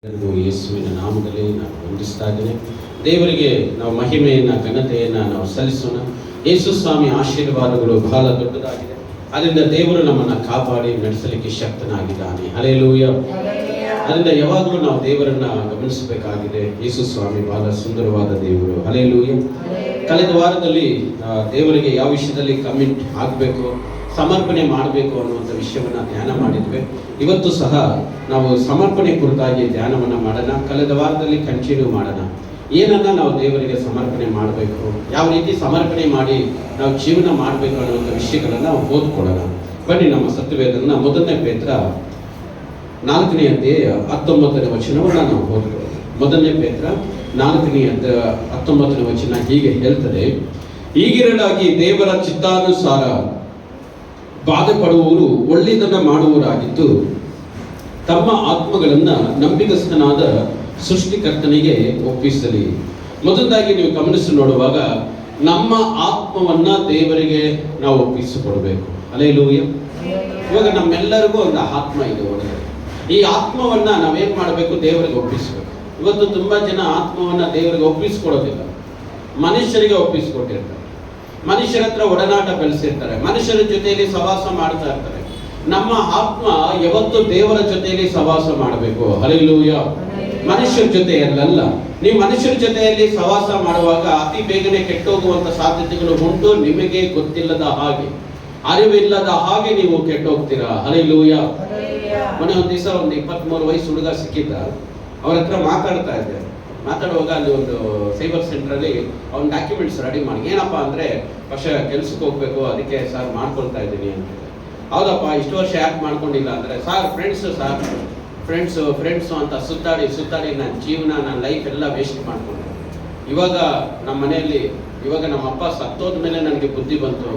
ಯೇಸುವಿನ ನಾಮದಲ್ಲಿ ನಾನು ವಂದಿಸ್ತಾ ಇದ್ದೇನೆ. ದೇವರಿಗೆ ನಾವು ಮಹಿಮೆಯನ್ನು ಘನತೆಯನ್ನು ನಾವು ಸಲ್ಲಿಸೋಣ. ಯೇಸು ಸ್ವಾಮಿ ಆಶೀರ್ವಾದಗಳು ಬಹಳ ದೊಡ್ಡದಾಗಿದೆ. ಅದರಿಂದ ದೇವರು ನಮ್ಮನ್ನು ಕಾಪಾಡಿ ನಡೆಸಲಿಕ್ಕೆ ಶಕ್ತನಾಗಿದ್ದಾನೆ. ಹಲ್ಲೆಲೂಯ. ಅದರಿಂದ ಯಾವಾಗಲೂ ನಾವು ದೇವರನ್ನ ಗಮನಿಸಬೇಕಾಗಿದೆ. ಯೇಸು ಸ್ವಾಮಿ ಬಹಳ ಸುಂದರವಾದ ದೇವರು. ಹಲ್ಲೆಲೂಯ. ಕಳೆದ ವಾರದಲ್ಲಿ ದೇವರಿಗೆ ಯಾವ ವಿಷಯದಲ್ಲಿ ಕಮಿಟ್ ಆಗಬೇಕು, ಸಮರ್ಪಣೆ ಮಾಡಬೇಕು ಅನ್ನುವಂಥ ವಿಷಯವನ್ನು ಧ್ಯಾನ ಮಾಡಿದ್ವಿ. ಇವತ್ತು ಸಹ ನಾವು ಸಮರ್ಪಣೆ ಕುರಿತಾಗಿ ಧ್ಯಾನವನ್ನು ಮಾಡೋಣ. ಕಳೆದ ವಾರದಲ್ಲಿ ಕಂಟಿನ್ಯೂ ಮಾಡೋಣ. ಏನನ್ನ ನಾವು ದೇವರಿಗೆ ಸಮರ್ಪಣೆ ಮಾಡಬೇಕು, ಯಾವ ರೀತಿ ಸಮರ್ಪಣೆ ಮಾಡಿ ನಾವು ಜೀವನ ಮಾಡಬೇಕು ಅನ್ನುವಂಥ ವಿಷಯಗಳನ್ನು ನಾವು ಓದ್ಕೊಳ್ಳೋಣ. ಬನ್ನಿ ನಮ್ಮ ಸತ್ಯವೇದನ ಮೊದಲನೇ ಪೇತ್ರ 4ನೇ ಅಧ್ಯಾಯ 19ನೇ ವಚನವನ್ನು ನಾವು ಓದ್ಕೊಳ್ಳೋಣ. ಮೊದಲನೇ ಪೇತ್ರ 4ನೇ ಅಧ್ಯಾಯ 19ನೇ ವಚನ ಹೀಗೆ ಹೇಳ್ತದೆ: ಹೀಗಿರಲಾಗಿ ದೇವರ ಚಿತ್ತಾನುಸಾರ ಬಾಧೆ ಪಡುವವರು ಒಳ್ಳೆಯದನ್ನ ಮಾಡುವವರಾಗಿದ್ದು ತಮ್ಮ ಆತ್ಮಗಳನ್ನು ನಂಬಿಗಸ್ತನಾದ ಸೃಷ್ಟಿಕರ್ತನಿಗೆ ಒಪ್ಪಿಸಲಿ. ಮೊದಲಾಗಿ ನೀವು ಗಮನಿಸಿ ನೋಡುವಾಗ ನಮ್ಮ ಆತ್ಮವನ್ನ ದೇವರಿಗೆ ನಾವು ಒಪ್ಪಿಸಿಕೊಡ್ಬೇಕು. ಹಲ್ಲೆಲೂಯ. ಇವಾಗ ನಮ್ಮೆಲ್ಲರಿಗೂ ಒಂದು ಆತ್ಮ ಇದೆ ಒಳಗಡೆ. ಈ ಆತ್ಮವನ್ನ ನಾವೇನ್ ಮಾಡಬೇಕು? ದೇವರಿಗೆ ಒಪ್ಪಿಸಬೇಕು. ಇವತ್ತು ತುಂಬಾ ಜನ ಆತ್ಮವನ್ನ ದೇವರಿಗೆ ಒಪ್ಪಿಸಿಕೊಡೋದಿಲ್ಲ, ಮನುಷ್ಯರಿಗೆ ಒಪ್ಪಿಸಿಕೊಟ್ಟಿರ್ತಾರೆ. ಮನುಷ್ಯರ ಹತ್ರ ಒಡನಾಟ ಬೆಳೆಸಿರ್ತಾರೆ, ಮನುಷ್ಯರ ಜೊತೆಯಲ್ಲಿ ಸವಾಸ ಮಾಡ್ತಾ ಇರ್ತಾರೆ. ನಮ್ಮ ಆತ್ಮ ಯಾವತ್ತು ದೇವರ ಜೊತೆಯಲ್ಲಿ ಸವಾಸ ಮಾಡಬೇಕು. ಹಲ್ಲೆಲೂಯ. ಮನುಷ್ಯರ ಜೊತೆಯಲ್ಲ. ನೀವು ಮನುಷ್ಯರ ಜೊತೆಯಲ್ಲಿ ಸವಾಸ ಮಾಡುವಾಗ ಅತಿ ಬೇಗನೆ ಕೆಟ್ಟೋಗುವಂತ ಸಾಧ್ಯತೆಗಳು ಉಂಟು. ನಿಮಗೆ ಗೊತ್ತಿಲ್ಲದ ಹಾಗೆ, ಅರಿವಿಲ್ಲದ ಹಾಗೆ ನೀವು ಕೆಟ್ಟೋಗ್ತೀರಾ. ಹಲ್ಲೆಲೂಯ. ಮೊನ್ನೆ ಒಂದು ದಿವಸ ಒಂದು 23 ವಯಸ್ಸು ಹುಡುಗ ಸಿಕ್ಕಿದ್ದ. ಅವ್ರ ಹತ್ರ ಮಾತಾಡುವಾಗ ಅಲ್ಲಿ ಒಂದು ಸೈಬರ್ ಸೆಂಟ್ರಲ್ಲಿ ಅವ್ನ ಡಾಕ್ಯುಮೆಂಟ್ಸ್ ರೆಡಿ ಮಾಡಿ. ಏನಪ್ಪ ಅಂದರೆ ಕೆಲ್ಸಕ್ಕೆ ಹೋಗ್ಬೇಕು, ಅದಕ್ಕೆ ಸರ್ ಮಾಡ್ಕೊಳ್ತಾ ಇದ್ದೀನಿ ಅಂತ. ಹೌದಪ್ಪ, ಇಷ್ಟು ವರ್ಷ ಯಾಕೆ ಮಾಡ್ಕೊಂಡಿಲ್ಲ ಅಂದರೆ, ಫ್ರೆಂಡ್ಸು ಅಂತ ಸುತ್ತಾಡಿ ನನ್ನ ಜೀವನ, ನನ್ನ ಲೈಫ್ ಎಲ್ಲ ವೇಸ್ಟ್ ಮಾಡ್ಕೊಂಡೆ. ಇವಾಗ ನಮ್ಮ ಮನೆಯಲ್ಲಿ ನಮ್ಮ ಅಪ್ಪ ಸತ್ತೋದ ಮೇಲೆ ನನಗೆ ಬುದ್ಧಿ ಬಂತು.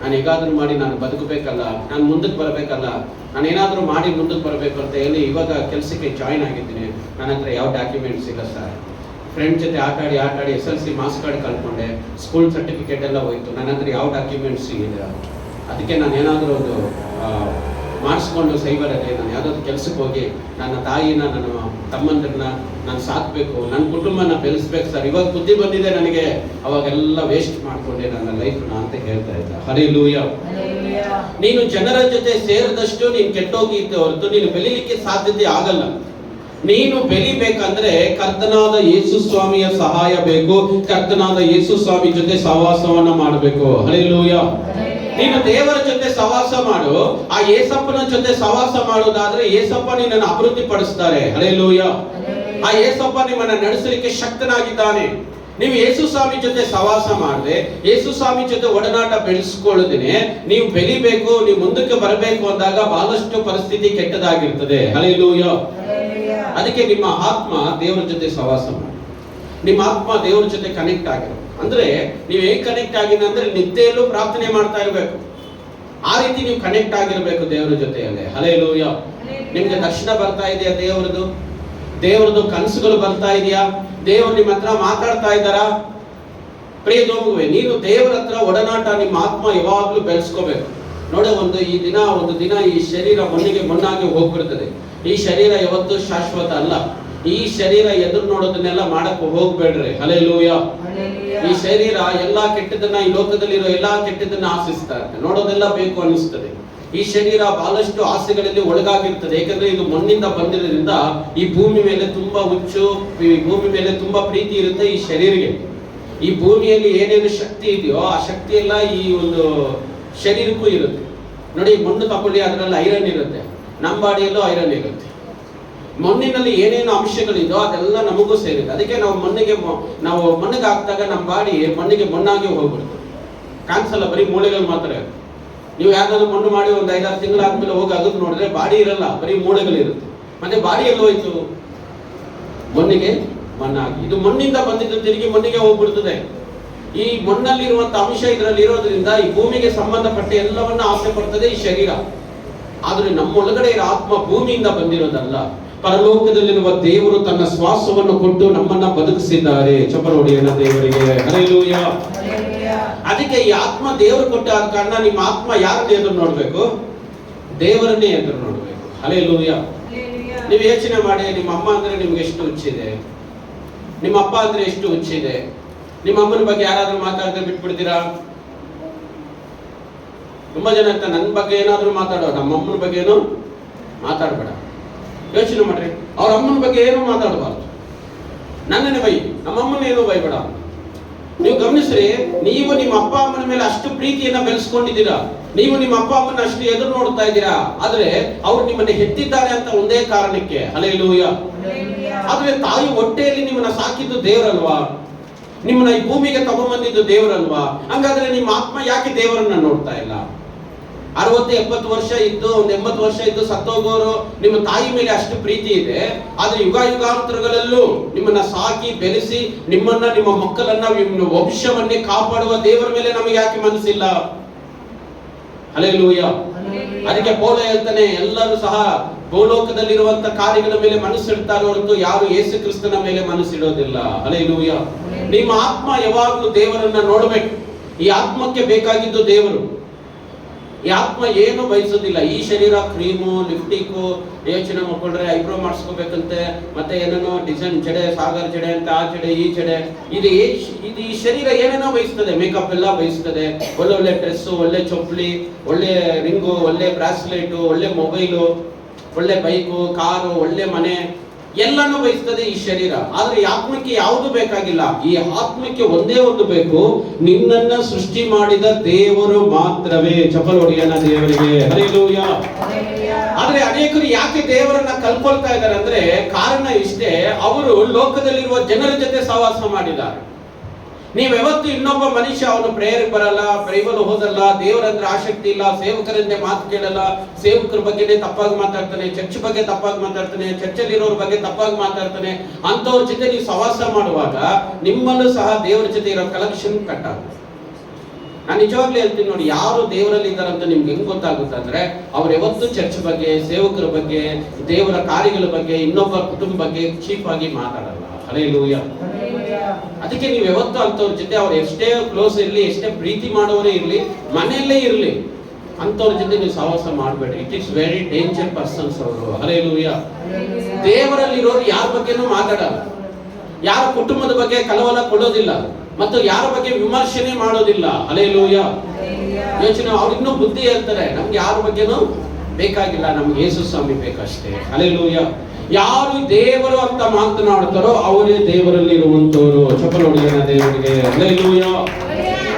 ನಾನು ಹೇಗಾದ್ರೂ ಮಾಡಿ ನಾನು ಬದುಕಬೇಕಲ್ಲ, ನಾನು ಮುಂದಕ್ಕೆ ಬರಬೇಕಲ್ಲ, ನಾನು ಏನಾದರೂ ಮಾಡಿ ಮುಂದಕ್ಕೆ ಬರಬೇಕು ಅಂತ ಹೇಳಿ ಇವಾಗ ಕೆಲಸಕ್ಕೆ ಜಾಯ್ನ್ ಆಗಿದ್ದೀನಿ. ನನ್ನ ಹತ್ರ ಯಾವ ಡಾಕ್ಯುಮೆಂಟ್ಸ್ ಇಲ್ಲ ಸರ್. ಫ್ರೆಂಡ್ ಜೊತೆ ಆಟಾಡಿ SLC ಮಾರ್ಕ್ಸ್ ಕಾರ್ಡ್ ಕಳ್ಕೊಂಡೆ, ಸ್ಕೂಲ್ ಸರ್ಟಿಫಿಕೇಟ್ ಎಲ್ಲ ಹೋಯ್ತು. ನನ್ನ ಹತ್ರ ಯಾವ ಡಾಕ್ಯುಮೆಂಟ್ಸ್ ಇಲ್ಲ. ಅದಕ್ಕೆ ನಾನು ಏನಾದರೂ ಒಂದು ಮಾಡಿಸ್ಕೊಂಡು ಸೈಬರಲ್ಲಿ ನಾನು ಯಾವುದಾದ್ರು ಕೆಲಸಕ್ಕೆ ಹೋಗಿ ನನ್ನ ತಾಯಿನ, ನನ್ನ ತಮ್ಮಂದ್ರನ್ನ ನಾನು ಸಾಕಬೇಕು, ನನ್ನ ಕುಟುಂಬನ ಬೆಳೆಸ್ಬೇಕು ಸರ್. ಇವಾಗ ಬುದ್ಧಿ ಬಂದಿದೆ ನನಗೆ, ಅವಾಗೆಲ್ಲ ವೇಸ್ಟ್ ಮಾಡಿಕೊಂಡೆ ನನ್ನ ಲೈಫ್ನ ಅಂತ ಹೇಳ್ತಾ ಇದ್ದ. ಹಲ್ಲೆಲೂಯ. ನೀನು ಜನರ ಜೊತೆ ಸೇರಿದಷ್ಟು ನೀನು ಕೆಟ್ಟೋಗಿದ್ದೆ ಹೊರತು ನೀನು ಬೆಳಿಲಿಕ್ಕೆ ಸಾಧ್ಯತೆ ಆಗಲ್ಲ. ನೀನು ಬೆಳಿಬೇಕಂದ್ರೆ ಕರ್ತನಾದ ಯೇಸು ಸ್ವಾಮಿಯ ಸಹಾಯ ಬೇಕು. ಕರ್ತನಾದ ಯೇಸು ಸ್ವಾಮಿ ಜೊತೆ ಸಹವಾಸವನ್ನ ಮಾಡಬೇಕು. ಹಲ್ಲೆಲೂಯ. ನೀನು ದೇವರ ಜೊತೆ ಸಹವಾಸ ಮಾಡು. ಆ ಯೇಸಪ್ಪನ ಜೊತೆ ಸಹವಾಸ ಮಾಡೋದಾದ್ರೆ ಯೇಸಪ್ಪ ನಿನ್ನನ್ನು ಅಭಿವೃದ್ಧಿ ಪಡಿಸ್ತಾರೆ. ಹಲ್ಲೆಲೂಯ. ಆ ಯೇಸಪ್ಪ ನಿಮ್ಮನ್ನ ನಡೆಸಲಿಕ್ಕೆ ಶಕ್ತನಾಗಿದ್ದಾನೆ. ನೀವು ಯೇಸು ಸ್ವಾಮಿ ಜೊತೆ ಸಹವಾಸ ಮಾಡದೆ, ಯೇಸು ಸ್ವಾಮಿ ಜೊತೆ ಒಡನಾಟ ಬೆಳೆಸ್ಕೊಳ್ಳೋದೇನೆ ನೀವು ಬೆಳಿಬೇಕು, ನೀವು ಮುಂದಕ್ಕೆ ಬರಬೇಕು ಅಂದಾಗ ಬಹಳಷ್ಟು ಪರಿಸ್ಥಿತಿ ಕೆಟ್ಟದಾಗಿರ್ತದೆ. ಹಲ್ಲೆಲೂಯ. ಅದಕ್ಕೆ ನಿಮ್ಮ ಆತ್ಮ ದೇವರ ಜೊತೆ ಸಹವಾಸ ಮಾಡಿ. ನಿಮ್ಮ ಆತ್ಮ ದೇವರ ಜೊತೆ ಕನೆಕ್ಟ್ ಆಗಿರೋ ಅಂದ್ರೆ ನೀವು ಹೇಗೆ ಕನೆಕ್ಟ್ ಆಗಿದೆ ಅಂದ್ರೆ ನಿದ್ದೆಯಲ್ಲೂ ಪ್ರಾರ್ಥನೆ ಮಾಡ್ತಾ ಇರಬೇಕು. ಆ ರೀತಿ ನೀವು ಕನೆಕ್ಟ್ ಆಗಿರ್ಬೇಕು ದೇವರ ಜೊತೆಯಲ್ಲೇ. ಹಲ್ಲೆಲೂಯ. ನಿಮ್ಗೆ ದರ್ಶನ ಬರ್ತಾ ಇದೆಯಾ? ದೇವರದು ಕನಸುಗಳು ಬರ್ತಾ ಇದೆಯಾ? ದೇವರು ನಿಮ್ಮ ಹತ್ರ ಮಾತಾಡ್ತಾ ಇದ್ದಾರಾ? ಪ್ರಿಯ ದೋಮುವೆ, ನೀನು ದೇವರ ಹತ್ರ ಒಡನಾಟ ನಿಮ್ಮ ಆತ್ಮ ಯಾವಾಗ್ಲೂ ಬೆಳೆಸ್ಕೋಬೇಕು. ನೋಡ, ಒಂದು ದಿನ ಈ ಶರೀರ ಮಣ್ಣಾಗಿ ಹೋಗ್ಬಿಡ್ತದೆ. ಈ ಶರೀರ ಯಾವತ್ತೂ ಶಾಶ್ವತ ಅಲ್ಲ. ಈ ಶರೀರ ಎದುರು ನೋಡೋದನ್ನೆಲ್ಲ ಮಾಡಕ್ ಹೋಗ್ಬೇಡ್ರಿ. ಹಲ್ಲೆಲೂಯ. ಈ ಶರೀರ ಎಲ್ಲಾ ಕೆಟ್ಟದನ್ನ, ಈ ಲೋಕದಲ್ಲಿರೋ ಎಲ್ಲಾ ಕೆಟ್ಟದನ್ನ ಆಶಿಸ್ತಾ ಇರ್ತದೆ, ನೋಡೋದೆಲ್ಲ ಬೇಕು ಅನಿಸ್ತದೆ. ಈ ಶರೀರ ಬಹಳಷ್ಟು ಆಸೆಗಳಲ್ಲಿ ಒಳಗಾಗಿರ್ತದೆ. ಯಾಕಂದ್ರೆ ಇದು ಮಣ್ಣಿಂದ ಬಂದಿರೋದ್ರಿಂದ ಈ ಭೂಮಿ ಮೇಲೆ ತುಂಬಾ ಹುಚ್ಚು, ಈ ಭೂಮಿ ಮೇಲೆ ತುಂಬಾ ಪ್ರೀತಿ ಇರುತ್ತೆ ಈ ಶರೀರಕ್ಕೆ. ಈ ಭೂಮಿಯಲ್ಲಿ ಏನೇನು ಶಕ್ತಿ ಇದೆಯೋ ಆ ಶಕ್ತಿ ಎಲ್ಲ ಈ ಒಂದು ಶರೀರಕ್ಕೂ ಇರುತ್ತೆ. ನೋಡಿ, ಮಣ್ಣು ತಗೊಳ್ಳಿ, ಅದರಲ್ಲಿ ಐರನ್ ಇರುತ್ತೆ. ನಮ್ಮ ಬಾಡಿಯಲ್ಲೂ ಐರನ್ ಇರುತ್ತೆ. ಮಣ್ಣಿನಲ್ಲಿ ಏನೇನು ಅಂಶಗಳಿದೋ ಅದೆಲ್ಲ ನಮಗೂ ಸೇರಿದೆ. ಅದಕ್ಕೆ ನಾವು ಮಣ್ಣಿಗೆ ಹಾಕಿದಾಗ ನಮ್ಮ ಬಾಡಿ ಮಣ್ಣಾಗಿ ಹೋಗ್ಬಿಡುತ್ತೆ. ಕಾಣಿಸಲ್ಲ, ಬರೀ ಮೂಳೆಗಳು ಮಾತ್ರ. ನೀವು ಯಾವ್ದಾದ್ರು ಮಣ್ಣು ಮಾಡಿ ಒಂದು 5-6 ತಿಂಗಳಾದ್ಮೇಲೆ ಹೋಗಿ ಅದಕ್ಕೆ ನೋಡಿದ್ರೆ ಬಾಡಿ ಇರಲ್ಲ, ಬರೀ ಮೂಳೆಗಳಿರುತ್ತೆ. ಮತ್ತೆ ಬಾಡಿ ಎಲ್ಲ ಹೋಯ್ತು? ಮಣ್ಣಾಗಿ. ಇದು ಮಣ್ಣಿಂದ ಬಂದಿದ್ದು ತಿರುಗಿ ಮಣ್ಣಿಗೆ ಹೋಗ್ಬಿಡ್ತದೆ. ಈ ಮಣ್ಣಲ್ಲಿರುವಂತ ಅಂಶ ಇದರಲ್ಲಿ ಇರೋದ್ರಿಂದ ಈ ಭೂಮಿಗೆ ಸಂಬಂಧಪಟ್ಟ ಎಲ್ಲವನ್ನ ಆಸೆ ಪಡ್ತದೆ ಈ ಶರೀರ. ಆದ್ರೆ ನಮ್ಮ ಒಳಗಡೆ ಇರೋ ಆತ್ಮ ಭೂಮಿಯಿಂದ ಬಂದಿರೋದಲ್ಲ. ಪರಲೋಕದಲ್ಲಿರುವ ದೇವರು ತನ್ನ ಶ್ವಾಸವನ್ನು ಕೊಟ್ಟು ನಮ್ಮನ್ನ ಬದುಕಿಸಿದ್ದಾರೆ. ಚಪರೋಡಿಯನ ದೇವರಿಗೆ. ಹಲ್ಲೆಲೂಯ. ಅದಕ್ಕೆ ಈ ಆತ್ಮ ದೇವರು ಕೊಟ್ಟ ಕಾರಣ ನಿಮ್ಮ ಆತ್ಮ ಯಾರನ್ನ ಎದುರು ನೋಡ್ಬೇಕು? ದೇವರನ್ನೇ ಎದುರು ನೋಡ್ಬೇಕು. ಹಲ್ಲೆಲೂಯ. ನೀವು ಯೋಚನೆ ಮಾಡಿ, ನಿಮ್ಮ ಅಮ್ಮ ಅಂದ್ರೆ ನಿಮ್ಗೆ ಎಷ್ಟು ಹುಚ್ಚಿದೆ, ನಿಮ್ಮ ಅಪ್ಪ ಅಂದ್ರೆ ಎಷ್ಟು ಹುಚ್ಚಿದೆ. ನಿಮ್ಮ ಅಮ್ಮನ ಬಗ್ಗೆ ಯಾರಾದ್ರೂ ಮಾತಾಡಿದ್ರೆ ಬಿಟ್ಬಿಡ್ತೀರಾ? ತುಂಬಾ ಜನ ಅಂತ ನನ್ನ ಬಗ್ಗೆ ಏನಾದ್ರೂ ಮಾತಾಡೋ, ನಮ್ಮ ಅಮ್ಮನ ಬಗ್ಗೆ ಏನು ಮಾತಾಡಬೇಡ. ಯೋಚನೆ ಮಾಡ್ರಿ, ಅವ್ರ ಅಮ್ಮನ ಬಗ್ಗೆ ಏನೂ ಮಾತಾಡಬಾರ್ದು. ನನ್ನನ್ನೇ ಬೈ, ನಮ್ಮ ಅಮ್ಮನ ಏನೂ ಬೈಬೇಡ. ನೀವು ಗಮನಿಸ್ರಿ, ನೀವು ನಿಮ್ಮ ಅಪ್ಪ ಅಮ್ಮನ ಮೇಲೆ ಅಷ್ಟು ಪ್ರೀತಿಯನ್ನ ಬೆಳೆಸ್ಕೊಂಡಿದ್ದೀರಾ, ನೀವು ನಿಮ್ಮ ಅಪ್ಪ ಅಮ್ಮನ ಅಷ್ಟು ಎದುರು ನೋಡ್ತಾ ಇದ್ದೀರಾ. ಆದ್ರೆ ಅವ್ರು ನಿಮ್ಮನ್ನ ಹೆತ್ತಿದ್ದಾರೆ ಅಂತ ಒಂದೇ ಕಾರಣಕ್ಕೆ. ಹಲ್ಲೆಲೂಯಾ. ಆದ್ರೆ ತಾಯಿ ಹೊಟ್ಟೆಯಲ್ಲಿ ನಿಮ್ಮನ್ನ ಸಾಕಿದ್ದು ದೇವರಲ್ವಾ? ನಿಮ್ಮನ್ನ ಈ ಭೂಮಿಗೆ ತಗೊಂಡ್ಬಂದಿದ್ದು ದೇವರಲ್ವಾ? ಹಂಗಾದ್ರೆ ನಿಮ್ಮ ಆತ್ಮ ಯಾಕೆ ದೇವರನ್ನ ನೋಡ್ತಾ ಇಲ್ಲ? 60-70 ವರ್ಷ ಇದ್ದು, 80 ವರ್ಷ ಇದ್ದು ಸತ್ತೋಗೋರು ನಿಮ್ಮ ತಾಯಿ ಮೇಲೆ ಅಷ್ಟು ಪ್ರೀತಿ ಇದೆ. ಆದ್ರೆ ಯುಗಾಂತರಗಳಲ್ಲೂ ನಿಮ್ಮನ್ನ ಸಾಕಿ ಬೆಳೆಸಿ ನಿಮ್ಮನ್ನ, ನಿಮ್ಮ ಮಕ್ಕಳನ್ನ, ನಿಮ್ಮ ವಂಶವನ್ನೇ ಕಾಪಾಡುವ ದೇವರ ಮೇಲೆ ನಮಗೆ ಯಾಕೆ ಮನಸ್ಸಿಲ್ಲ? ಹಲ್ಲೆಲೂಯಾ. ಅದಕ್ಕೆ ಪೌಲ ಹೇಳ್ತಾನೆ, ಎಲ್ಲರೂ ಸಹ ಭೂಲೋಕದಲ್ಲಿರುವಂತ ಕಾರ್ಯಗಳ ಮೇಲೆ ಮನಸ್ಸಿಡ್ತಾರೆ ಹೊರತು ಯಾರು ಯೇಸು ಕ್ರಿಸ್ತನ ಮೇಲೆ ಮನಸ್ಸಿಡೋದಿಲ್ಲ. ಹಲ್ಲೆಲೂಯಾ. ನಿಮ್ಮ ಆತ್ಮ ಯಾವಾಗಲೂ ದೇವರನ್ನ ನೋಡ್ಬೇಕು. ಈ ಆತ್ಮಕ್ಕೆ ಬೇಕಾಗಿದ್ದು ದೇವರು. ಈ ಆತ್ಮ ಏನು ಬಯಸೋದಿಲ್ಲ. ಈ ಶರೀರ ಕ್ರೀಮು, ಲಿಫ್ಟಿಕ್ಕು, ಯೋಚನೆ ಮಾಡ್ಕೊಂಡ್ರೆ ಐಬ್ರೋ ಮಾಡಿಸ್ಕೋಬೇಕಂತೆ, ಮತ್ತೆ ಏನೇನೋ ಡಿಸೈನ್ ಜಡೆ, ಸಾಗರ್ ಜಡೆ ಅಂತ, ಆ ಜಡೆ ಈ ಜಡೆ, ಇದು ಈ ಶರೀರ ಏನೇನೋ ಬಯಸ್ತದೆ. ಮೇಕಪ್ ಎಲ್ಲ ಬಯಸ್ತದೆ. ಒಳ್ಳೊಳ್ಳೆ ಡ್ರೆಸ್ಸು, ಒಳ್ಳೆ ಚಪ್ಪಲಿ, ಒಳ್ಳೆ ರಿಂಗು, ಒಳ್ಳೆ ಬ್ರಾಸ್ಲೆಟು, ಒಳ್ಳೆ ಮೊಬೈಲು, ಒಳ್ಳೆ ಬೈಕು, ಕಾರು, ಒಳ್ಳೆ ಮನೆ, ಎಲ್ಲನೂ ಬಯಸ್ತದೆ ಈ ಶರೀರ. ಆದ್ರೆ ಈ ಆತ್ಮಕ್ಕೆ ಯಾವುದು ಬೇಕಾಗಿಲ್ಲ. ಈ ಆತ್ಮಕ್ಕೆ ಒಂದೇ ಒಂದು ಬೇಕು, ನಿನ್ನನ್ನ ಸೃಷ್ಟಿ ಮಾಡಿದ ದೇವರು ಮಾತ್ರವೇ. ಚಪ್ಪಲ್ ಹೊಡೆಯನ ದೇವರಿಗೆ. ಹಲ್ಲೆಲೂಯಾ. ಆದ್ರೆ ಅನೇಕರು ಯಾಕೆ ದೇವರನ್ನ ಕಲ್ಕೊಳ್ತಾ ಇದ್ದಾರೆ ಅಂದ್ರೆ ಕಾರಣ ಇಷ್ಟೇ, ಅವರು ಲೋಕದಲ್ಲಿರುವ ಜನರ ಜೊತೆ ಸಹವಾಸ ಮಾಡಿದ್ದಾರೆ. ನೀವ್ಯಾವತ್ತು ಇನ್ನೊಬ್ಬ ಮನುಷ್ಯ ಅವನು ಪ್ರೇಯರ್ ಬರಲ್ಲ, ಬೈಬಲ್ ಓದಲ್ಲ, ದೇವರಂದ್ರೆ ಆಸಕ್ತಿ ಇಲ್ಲ, ಸೇವಕರಂತೆ ಮಾತು ಕೇಳಲ್ಲ, ಸೇವಕರ ಬಗ್ಗೆನೇ ತಪ್ಪಾಗಿ ಮಾತಾಡ್ತಾನೆ, ಚರ್ಚ್ ಬಗ್ಗೆ ತಪ್ಪಾಗಿ ಮಾತಾಡ್ತಾನೆ, ಚರ್ಚಲ್ಲಿರೋರ ಬಗ್ಗೆ ತಪ್ಪಾಗಿ ಮಾತಾಡ್ತಾನೆ, ಅಂತವ್ರ ಜೊತೆ ನೀವು ಸಹವಾಸ ಮಾಡುವಾಗ ನಿಮ್ಮಲ್ಲೂ ಸಹ ದೇವರ ಜೊತೆ ಇರೋ ಕಲೆಕ್ಷನ್ ಕಟ್ ಆಗುತ್ತೆ. ನಾನು ನಿಜವಾಗ್ಲೂ ಹೇಳ್ತೀನಿ ನೋಡಿ, ಯಾರು ದೇವರಲ್ಲಿ ಇದ್ದಾರಂತ ನಿಮ್ಗೆ ಹೆಂಗ್ ಗೊತ್ತಾಗುತ್ತೆ ಅಂದ್ರೆ, ಅವ್ರು ಯಾವತ್ತು ಚರ್ಚ್ ಬಗ್ಗೆ, ಸೇವಕರ ಬಗ್ಗೆ, ದೇವರ ಕಾರ್ಯಗಳ ಬಗ್ಗೆ, ಇನ್ನೊಬ್ಬ ಕುಟುಂಬ ಬಗ್ಗೆ ಚೀಪ್ ಆಗಿ ಮಾತಾಡಲ್ಲ. ಹಲ್ಲೆಲೂಯಾ. ಅದಕ್ಕೆ ನೀವು ಯಾವತ್ತು ಅಂತವ್ರ ಜೊತೆ, ಅವ್ರು ಎಷ್ಟೇ ಕ್ಲೋಸ್ ಇರ್ಲಿ, ಎಷ್ಟೇ ಪ್ರೀತಿ ಮಾಡೋರೇ ಇರ್ಲಿ, ಮನೆಯಲ್ಲೇ ಇರ್ಲಿ, ಅಂತವ್ರ ಜೊತೆ ನೀವು ಸಹವಾಸ ಮಾಡಬೇಡಿ. It is very danger persons ಅವರು. ಹಲ್ಲೆಲೂಯಾ. ದೇವರಲ್ಲಿರೋರು ಯಾರ ಬಗ್ಗೆನೂ ಮಾತಾಡಲ್ಲ, ಯಾರ ಕುಟುಂಬದ ಬಗ್ಗೆ ಕಳವಳ ಕೊಡೋದಿಲ್ಲ, ಮತ್ತು ಯಾರ ಬಗ್ಗೆ ವಿಮರ್ಶನೆ ಮಾಡೋದಿಲ್ಲ. ಹಲ್ಲೆಲೂಯಾ. ಯೋಚನೆ, ಅವ್ರಿನ್ನೂ ಬುದ್ಧಿ ಹೇಳ್ತಾರೆ, ನಮ್ಗೆ ಯಾರ ಬಗ್ಗೆನೂ ಬೇಕಾಗಿಲ್ಲ, ನಮ್ಗೆ ಯೇಸು ಸ್ವಾಮಿ ಬೇಕಷ್ಟೇ. ಹಲ್ಲೆಲೂಯಾ. ಯಾರು ದೇವರು ಅಂತ ಮಾತನಾಡ್ತಾರೋ ಅವರೇ ದೇವರಲ್ಲಿ ಇರುವಂತವರು. ಚಪ್ಪಲ್ ಹೊಡೆಯೋಣ ದೇವರಿಗೆ. ಹಲ್ಲೆಲೂಯಾ.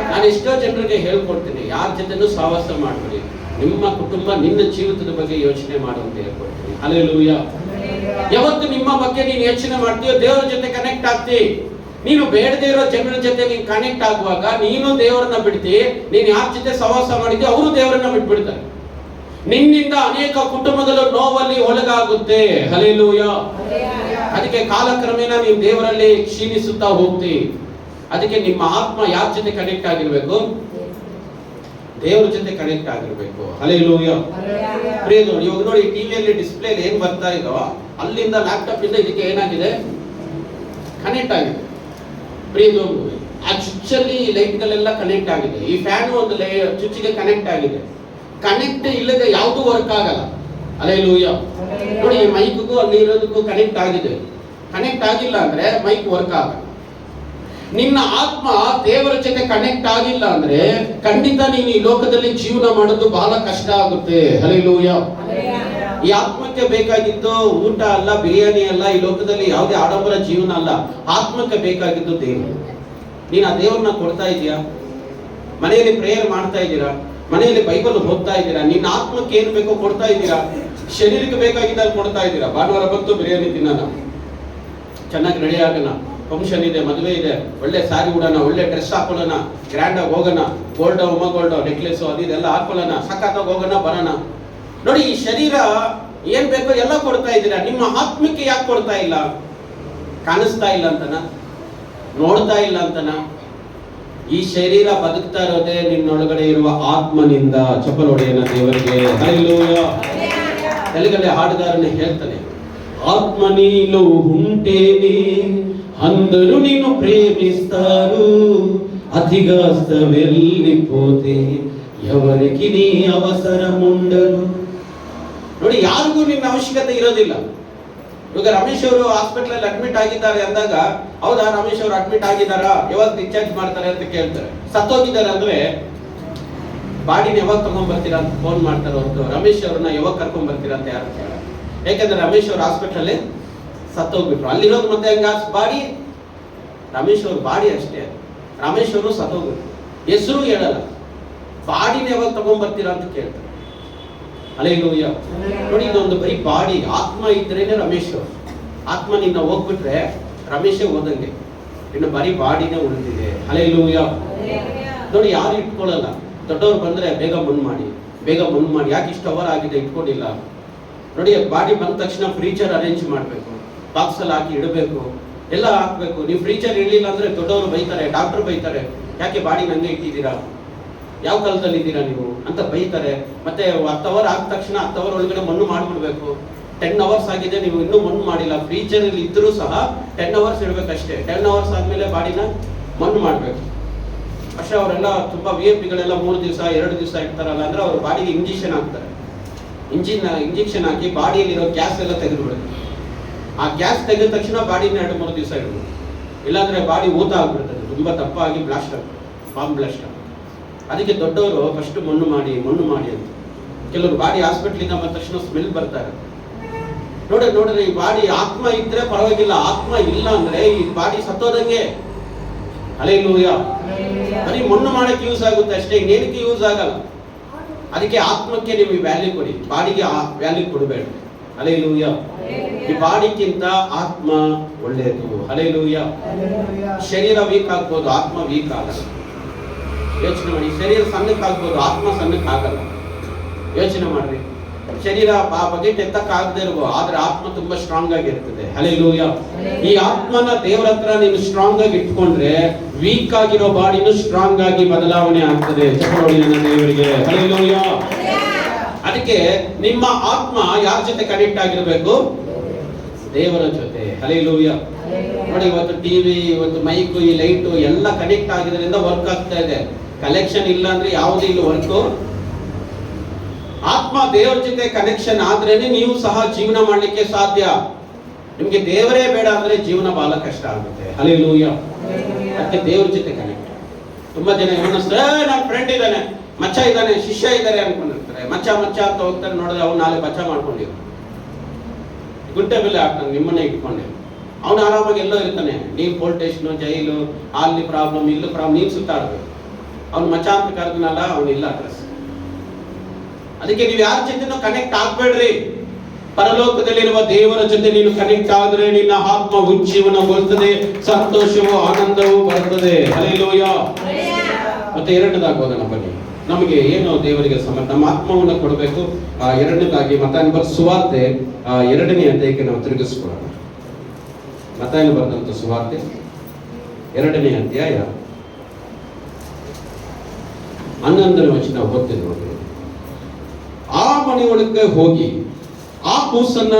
ನಾನು ಎಷ್ಟೋ ಜನರಿಗೆ ಹೇಳ್ಕೊಡ್ತೀನಿ, ಯಾರ ಜೊತೆನೂ ಸಹವಾಸ ಮಾಡಬೇಡಿ, ನಿಮ್ಮ ಕುಟುಂಬ, ನಿನ್ನ ಜೀವಿತದ ಬಗ್ಗೆ ಯೋಚನೆ ಮಾಡು ಅಂತ ಹೇಳ್ಕೊಡ್ತೀನಿ. ಹಲ್ಲೆಲೂಯಾ. ಯಾವತ್ತು ನಿಮ್ಮ ಬಗ್ಗೆ ನೀನು ಯೋಚನೆ ಮಾಡ್ತೀಯೋ ದೇವರ ಜೊತೆ ಕನೆಕ್ಟ್ ಆಗ್ತಿ. ನೀನು ಬೇಡದೇ ಇರೋ ಜನರ ಜೊತೆ ನೀನು ಕನೆಕ್ಟ್ ಆಗುವಾಗ ನೀನು ದೇವರನ್ನ ಬಿಡ್ತಿ. ನೀನು ಯಾರ ಜೊತೆ ಸಹವಾಸ ಮಾಡಿದ್ಯೋ ಅವರು ದೇವರನ್ನ ಬಿಟ್ಬಿಡ್ತಾರೆ. ನಿನ್ನಿಂದ ಅನೇಕ ಕುಟುಂಬಗಳು ನೋವಲ್ಲಿ ಒಳಗಾಗುತ್ತೆ. ಹಲ್ಲೆಲೂಯಾ. ಅದಕ್ಕೆ ಕಾಲಕ್ರಮೇಣ ನೀವು ದೇವರಲ್ಲಿ ಕ್ಷೀಣಿಸುತ್ತಾ ಹೋಗ್ತಿ. ಅದಕ್ಕೆ ನಿಮ್ಮ ಆತ್ಮ ಯಾರ ಜೊತೆ ಕನೆಕ್ಟ್ ಆಗಿರ್ಬೇಕು? ದೇವರ ಜೊತೆ ಕನೆಕ್ಟ್ ಆಗಿರ್ಬೇಕು. ಹಲ್ಲೆಲೂಯಾ. ಪ್ರಿಯರು, ಇವಾಗ ನೋಡಿ, ಟಿವಿಯಲ್ಲಿ ಡಿಸ್ಪ್ಲೇ ಏನ್ ಬರ್ತಾ ಇದೋ ಅಲ್ಲಿಂದ ಲ್ಯಾಪ್ಟಾಪ್ ಇಂದ ಇದಕ್ಕೆ ಏನಾಗಿದೆ? ಕನೆಕ್ಟ್ ಆಗಿದೆ. ಪ್ರಿಯರು, ಆ ಚುಚ್ಚಲ್ಲಿ ಲೈಟ್ಗಳೆಲ್ಲ ಕನೆಕ್ಟ್ ಆಗಿದೆ. ಈ ಫ್ಯಾನ್ ಒಂದು ಚುಚ್ಚಿಗೆ ಕನೆಕ್ಟ್ ಆಗಿದೆ. ಕನೆಕ್ಟ್ ಇಲ್ಲದೆ ಯಾವುದು ವರ್ಕ್ ಆಗಲ್ಲ. ಹಲ್ಲೆಲೂಯಾ. ನೋಡಿ, ಈ ಮೈಕ್ಗೂ ಅಲ್ಲಿ ಇರೋದಕ್ಕೂ ಕನೆಕ್ಟ್ ಆಗಿದೆ. ಕನೆಕ್ಟ್ ಆಗಿಲ್ಲ ಅಂದ್ರೆ ಮೈಕ್ ವರ್ಕ್ ಆಗಲ್ಲ. ನಿನ್ನ ಆತ್ಮ ದೇವರ ಜೊತೆ ಕನೆಕ್ಟ್ ಆಗಿಲ್ಲ ಅಂದ್ರೆ ಖಂಡಿತ ನೀನು ಈ ಲೋಕದಲ್ಲಿ ಜೀವನ ಮಾಡೋದು ಬಹಳ ಕಷ್ಟ ಆಗುತ್ತೆ. ಹಲ್ಲೆಲೂಯಾ. ಈ ಆತ್ಮಕ್ಕೆ ಬೇಕಾಗಿದ್ದು ಊಟ ಅಲ್ಲ, ಬಿರಿಯಾನಿ ಅಲ್ಲ, ಈ ಲೋಕದಲ್ಲಿ ಯಾವುದೇ ಆಡಂಬರ ಜೀವನ ಅಲ್ಲ. ಆತ್ಮಕ್ಕೆ ಬೇಕಾಗಿದ್ದು ದೇವರು. ನೀನು ಆ ದೇವ್ರನ್ನ ಕೊಡ್ತಾ ಇದೀಯಾ? ಮನೆಯಲ್ಲಿ ಪ್ರೇಯರ್ ಮಾಡ್ತಾ ಇದ್ದೀರಾ? ಮನೆಯಲ್ಲಿ ಬೈಬಲ್ ಓದ್ತಾ ಇದ್ದೀರಾ? ನಿನ್ನ ಆತ್ಮಕ್ಕೆ ಏನು ಬೇಕೋ ಕೊಡ್ತಾ ಇದ್ದೀರಾ? ಶರೀರಕ್ಕೆ ಬೇಕಾಗಿದ್ದಾಗ ಕೊಡ್ತಾ ಇದ್ದೀರಾ? ಭಾನುವಾರ ಬಂತು ಬಿರಿಯಾನಿ ತಿನ್ನೋಣ, ಚೆನ್ನಾಗಿ ರೆಡಿ ಆಗೋಣ, ಫಂಕ್ಷನ್ ಇದೆ, ಮದುವೆ ಇದೆ, ಒಳ್ಳೆ ಸಾರಿ ಉಡೋಣ, ಒಳ್ಳೆ ಡ್ರೆಸ್ ಹಾಕೊಳ್ಳೋಣ, ಗ್ರ್ಯಾಂಡ್ ಆಗಿ ಹೋಗೋಣ, ಗೋಲ್ಡ್ ಉಮ ಗೋಲ್ಡ್ ನೆಕ್ಲೆಸ್ ಅದು ಇದೆಲ್ಲ ಹಾಕೊಳ್ಳೋಣ, ಸಖತ್ತಾಗಿ ಹೋಗೋಣ ಬರೋಣ. ನೋಡಿ, ಈ ಶರೀರ ಏನ್ ಬೇಕೋ ಎಲ್ಲ ಕೊಡ್ತಾ ಇದ್ದೀರಾ. ನಿಮ್ಮ ಆತ್ಮಕ್ಕೆ ಯಾಕೆ ಕೊಡ್ತಾ ಇಲ್ಲ? ಕಾಣಿಸ್ತಾ ಇಲ್ಲ ಅಂತನ? ನೋಡ್ತಾ ಇಲ್ಲ ಅಂತನ? ಈ ಶರೀರ ಬದುಕ್ತಾ ಇರೋದೇ ನಿನ್ನೊಳಗಡೆ ಇರುವ ಆತ್ಮನಿಂದ. ಚಪ್ಪಲ್ ಹೊಡೆಯನ ದೇವರಿಗೆ. ಹಲ್ಲೆಲೂಯಾ. ತೆಲುಗಲ್ಲಿ ಹಾಡುಗಾರನೇ ಹೇಳ್ತಾನೆ, ఆత్మ నీలో ఉంటేనే అందరూ నిన్ను ప్రేమిస్తారు, అతిగాస్త వెళ్ళిపోతే ఎవరికి నీ అవసరం ఉండదు. ನೋಡಿ, ಯಾರಿಗೂ ನಿನ್ನ ಅವಶ್ಯಕತೆ ಇರೋದಿಲ್ಲ. ಇವಾಗ ರಮೇಶ್ ಅವರು ಹಾಸ್ಪಿಟಲ್ ಅಡ್ಮಿಟ್ ಆಗಿದ್ದಾರೆ ಅಂದಾಗ, ಹೌದಾ ರಮೇಶ್ ಅವರು ಅಡ್ಮಿಟ್ ಆಗಿದ್ದಾರಾ, ಯಾವಾಗ ಡಿಸ್ಚಾರ್ಜ್ ಮಾಡ್ತಾರೆ ಅಂತ ಕೇಳ್ತಾರೆ. ಸತ್ತೋಗಿದ್ದಾರೆ ಅಂದ್ರೆ ಬಾಡಿನ ಯಾವಾಗ ತಗೊಂಡ್ ಬರ್ತೀರಾ ಅಂತ ಫೋನ್ ಮಾಡ್ತಾರೆ ಹೊರತು ರಮೇಶ್ ಅವ್ರನ್ನ ಯಾವಾಗ ಕರ್ಕೊಂಡ್ ಬರ್ತೀರಾ ಅಂತ ಯಾರು ಕೇಳ. ಯಾಕಂದ್ರೆ ರಮೇಶ್ ಅವ್ರ ಹಾಸ್ಪಿಟಲ್ ಸತ್ತೋಗ್ಬಿಟ್ರು. ಅಲ್ಲಿರೋದು ಮತ್ತೆ ಹಂಗ ಬಾಡಿ, ರಮೇಶ್ ಅವ್ರ ಬಾಡಿ ಅಷ್ಟೇ. ರಮೇಶ್ ಅವರು ಸತ್ತೋಗ್ಬಿಟ್ರು, ಹೆಸರು ಹೇಳಲ್ಲ, ಬಾಡಿನ ಯಾವಾಗ ತಗೊಂಡ್ ಬರ್ತೀರಾ ಅಂತ ಕೇಳ್ತಾರೆ. ಹಲ್ಲೆಲೂಯಾ. ನೋಡಿ, ಇದೊಂದು ಬರೀ ಬಾಡಿ, ಆತ್ಮ ಇದ್ರೇನೆ ರಮೇಶ್ ಅವರು. ಆತ್ಮ ನಿನ್ನ ಹೋಗ್ಬಿಟ್ರೆ ರಮೇಶೇ ಹೋದಂಗೆ, ಇನ್ನು ಬರೀ ಬಾಡಿನೇ ಉಳಿದಿದೆ. ಹಲ್ಲೆಲೂಯಾ. ನೋಡಿ, ಯಾರು ಇಟ್ಕೊಳ್ಳಲ್ಲ. ದೊಡ್ಡವ್ರು ಬಂದ್ರೆ ಬೇಗ ಮಣ್ಣು ಮಾಡಿ, ಯಾಕೆ ಇಷ್ಟು ಅವರ್ ಆಗಿದೆ ಇಟ್ಕೊಂಡಿಲ್ಲ. ನೋಡಿ, ಬಾಡಿ ಬಂದ ತಕ್ಷಣ ಫ್ರೀಚರ್ ಅರೇಂಜ್ ಮಾಡಬೇಕು, ಬಾಕ್ಸಲ್ಲಿ ಹಾಕಿ ಇಡಬೇಕು, ಎಲ್ಲ ಹಾಕ್ಬೇಕು. ನೀವು ಫ್ರೀಚರ್ ಇರಲಿಲ್ಲ ಅಂದ್ರೆ ದೊಡ್ಡವರು ಬೈತಾರೆ, ಡಾಕ್ಟರ್ ಬೈತಾರೆ, ಯಾಕೆ ಬಾಡಿ ನಂಗೆ ಇಟ್ಟಿದ್ದೀರಾ, ಯಾವ ಕಾಲದಲ್ಲಿ ಇದ್ದೀರಾ ನೀವು ಅಂತ ಬೈತಾರೆ. ಮತ್ತೆ 10 ಅವರ್ ಆದ ತಕ್ಷಣ 10 ಅವರ್ ಒಳಗಡೆ ಮಣ್ಣು ಮಾಡಿಬಿಡ್ಬೇಕು. 10 ಅವರ್ಸ್ ಆಗಿದೆ, ನೀವು ಇನ್ನೂ ಮಣ್ಣು ಮಾಡಿಲ್ಲ. ಫ್ರೀಚರ್ ಅಲ್ಲಿ ಇದ್ರೂ ಸಹ 10 ಅವರ್ಸ್ ಇಡಬೇಕಷ್ಟೇ. 10 ಅವರ್ಸ್ ಆದ್ಮೇಲೆ ಬಾಡಿನ ಮಣ್ಣು ಮಾಡಬೇಕು. ಅಷ್ಟೇ. ಅವರೆಲ್ಲ ತುಂಬಾ VIP-ಗಳೆಲ್ಲ 3 ದಿವಸ 2 ದಿವಸ ಇಡ್ತಾರಲ್ಲ ಅಂದ್ರೆ ಅವ್ರ ಬಾಡಿಗೆ ಇಂಜೆಕ್ಷನ್ ಹಾಕ್ತಾರೆ. ಇಂಜೆಕ್ಷನ್ ಹಾಕಿ ಬಾಡಿಯಲ್ಲಿರೋ ಗ್ಯಾಸ್ ಎಲ್ಲ ತೆಗೆದುಬಿಡುತ್ತೆ. ಆ ಗ್ಯಾಸ್ ತೆಗೆದ ತಕ್ಷಣ ಬಾಡಿನ 2-3 ದಿವಸ ಇಡಬೇಕು. ಇಲ್ಲಾಂದ್ರೆ ಬಾಡಿ ಊತ ಆಗ್ಬಿಡ್ತದೆ, ತುಂಬಾ ದಪ್ಪಾಗಿ ಬ್ಲಾಸ್ಟ್ ಆಗ್ತದೆ, ಬಾಂಬ್ ಬ್ಲಾಸ್ಟ್ ಆಗ್ತದೆ. ಅದಕ್ಕೆ ದೊಡ್ಡವರು ಫಸ್ಟ್ ಮಣ್ಣು ಮಾಡಿ ಅಂತ. ಕೆಲವರು ಬಾಡಿ ಹಾಸ್ಪಿಟ್ಲಿಂದ ಬಂದ ತಕ್ಷಣ ಸ್ಮೆಲ್ ಬರ್ತಾರೆ. ನೋಡ್ರಿ, ಈ ಬಾಡಿ ಆತ್ಮ ಇದ್ರೆ ಪರವಾಗಿಲ್ಲ, ಆತ್ಮ ಇಲ್ಲ ಅಂದ್ರೆ ಈ ಬಾಡಿ ಸತ್ತೋದಂಗೆ. ಹಲ್ಲೆಲೂಯಾ. ಬರೀ ಮಣ್ಣು ಮಾಡಕ್ಕೆ ಯೂಸ್ ಆಗುತ್ತೆ ಅಷ್ಟೇ, ಇನ್ನೇನಕ್ಕೆ ಯೂಸ್ ಆಗಲ್ಲ. ಅದಕ್ಕೆ ಆತ್ಮಕ್ಕೆ ನೀವು ವ್ಯಾಲ್ಯೂ ಕೊಡಿ, ಬಾಡಿಗೆ ವ್ಯಾಲ್ಯೂ ಕೊಡಬೇಡ. ಹಲ್ಲೆಲೂಯಾ. ಈ ಬಾಡಿಗಿಂತ ಆತ್ಮ ಒಳ್ಳೆಯದು. ಹಲ್ಲೆಲೂಯಾ. ಶರೀರ ವೀಕ್ ಆಗ್ಬೋದು, ಆತ್ಮ ವೀಕ್ ಆಗಲ್ಲ. ಯೋಚನೆ ಮಾಡಿ, ಶರೀರ ಸಣ್ಣಕ್ಕಾಗ್ಬೋದು, ಆತ್ಮ ಸಣ್ಣಕ್ಕಾಗಲ್ಲ. ಯೋಚನೆ ಮಾಡ್ರಿ, ಶರೀರ ಬಗೆಟ್ ಎತ್ತಕ್ಕಾಗದೇ ಇರ್ಬೋದು, ಆದ್ರೆ ಆತ್ಮ ತುಂಬಾ ಸ್ಟ್ರಾಂಗ್ ಆಗಿರ್ತದೆ. ಹಲ್ಲೆಲೂಯಾ. ಈ ಆತ್ಮನ ದೇವರ ಹತ್ರ ನೀನು ಸ್ಟ್ರಾಂಗ್ ಆಗಿ ಇಟ್ಕೊಂಡ್ರೆ ವೀಕ್ ಆಗಿರೋ ಬಾಡಿನೂ ಸ್ಟ್ರಾಂಗ್ ಆಗಿ ಬದಲಾವಣೆ ಆಗ್ತದೆ. ಚಪ್ಪಲಿ ನನ್ನ ದೇವರಿಗೆ. ಹಲ್ಲೆಲೂಯಾ. ಅದಕ್ಕೆ ನಿಮ್ಮ ಆತ್ಮ ಯಾರ ಜೊತೆ ಕನೆಕ್ಟ್ ಆಗಿರ್ಬೇಕು? ದೇವರ ಜೊತೆ. ಹಲ್ಲೆಲೂಯಾ. ನೋಡಿ, ಇವತ್ತು ಟಿವಿ, ಇವತ್ತು ಮೈಕ್, ಈ ಲೈಟ್ ಎಲ್ಲ ಕನೆಕ್ಟ್ ಆಗಿದ್ರಿಂದ ವರ್ಕ್ ಆಗ್ತಾ ಇದೆ. ಕನೆಕ್ಷನ್ ಇಲ್ಲ ಅಂದ್ರೆ ಯಾವುದೇ ಇಲ್ಲ ವರ್ಕ್. ಆತ್ಮ ದೇವರ ಜೊತೆ ಕನೆಕ್ಷನ್ ಆದ್ರೇನೆ ನೀವು ಸಹ ಜೀವನ ಮಾಡ್ಲಿಕ್ಕೆ ಸಾಧ್ಯ. ನಿಮ್ಗೆ ದೇವರೇ ಬೇಡ ಅಂದ್ರೆ ಜೀವನ ಬಹಳ ಕಷ್ಟ ಆಗುತ್ತೆ. ಹಲ್ಲೆಲೂಯಾ. ಅದಕ್ಕೆ ದೇವರ ಜೊತೆ ಕನೆಕ್ಟ್. ತುಂಬಾ ಜನ ಏನಿಸ್ತಾರೆ, ನನ್ನ ಫ್ರೆಂಡ್ ಇದ್ದಾನೆ, ಮಚ್ಚ ಇದ್ದಾನೆ, ಶಿಷ್ಯ ಇದ್ದಾರೆ ಅನ್ಕೊಂಡಿರ್ತಾರೆ. ಮಚ್ಚ ಅಂತ ಹೋಗ್ತಾರೆ, ನೋಡಿದ್ರೆ ಅವ್ನು ನಾಳೆ ಬಚ್ಚ ಮಾಡ್ಕೊಂಡಿರು, ಗುಡ್ಡೆ ಬೆಲೆ ಆಗ್ತಾನೆ, ನಿಮ್ಮನ್ನೇ ಇಟ್ಕೊಂಡೆ. ಅವನು ಆರಾಮಾಗಿ ಎಲ್ಲೋ ಇರ್ತಾನೆ. ನೀವು ಪೊಲೀಸ್ ಸ್ಟೇಷನ್, ಜೈಲು, ಅಲ್ಲಿ ಪ್ರಾಬ್ಲಮ್, ಇಲ್ಲಿ ಪ್ರಾಬ್ಲಮ್, ನೀನು ಸುತ್ತಾಡ್ಬೇಕು. ಅವ್ನು ಮಚ್ಚ ಅಂತ ಕರೆದನಲ್ಲ, ಅವನಿಲ್ಲ ಅಡ್ರೆಸ್. ಅದಕ್ಕೆ ನೀವು ಯಾರ ಜೊತೆನೂ ಕನೆಕ್ಟ್ ಆಗ್ಬೇಡ್ರಿ. ಪರಲೋಕದಲ್ಲಿರುವ ದೇವರ ಜೊತೆ ನೀನು ಕನೆಕ್ಟ್ ಆದ್ರೆ ನಿನ್ನ ಆತ್ಮ ಉಜ್ಜೀವನಗೊಳ್ತದೆ, ಸಂತೋಷವೂ ಆನಂದವೂ ಬರ್ತದೆ. ಹಲ್ಲೆಲೂಯಾ. ಮತ್ತೆ ಎರಡನೇದಾಗಿ ಹೋಗೋಣ ಬನ್ನಿ. ನಮಗೆ ಏನು ದೇವರಿಗೆ ನಮ್ಮ ಆತ್ಮವನ್ನು ಕೊಡಬೇಕು. ಎರಡನೇದಾಗಿ ಮತ್ತಾಯನ ಬರೆದ ಸುವಾರ್ತೆ 2ನೇ ಅಧ್ಯಾಯಕ್ಕೆ ನಾವು ತಿರುಗಿಸ್ಕೊಳ್ಳೋಣ. ಮತ್ತಾಯನ ಬರೆದಂತ ಸುವಾರ್ತೆ 2ನೇ ಅಧ್ಯಾಯ 11ನೇ ವಚನ ಓದ್ತೇನೆ ನೋಡಿ. ಆ ಮನೆಯೊಳಗೆ ಹೋಗಿ ಆ ಕೂಸನ್ನ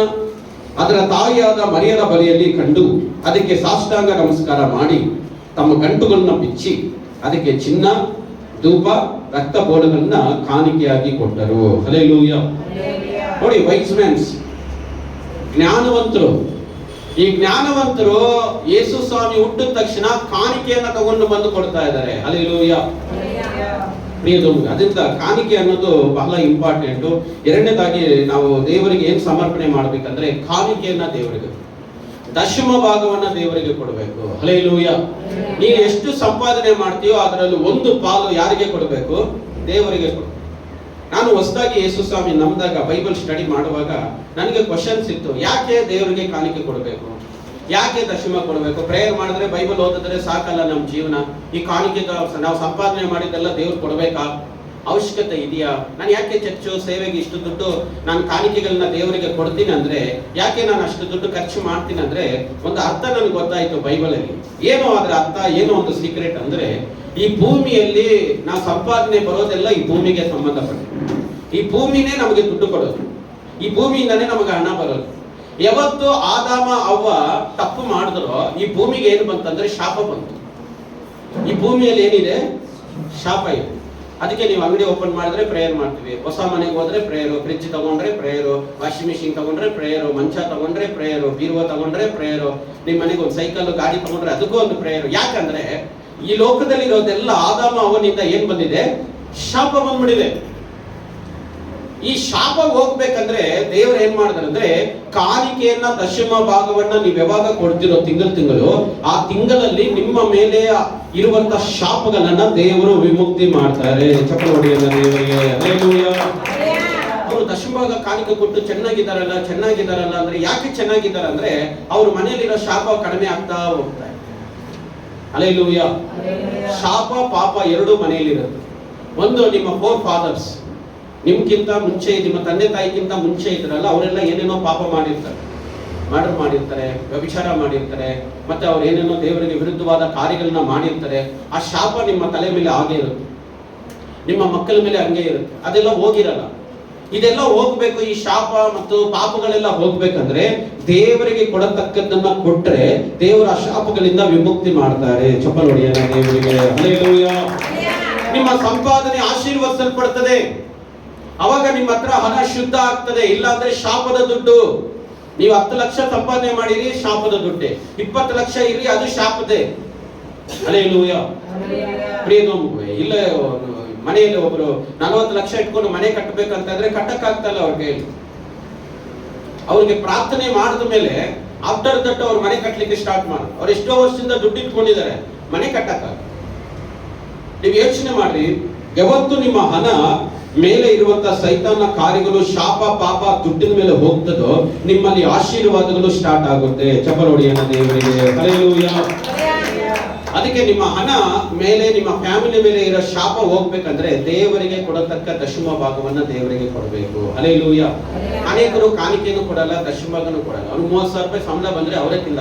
ಅದರ ತಾಯಿಯಾದ ಮರಿಯರ ಬಳಿಯಲ್ಲಿ ಕಂಡು ಅದಕ್ಕೆ ಸಾಷ್ಟಾಂಗ ನಮಸ್ಕಾರ ಮಾಡಿ ತಮ್ಮ ಗಂಟುಗಳನ್ನ ಬಿಚ್ಚಿ ಅದಕ್ಕೆ ಚಿನ್ನ, ಧೂಪ, ರಕ್ತ ಬೋಳಗಳನ್ನ ಕಾಣಿಕೆಯಾಗಿ ಕೊಟ್ಟರು. ಹಲ್ಲೆಲೂಯಾ. ನೋಡಿ, ವೈಸ್ ಮ್ಯಾನ್ಸ್, ಜ್ಞಾನವಂತರು. ಈ ಜ್ಞಾನವಂತರು ಯೇಸು ಸ್ವಾಮಿ ಹುಟ್ಟಿದ ತಕ್ಷಣ ಕಾಣಿಕೆಯನ್ನ ತಗೊಂಡು ಬಂದು ಕೊಡ್ತಾ ಇದ್ದಾರೆ. ಹಲ್ಲೆಲೂಯಾ. ಪ್ರಿಯದವರಿಗೆ ಅದರಿಂದ ಕಾಣಿಕೆ ಅನ್ನೋದು ಬಹಳ ಇಂಪಾರ್ಟೆಂಟ್. ಎರಡನೇದಾಗಿ ನಾವು ದೇವರಿಗೆ ಏನ್ ಸಮರ್ಪಣೆ ಮಾಡ್ಬೇಕಂದ್ರೆ ಕಾಣಿಕೆಯನ್ನ ದೇವರಿಗೆ, ದಶಮ ಭಾಗವನ್ನ ದೇವರಿಗೆ ಕೊಡಬೇಕು. ಹಲ್ಲೆಲೂಯಾ. ನೀನು ಎಷ್ಟು ಸಂಪಾದನೆ ಮಾಡ್ತೀಯೋ ಅದರಲ್ಲಿ 1 ಪಾಲು ಯಾರಿಗೆ ಕೊಡಬೇಕು? ದೇವರಿಗೆ ಕೊಡು. ನಾನು ಹೊಸದಾಗಿ ಯೇಸು ಸ್ವಾಮಿ ನಮ್ದಾಗ ಬೈಬಲ್ ಸ್ಟಡಿ ಮಾಡುವಾಗ ನನಗೆ ಕ್ವಶನ್ಸ್ ಇತ್ತು. ಯಾಕೆ ದೇವರಿಗೆ ಕಾಣಿಕೆ ಕೊಡಬೇಕು? ಯಾಕೆ ದಶಮ ಕೊಡಬೇಕು? ಪ್ರೇಯರ್ ಮಾಡಿದ್ರೆ, ಬೈಬಲ್ ಓದಿದ್ರೆ ಸಾಕಲ್ಲ ನಮ್ಮ ಜೀವನ? ಈ ಕಾಣಿಕೆ ನಾವು ಸಂಪಾದನೆ ಮಾಡಿದ್ದೆಲ್ಲ ದೇವ್ರು ಕೊಡಬೇಕಾ? ಅವಶ್ಯಕತೆ ಇದೆಯಾ? ನಾನು ಯಾಕೆ ಚರ್ಚು ಸೇವೆಗೆ ಇಷ್ಟು ದುಡ್ಡು ನಾನು ಕಾಣಿಕೆಗಳನ್ನ ದೇವರಿಗೆ ಕೊಡ್ತೀನಿ ಅಂದ್ರೆ, ಯಾಕೆ ನಾನು ಅಷ್ಟು ದುಡ್ಡು ಖರ್ಚು ಮಾಡ್ತೀನಿ ಅಂದ್ರೆ, ಒಂದು ಅರ್ಥ ನನಗೆ ಗೊತ್ತಾಯ್ತು ಬೈಬಲಲ್ಲಿ. ಏನೋ ಅದರ ಅರ್ಥ, ಏನೋ ಒಂದು ಸೀಕ್ರೆಟ್ ಅಂದ್ರೆ, ಈ ಭೂಮಿಯಲ್ಲಿ ನಾವು ಸಂಪಾದನೆ ಬರೋದೆಲ್ಲ ಈ ಭೂಮಿಗೆ ಸಂಬಂಧಪಟ್ಟಿದೆ. ಈ ಭೂಮಿನೇ ನಮಗೆ ದುಡ್ಡು ಕೊಡೋದು, ಈ ಭೂಮಿಯಿಂದಾನೇ ನಮಗೆ ಹಣ ಬರೋದು. ಯಾವತ್ತು ಆದಾಮ ಅವ್ವ ತಪ್ಪು ಮಾಡಿದ್ರು ಈ ಭೂಮಿಗೆ ಏನು ಬಂತಂದ್ರೆ ಶಾಪ ಬಂತು. ಈ ಭೂಮಿಯಲ್ಲಿ ಏನಿದೆ? ಶಾಪ ಇದೆ. ಅದಕ್ಕೆ ನೀವು ಅಂಗಡಿ ಓಪನ್ ಮಾಡಿದ್ರೆ ಪ್ರೇಯರ್ ಮಾಡ್ತೀವಿ, ಹೊಸ ಮನೆಗೆ ಹೋದ್ರೆ ಪ್ರೇಯರು, ಫ್ರಿಡ್ಜ್ ತಗೊಂಡ್ರೆ ಪ್ರೇಯರು, ವಾಷಿಂಗ್ ಮಿಷಿನ್ ತಗೊಂಡ್ರೆ ಪ್ರೇಯರು, ಮಂಚ ತಗೊಂಡ್ರೆ ಪ್ರೇಯರು, ಬೀರುವ ತಗೊಂಡ್ರೆ ಪ್ರೇಯರು, ನಿಮ್ಮ ಮನೆಗೆ ಒಂದು ಸೈಕಲ್ ಗಾಡಿ ತಗೊಂಡ್ರೆ ಅದಕ್ಕೂ ಒಂದು ಪ್ರೇಯರು. ಯಾಕಂದ್ರೆ ಈ ಲೋಕದಲ್ಲಿ ಇರೋದೆಲ್ಲ ಆದಾಮ ಅವನಿಂದ ಏನ್ ಬಂದಿದೆ? ಶಾಪ ಬಂದ್ಬಿಡಿದೆ. ಈ ಶಾಪ ಹೋಗ್ಬೇಕಂದ್ರೆ ದೇವರು ಏನ್ ಮಾಡಿದಾರೆ ಅಂದ್ರೆ, ಕಾಣಿಕೆಯನ್ನ ದಶಮ ಭಾಗವನ್ನ ನೀವು ಯಾವಾಗ ಕೊಡ್ತಿರೋ ತಿಂಗಳು ಆ ತಿಂಗಳಲ್ಲಿ ನಿಮ್ಮ ಮೇಲೆ ಇರುವಂತ ಶಾಪಗಳನ್ನ ದೇವರು ವಿಮುಕ್ತಿ ಮಾಡ್ತಾರೆ. ಚಪ್ಪಲಿ ಹೊಡೆಯಲ್ಲ ದೇವರಿಗೆ. ಅವರು ದಶಮಭಾಗ ಕಾಣಿಕೆ ಕೊಟ್ಟು ಚೆನ್ನಾಗಿದ್ದಾರಲ್ಲ ಅಂದ್ರೆ ಯಾಕೆ ಚೆನ್ನಾಗಿದ್ದಾರೆ ಅಂದ್ರೆ ಅವ್ರ ಮನೆಯಲ್ಲಿರೋ ಶಾಪ ಕಡಿಮೆ ಆಗ್ತಾ ಹೋಗ್ತಾರೆ. ಹಲ್ಲೆಲೂಯ. ಶಾಪ ಪಾಪ ಎರಡೂ ಮನೆಯಲ್ಲಿರುತ್ತೆ. ಒಂದು ನಿಮ್ಮ ಫೋರ್ ಫಾದರ್ಸ್, ನಿಮ್ಗಿಂತ ಮುಂಚೆ, ನಿಮ್ಮ ತಂದೆ ತಾಯಿಗಿಂತ ಮುಂಚೆ ಇದ್ರಲ್ಲ, ಅವರೆಲ್ಲ ಏನೇನೋ ಪಾಪ ಮಾಡಿರ್ತಾರೆ, ಮರ್ಡರ್ ಮಾಡಿರ್ತಾರೆ, ವ್ಯಭಿಚಾರ ಮಾಡಿರ್ತಾರೆ, ಮತ್ತೆ ಅವ್ರು ಏನೇನೋ ದೇವರಿಗೆ ವಿರುದ್ಧವಾದ ಕಾರ್ಯಗಳನ್ನ ಮಾಡಿರ್ತಾರೆ. ಆ ಶಾಪ ನಿಮ್ಮ ತಲೆ ಮೇಲೆ ಹಾಗೆ ಇರುತ್ತೆ, ನಿಮ್ಮ ಮಕ್ಕಳ ಮೇಲೆ ಹಂಗೆ ಇರುತ್ತೆ. ಅದೆಲ್ಲ ಹೋಗಿರಲ್ಲ. ಇದೆಲ್ಲ ಹೋಗ್ಬೇಕು. ಈ ಶಾಪ ಮತ್ತು ಪಾಪಗಳೆಲ್ಲ ಹೋಗ್ಬೇಕಂದ್ರೆ ದೇವರಿಗೆ ಕೊಡತಕ್ಕದ್ದನ್ನ ಕೊಟ್ರೆ ದೇವರ ಆ ಶಾಪಗಳಿಂದ ವಿಮುಕ್ತಿ ಮಾಡ್ತಾರೆ. ಚಪ್ಪಲ್ ಹೊಡೆಯೋಣ ದೇವರಿಗೆ. ಹಲ್ಲೆಲೂಯ. ನಿಮ್ಮ ಸಂಪಾದನೆ ಆಶೀರ್ವದಿಸಲ್ಪಡ್ತದೆ. ಅವಾಗ ನಿಮ್ಮ ಹತ್ರ ಹಣ ಶುದ್ಧ ಆಗ್ತದೆ. ಇಲ್ಲಾಂದ್ರೆ ಶಾಪದ ದುಡ್ಡು. ನೀವು 10 ಲಕ್ಷ ಸಂಪಾದನೆ ಮಾಡಿರಿ, ಶಾಪದ ದುಡ್ಡೆ. 20 ಲಕ್ಷ ಇರಿ, ಅದು ಶಾಪದೆ. ಹಲ್ಲೆಲೂಯ. ಪ್ರಿಯನೋಮುವೆ, ಇಲ್ಲ ಮನೆಯಲ್ಲಿ ಒಬ್ರು 40 ಲಕ್ಷ ಇಟ್ಕೊಂಡು ಮನೆ ಕಟ್ಟಬೇಕಂತಂದ್ರೆ ಕಟ್ಟಕ್ಕಾಗ್ತಲ್ಲ ಅವ್ರ ಕೈಯಲ್ಲಿ. ಅವ್ರಿಗೆ ಪ್ರಾರ್ಥನೆ ಮಾಡಿದ ಮೇಲೆ ಆಫ್ಟರ್ ದಟ್ ಅವ್ರು ಮನೆ ಕಟ್ಟಲಿಕ್ಕೆ ಸ್ಟಾರ್ಟ್ ಮಾಡಿ, ಅವ್ರು ಎಷ್ಟೋ ವರ್ಷದಿಂದ ದುಡ್ಡು ಇಟ್ಕೊಂಡಿದ್ದಾರೆ, ಮನೆ ಕಟ್ಟಕ್ಕಾಗ. ನೀವು ಯೋಚನೆ ಮಾಡ್ರಿ, ಯಾವತ್ತು ನಿಮ್ಮ ಹಣ ಮೇಲೆ ಇರುವಂತ ಸೈತಾನ ಕಾರ್ಯಗಳು, ಶಾಪ ಪಾಪ ದುಡ್ಡಿನ ಮೇಲೆ ಹೋಗ್ತದೋ ನಿಮ್ಮಲ್ಲಿ ಆಶೀರ್ವಾದಗಳು ಸ್ಟಾರ್ಟ್ ಆಗುತ್ತೆ. ಚಪ್ಪಲ್ ಹೊಡೆಯೋಣ ದೇವರಿಗೆ. ಹಲ್ಲೆಲೂಯ. ಅದಕ್ಕೆ ನಿಮ್ಮ ಹಣ ಮೇಲೆ, ನಿಮ್ಮ ಫ್ಯಾಮಿಲಿ ಮೇಲೆ ಇರೋ ಶಾಪ ಹೋಗ್ಬೇಕಂದ್ರೆ ದೇವರಿಗೆ ಕೊಡತಕ್ಕ ದಶಮ ಭಾಗವನ್ನ ದೇವರಿಗೆ ಕೊಡಬೇಕು. ಹಲ್ಲೆಲೂಯ. ಅನೇಕರು ಕಾಣಿಕೆಯನ್ನು ಕೊಡಲ್ಲ, ದಶಮ ಭಾಗನೂ ಕೊಡಲ್ಲ. ಅವ್ರು 30,000 ರೂಪಾಯಿ ಸಂಬಳ ಬಂದ್ರೆ ಅವರೇ ತಿಲ್ಲ,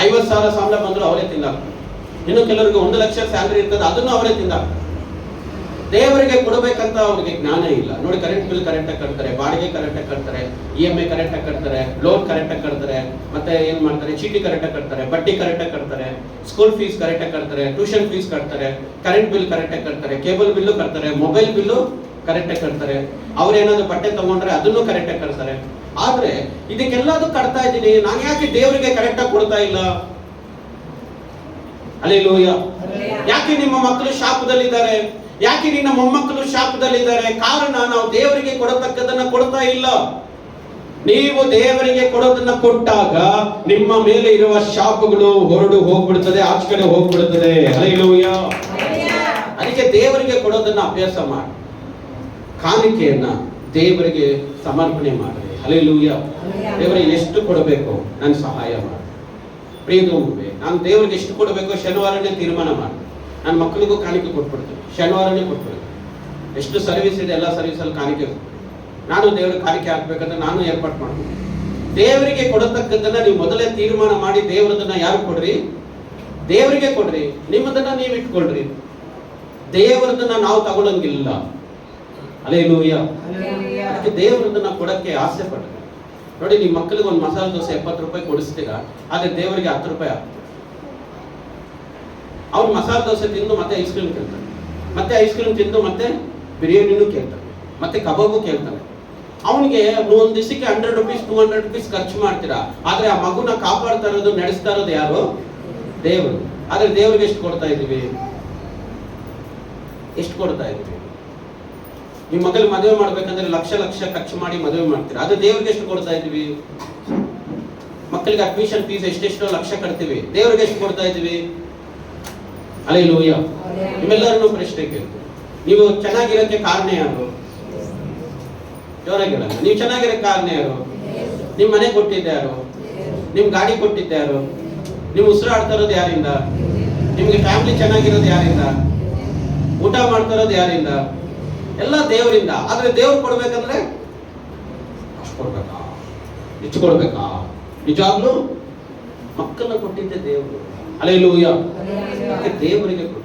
50,000 ಸಂಬಳ ಬಂದ್ರು ಅವರೇ ತಿಲ್ಲ. ಇನ್ನು ಕೆಲವರಿಗೆ 1 ಲಕ್ಷ ಸ್ಯಾಲರಿ ಇರ್ತದೆ, ಅದನ್ನು ಅವರೇ ತಿಂದ. ದೇವರಿಗೆ ಕೊಡಬೇಕಂತ ಅವ್ರಿಗೆ ಜ್ಞಾನ ಇಲ್ಲ. ನೋಡಿ, ಕರೆಂಟ್ ಬಿಲ್ ಕರೆಕ್ಟ್ ಆಗಿ ಕಟ್ತಾರೆ, ಬಾಡಿಗೆ ಕರೆಕ್ಟ್ ಆಗಿ ಕಟ್ತಾರೆ, EMI ಕರೆಕ್ಟ್ ಆಗಿ ಕಟ್ತಾರೆ, ಲೋನ್ ಕರೆಕ್ಟ್ ಆಗಿ ಕಟ್ತಾರೆ, ಮತ್ತೆ ಏನ್ ಮಾಡ್ತಾರೆ, ಚೀಟಿ ಕರೆಕ್ಟ್ ಆಗಿ ಕಟ್ತಾರೆ, ಬಡ್ಡಿ ಕರೆಕ್ಟ್ ಆಗಿ ಕಟ್ತಾರೆ, ಸ್ಕೂಲ್ ಫೀಸ್ ಕರೆಕ್ಟ್ ಆಗಿ ಕಟ್ತಾರೆ, ಟ್ಯೂಷನ್ ಫೀಸ್ ಕಟ್ತಾರೆ, ಕರೆಂಟ್ ಬಿಲ್ ಕರೆಕ್ಟ್ ಆಗಿ ಕಟ್ತಾರೆ, ಕೇಬಲ್ ಬಿಲ್ಲು ಕಟ್ತಾರೆ, ಮೊಬೈಲ್ ಬಿಲ್ಲು ಕರೆಕ್ಟ್ ಆಗಿ ಕಟ್ತಾರೆ, ಅವ್ರೇನಾದ್ರು ಬಟ್ಟೆ ತಗೊಂಡ್ರೆ ಅದನ್ನು ಕರೆಕ್ಟ್ ಆಗಿ ಕಟ್ತಾರೆ. ಆದ್ರೆ ಇದಕ್ಕೆಲ್ಲದೂ ಕಟ್ತಾ ಇದ್ದೀನಿ, ನಾನು ಯಾಕೆ ದೇವರಿಗೆ ಕರೆಕ್ಟ್ ಆಗಿ ಕೊಡ್ತಾ ಇಲ್ಲ? ಹಲ್ಲೆಲೂಯ. ಯಾಕೆ ನಿಮ್ಮ ಮಕ್ಕಳು ಶಾಪದಲ್ಲಿದ್ದಾರೆ? ಯಾಕೆ ನಿನ್ನ ಮೊಮ್ಮಕ್ಕಳು ಶಾಪದಲ್ಲಿದ್ದಾರೆ? ಕಾರಣ ನಾವು ದೇವರಿಗೆ ಕೊಡತಕ್ಕದನ್ನ ಕೊಡ್ತಾ ಇಲ್ಲ. ನೀವು ದೇವರಿಗೆ ಕೊಡೋದನ್ನ ಕೊಟ್ಟಾಗ ನಿಮ್ಮ ಮೇಲೆ ಇರುವ ಶಾಪಗಳು ಹೊರಡು ಹೋಗ್ಬಿಡ್ತದೆ, ಆಚೆ ಕಡೆ ಹೋಗ್ಬಿಡ್ತದೆ. ಹಲ್ಲೆಲೂಯ. ಅದಕ್ಕೆ ದೇವರಿಗೆ ಕೊಡೋದನ್ನ ಅಭ್ಯಾಸ ಮಾಡಿ, ಕಾಣಿಕೆಯನ್ನ ದೇವರಿಗೆ ಸಮರ್ಪಣೆ ಮಾಡಿ. ಹಲ್ಲೆಲೂಯ. ದೇವರಿಗೆ ಎಷ್ಟು ಕೊಡಬೇಕು ನಾನು ಸಹಾಯ ಮಾಡಿ. ಪ್ರಿಯನೋಮುವೆ, ನಾನು ದೇವರಿಗೆ ಎಷ್ಟು ಕೊಡಬೇಕು ಶನಿವಾರನೇ ತೀರ್ಮಾನ ಮಾಡಿ. ನನ್ನ ಮಕ್ಕಳಿಗೂ ಕಾಣಿಕೆ ಕೊಟ್ಬಿಡ್ತೀನಿ, ಶನಿವಾರನೇ ಕೊಟ್ಬಿಡ್ತೀನಿ. ಎಷ್ಟು ಸರ್ವಿಸ್ ಇದೆ ಎಲ್ಲ ಸರ್ವಿಸಲ್ಲಿ ಕಾಣಿಕೆ. ನಾನು ದೇವರಿಗೆ ಕಾಣಿಕೆ ಹಾಕ್ಬೇಕಂದ್ರೆ ನಾನು ಏರ್ಪಾಟ್ ಮಾಡ್ತೀನಿ. ದೇವರಿಗೆ ಕೊಡತಕ್ಕದ್ದನ್ನ ನೀವು ಮೊದಲೇ ತೀರ್ಮಾನ ಮಾಡಿ, ದೇವರದನ್ನ ಯಾರು ಕೊಡ್ರಿ? ದೇವರಿಗೆ ಕೊಡ್ರಿ. ನಿಮ್ಮದನ್ನ ನೀವು ಇಟ್ಕೊಳ್ರಿ. ದೇವರದನ್ನ ನಾವು ತಗೊಳಂಗಿಲ್ಲ. ಹಲ್ಲೆಲೂಯ. ಅದಕ್ಕೆ ದೇವರದನ್ನ ಕೊಡಕ್ಕೆ ಆಸೆ ಪಡ್ರಿ. ನೋಡಿ, ನಿಮ್ಮ ಮಕ್ಕಳಿಗೆ ಒಂದು ಮಸಾಲೆ ದೋಸೆ 70 ರೂಪಾಯಿ ಕೊಡಿಸ್ತೀರಾ, ಆದ್ರೆ ದೇವರಿಗೆ 10 ರೂಪಾಯಿ ಆಗ್ತದೆ. ಅವ್ರು ಮಸಾಲೆ ದೋಸೆ ತಿಂದು ಮತ್ತೆ ಐಸ್ ಕ್ರೀಮ್ ಕೇಳ್ತಾರೆ, ಮತ್ತೆ ಐಸ್ ಕ್ರೀಮ್ ತಿಂದು ಮತ್ತೆ ಬಿರಿಯಾನಿನೂ ಕೇಳ್ತಾರೆ, ಮತ್ತೆ ಕಬಾಬು ಕೇಳ್ತಾರೆ. ಅವನಿಗೆ ಒಂದು ದಿವಸಕ್ಕೆ 100 ರೂಪೀಸ್ 200 ರೂಪೀಸ್ ಖರ್ಚು ಮಾಡ್ತೀರಾ, ಆದ್ರೆ ಆ ಮಗುನ ಕಾಪಾಡ್ತಾ ಇರೋದು, ನಡೆಸ್ತಾ ಇರೋದು ಯಾರು? ದೇವರು. ಆದ್ರೆ ದೇವರಿಗೆ ಎಷ್ಟು ಕೊಡ್ತಾ ಇದೀವಿ? ಎಷ್ಟು ಕೊಡ್ತಾ ಇದೀವಿ? ನಿಮ್ಮ ಮಗಲ್ ಮದುವೆ ಮಾಡ್ಬೇಕಂದ್ರೆ ಲಕ್ಷ ಲಕ್ಷ ಖರ್ಚು ಮಾಡಿ ಮದುವೆ ಮಾಡ್ತೀರಾ, ಅದು ದೇವ್ರಿಗೆ ಎಷ್ಟು ಕೊಡ್ತಾ ಇದೀವಿ? ಮಕ್ಕಳಿಗೆ ಅಡ್ಮಿಷನ್ ಫೀಸ್ ಎಷ್ಟೆಷ್ಟೋ ಲಕ್ಷ ಕಟ್ತೀವಿ, ದೇವ್ರಿಗೆ ಎಷ್ಟು ಕೊಡ್ತಾ ಇದೀವಿ? ಹಲ್ಲೆಲೂಯ. ನಿಮ್ಮೆಲ್ಲರನ್ನೂ ಪ್ರಶ್ನೆ ಕೇಳ್ತೀವಿ, ನೀವು ಚೆನ್ನಾಗಿರೋಕ್ಕೆ ಕಾರಣ ಯಾರು? ಜೋರಾಗಿರಲ್ಲ. ನೀವು ಚೆನ್ನಾಗಿರೋಕ್ಕೆ ಕಾರಣ ಯಾರು? ನಿಮ್ ಮನೆ ಕೊಟ್ಟಿದ್ದ್ಯಾರು? ನಿಮ್ ಗಾಡಿ ಕೊಟ್ಟಿದ್ದ್ಯಾರು? ನೀವು ಉಸಿರಾಡ್ತಾ ಇರೋದು ಯಾರಿಂದ? ನಿಮ್ಗೆ ಫ್ಯಾಮಿಲಿ ಚೆನ್ನಾಗಿರೋದು ಯಾರಿಂದ? ಊಟ ಮಾಡ್ತಾ ಇರೋದು ಯಾರಿಂದ? ಎಲ್ಲ ದೇವರಿಂದ. ಆದ್ರೆ ದೇವ್ರು ಕೊಡ್ಬೇಕಂದ್ರೆ ಅಷ್ಟು ಕೊಡ್ಬೇಕಾ? ಹೆಚ್ಚು ಕೊಡ್ಬೇಕಾ? ನಿಜಾಗ್ಲೂ ಮಕ್ಕಳನ್ನ ಕೊಟ್ಟಿದ್ದೆ ದೇವರು. ಹಲ್ಲೆಲೂಯ. ದೇವರಿಗೆ ಕೊಡು.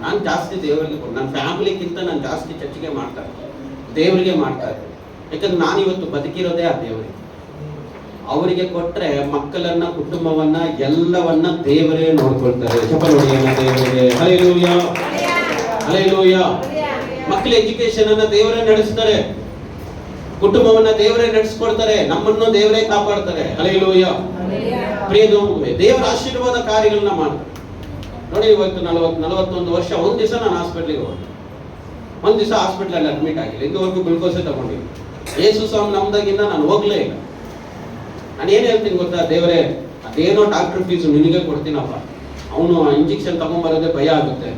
ನಾನು ಜಾಸ್ತಿ ದೇವರಿಗೆ ಕೊಡು. ನನ್ನ ಫ್ಯಾಮಿಲಿಗಿಂತ ನಾನು ಜಾಸ್ತಿ ಚರ್ಚಿಗೆ ಮಾಡ್ತಾ ಇದ್ದೆ, ದೇವರಿಗೆ ಮಾಡ್ತಾ ಇದ್ದೆ. ಯಾಕಂದ್ರೆ ನಾನು ಇವತ್ತು ಬದುಕಿರೋದೇ ಆ ದೇವರಿಗೆ. ಅವರಿಗೆ ಕೊಟ್ರೆ ಮಕ್ಕಳನ್ನ, ಕುಟುಂಬವನ್ನ, ಎಲ್ಲವನ್ನ ದೇವರೇ ನೋಡ್ಕೊಳ್ತಾರೆ. ಚಪ್ಪಲ್ ಹೊಡೆಯೋಣ ದೇವರಿಗೆ. ಹಲ್ಲೆಲೂಯ. ಹಲ್ಲೆಲೂಯಾ. ಮಕ್ಕಳ ಎಜುಕೇಶನ್ ಅನ್ನ ದೇವರೇ ನಡೆಸ್ತಾರೆ, ಕುಟುಂಬವನ್ನ ದೇವರೇ ನಡೆಸ್ಕೊಡ್ತಾರೆ, ನಮ್ಮನ್ನು ದೇವರೇ ಕಾಪಾಡ್ತಾರೆ. ಹಲ್ಲೆಲೂಯಾ. ಪ್ರಿಯದು ದೇವರ ಆಶೀರ್ವಾದ ಕಾರ್ಯಗಳನ್ನ ಮಾಡ್ತಾರೆ. ನೋಡಿ, ಇವತ್ತು 41 ವರ್ಷ ಒಂದ್ ದಿವಸ ನಾನು ಹಾಸ್ಪಿಟ್ಲಿಗೆ ಹೋದೆ, ಒಂದ್ ದಿವಸ ಹಾಸ್ಪಿಟಲ್ ಅಲ್ಲಿ ಅಡ್ಮಿಟ್ ಆಗಿಲ್ಲ, ಇದುವರೆಗೂ ಗ್ಲುಕೋಸೆ ತಗೊಂಡಿಲ್ಲ. ಯೇಸು ಸ್ವಾಮಿ ನಮ್ದಾಗಿಂದ ನಾನು ಹೋಗ್ಲೇ ಇಲ್ಲ. ನಾನು ಏನ್ ಹೇಳ್ತೀನಿ ಗೊತ್ತಾ, ದೇವರೇ ಅದೇನೋ ಡಾಕ್ಟರ್ ಫೀಸು ನಿನಗೆ ಕೊಡ್ತೀನಪ್ಪ, ಅವನು ಇಂಜೆಕ್ಷನ್ ತಗೊಂಡ್ಬರೋದೇ ಭಯ ಆಗುತ್ತೆ,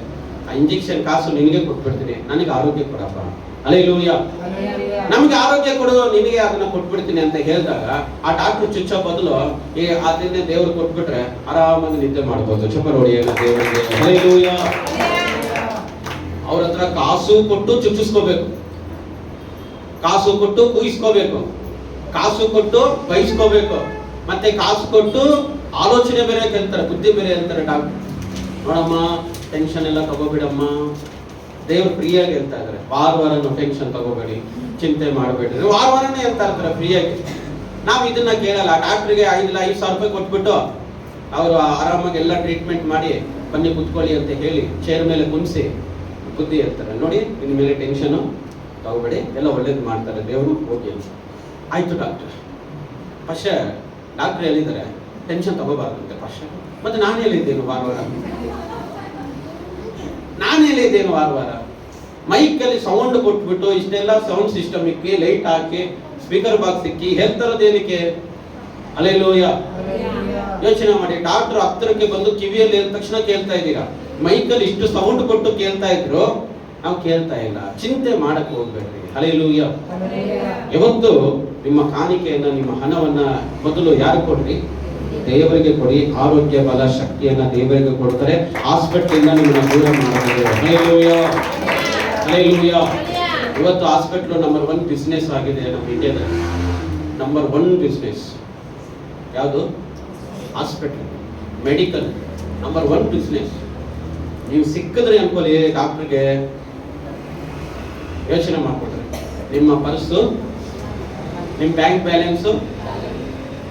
ಆ ಇಂಜೆಕ್ಷನ್ ಕಾಸು ನಿನಗೆ ಕೊಟ್ಬಿಡ್ತೀನಿ, ನನಗೆ ಆರೋಗ್ಯ ಕೊಡಪ್ಪ. ಹಲ್ಲೆಲೂಯಾ. ನಮ್ಗೆ ಆರೋಗ್ಯ ಕೊಡೋದು ನಿನಗೆ ಅದನ್ನ ಕೊಟ್ಬಿಡ್ತೀನಿ ಅಂತ ಹೇಳಿದಾಗ ಆ ಡಾಕ್ಟರ್ ಚುಚ್ಚೋ ಬದಲು ಅದನ್ನೇ ದೇವ್ರು ಕೊಟ್ಬಿಟ್ರೆ ಆರಾಮಾಗಿ ನಿದ್ದೆ ಮಾಡ್ಬೋದು. ಚಪ್ಪರೋಡಿ ದೇವರಿಗೆ. ಹಲ್ಲೆಲೂಯಾ. ಅವ್ರ ಹತ್ರ ಕಾಸು ಕೊಟ್ಟು ಚುಚ್ಚಿಸ್ಕೋಬೇಕು, ಕಾಸು ಕೊಟ್ಟು ಕೂಯಿಸ್ಕೋಬೇಕು, ಕಾಸು ಕೊಟ್ಟು ಬಯಸ್ಕೋಬೇಕು, ಮತ್ತೆ ಕಾಸು ಕೊಟ್ಟು ಆಲೋಚನೆ ಬೇರೆ ಕೇಳ್ತಾರೆ, ಬುದ್ಧಿ ಬೇರೆ ಹೇಳ್ತಾರೆ ಡಾಕ್ಟರ್. ನೋಡಮ್ಮ, ಟೆನ್ಷನ್ ಎಲ್ಲ ತಗೋಬಿಡಮ್ಮ, ದೇವ್ರು ಫ್ರೀಯಾಗಿ ಹೇಳ್ತಾ ಇದಾರೆ. ವಾರನೂ ಟೆನ್ಷನ್ ತಗೋಬೇಡಿ, ಚಿಂತೆ ಮಾಡಬೇಡ್ರಿ, ವಾರನೇ ಹೇಳ್ತಾ ಇರ್ತಾರೆ ಫ್ರೀಯಾಗಿ. ನಾವು ಇದನ್ನ ಕೇಳಲ್ಲ. ಡಾಕ್ಟ್ರಿಗೆ 5,000 ರೂಪಾಯಿ ಕೊಟ್ಬಿಟ್ಟು ಅವರು ಆರಾಮಾಗಿ ಎಲ್ಲ ಟ್ರೀಟ್ಮೆಂಟ್ ಮಾಡಿ ಬನ್ನಿ ಕುತ್ಕೊಳ್ಳಿ ಅಂತ ಹೇಳಿ ಚೇರ್ ಮೇಲೆ ಕುಂದಿಸಿ ಬುದ್ಧಿ ಹೇಳ್ತಾರೆ. ನೋಡಿ, ಇನ್ ಮೇಲೆ ಟೆನ್ಷನ್ ತಗೋಬೇಡಿ, ಎಲ್ಲ ಒಳ್ಳೇದು ಮಾಡ್ತಾರೆ ದೇವರು, ಓಕೆ ಆಯ್ತು ಡಾಕ್ಟರ್. ಪಶ್ಚ ಡಾಕ್ಟರ್ ಹೇಳಿದ್ದಾರೆ ಟೆನ್ಷನ್ ತಗೋಬಾರ್ದಂತೆ. ಪಶ್ಚ ಮತ್ತೆ ನಾನು ಹೇಳಿದ್ದೇನು ವಾರ ಮೈಕಲ್ಲಿ ಸೌಂಡ್ ಕೊಟ್ಬಿಟ್ಟು ಇಷ್ಟೆಲ್ಲ ಸೌಂಡ್ ಸಿಸ್ಟಮ್ ಇಕ್ಕಿ, ಲೈಟ್ ಹಾಕಿ, ಸ್ಪೀಕರ್ ಬಾಕ್ಸ್ ಇಕ್ಕಿ ಹೇಳ್ತಾರೋದೇನಕ್ಕೆ? ಹಲ್ಲೆಲೂಯಾ. ಯೋಚನೆ ಮಾಡಿ, ಡಾಕ್ಟರ್ ಹತ್ತಿರಕ್ಕೆ ಬಂದು ಕಿವಿಯಲ್ಲಿ ಹೇಳಿದ ತಕ್ಷಣ ಕೇಳ್ತಾ ಇದ್ದೀರಾ, ಮೈಕಲ್ಲಿ ಇಷ್ಟು ಸೌಂಡ್ ಕೊಟ್ಟು ಕೇಳ್ತಾ ಇದ್ರು, ನಾವು ಕೇಳ್ತಾ ಇಲ್ಲ. ಚಿಂತೆ ಮಾಡಕ್ ಹೋಗ್ಬೇಡ್ರಿ. ಹಲ್ಲೆಲೂಯಾ. ಯಾವತ್ತು ನಿಮ್ಮ ಕಾಣಿಕೆಯನ್ನ, ನಿಮ್ಮ ಹಣವನ್ನ ಮೊದಲು ಯಾರು ಕೊಡ್ರಿ? ದೇವರಿಗೆ ಕೊಡಿ. ಆರೋಗ್ಯ, ಬಲ, ಶಕ್ತಿಯನ್ನ ದೇವರಿಗೆ ಕೊಡ್ತಾರೆ. ಹಾಸ್ಪಿಟಲ್ ನಿಮ್ಮನ್ನ ದೂರ ಮಾಡೋದು. ಹಲ್ಲೆಲೂಯಾ. ಹಲ್ಲೆಲೂಯಾ. ಇವತ್ತು ಹಾಸ್ಪಿಟಲ್ ನಂಬರ್ 1 ಬಿಸ್ನೆಸ್ ಆಗಿದೆ ನಮ್ಮ ಇಂಡಿಯಾದಲ್ಲಿ. ನಂಬರ್ 1 ಬಿಸ್ನೆಸ್ ಯಾವುದು? Hospital, medical number 1 business. ನೀವು ಸಿಕ್ಕಿದ್ರೆ ಅನ್ಕೊಳ್ಳಿ ಡಾಕ್ಟರ್ಗೆ, ಯೋಚನೆ ಮಾಡ್ಕೊಡ್ರಿ, ನಿಮ್ಮ ಪರ್ಸು, ನಿಮ್ಮ ಬ್ಯಾಂಕ್ ಬ್ಯಾಲೆನ್ಸು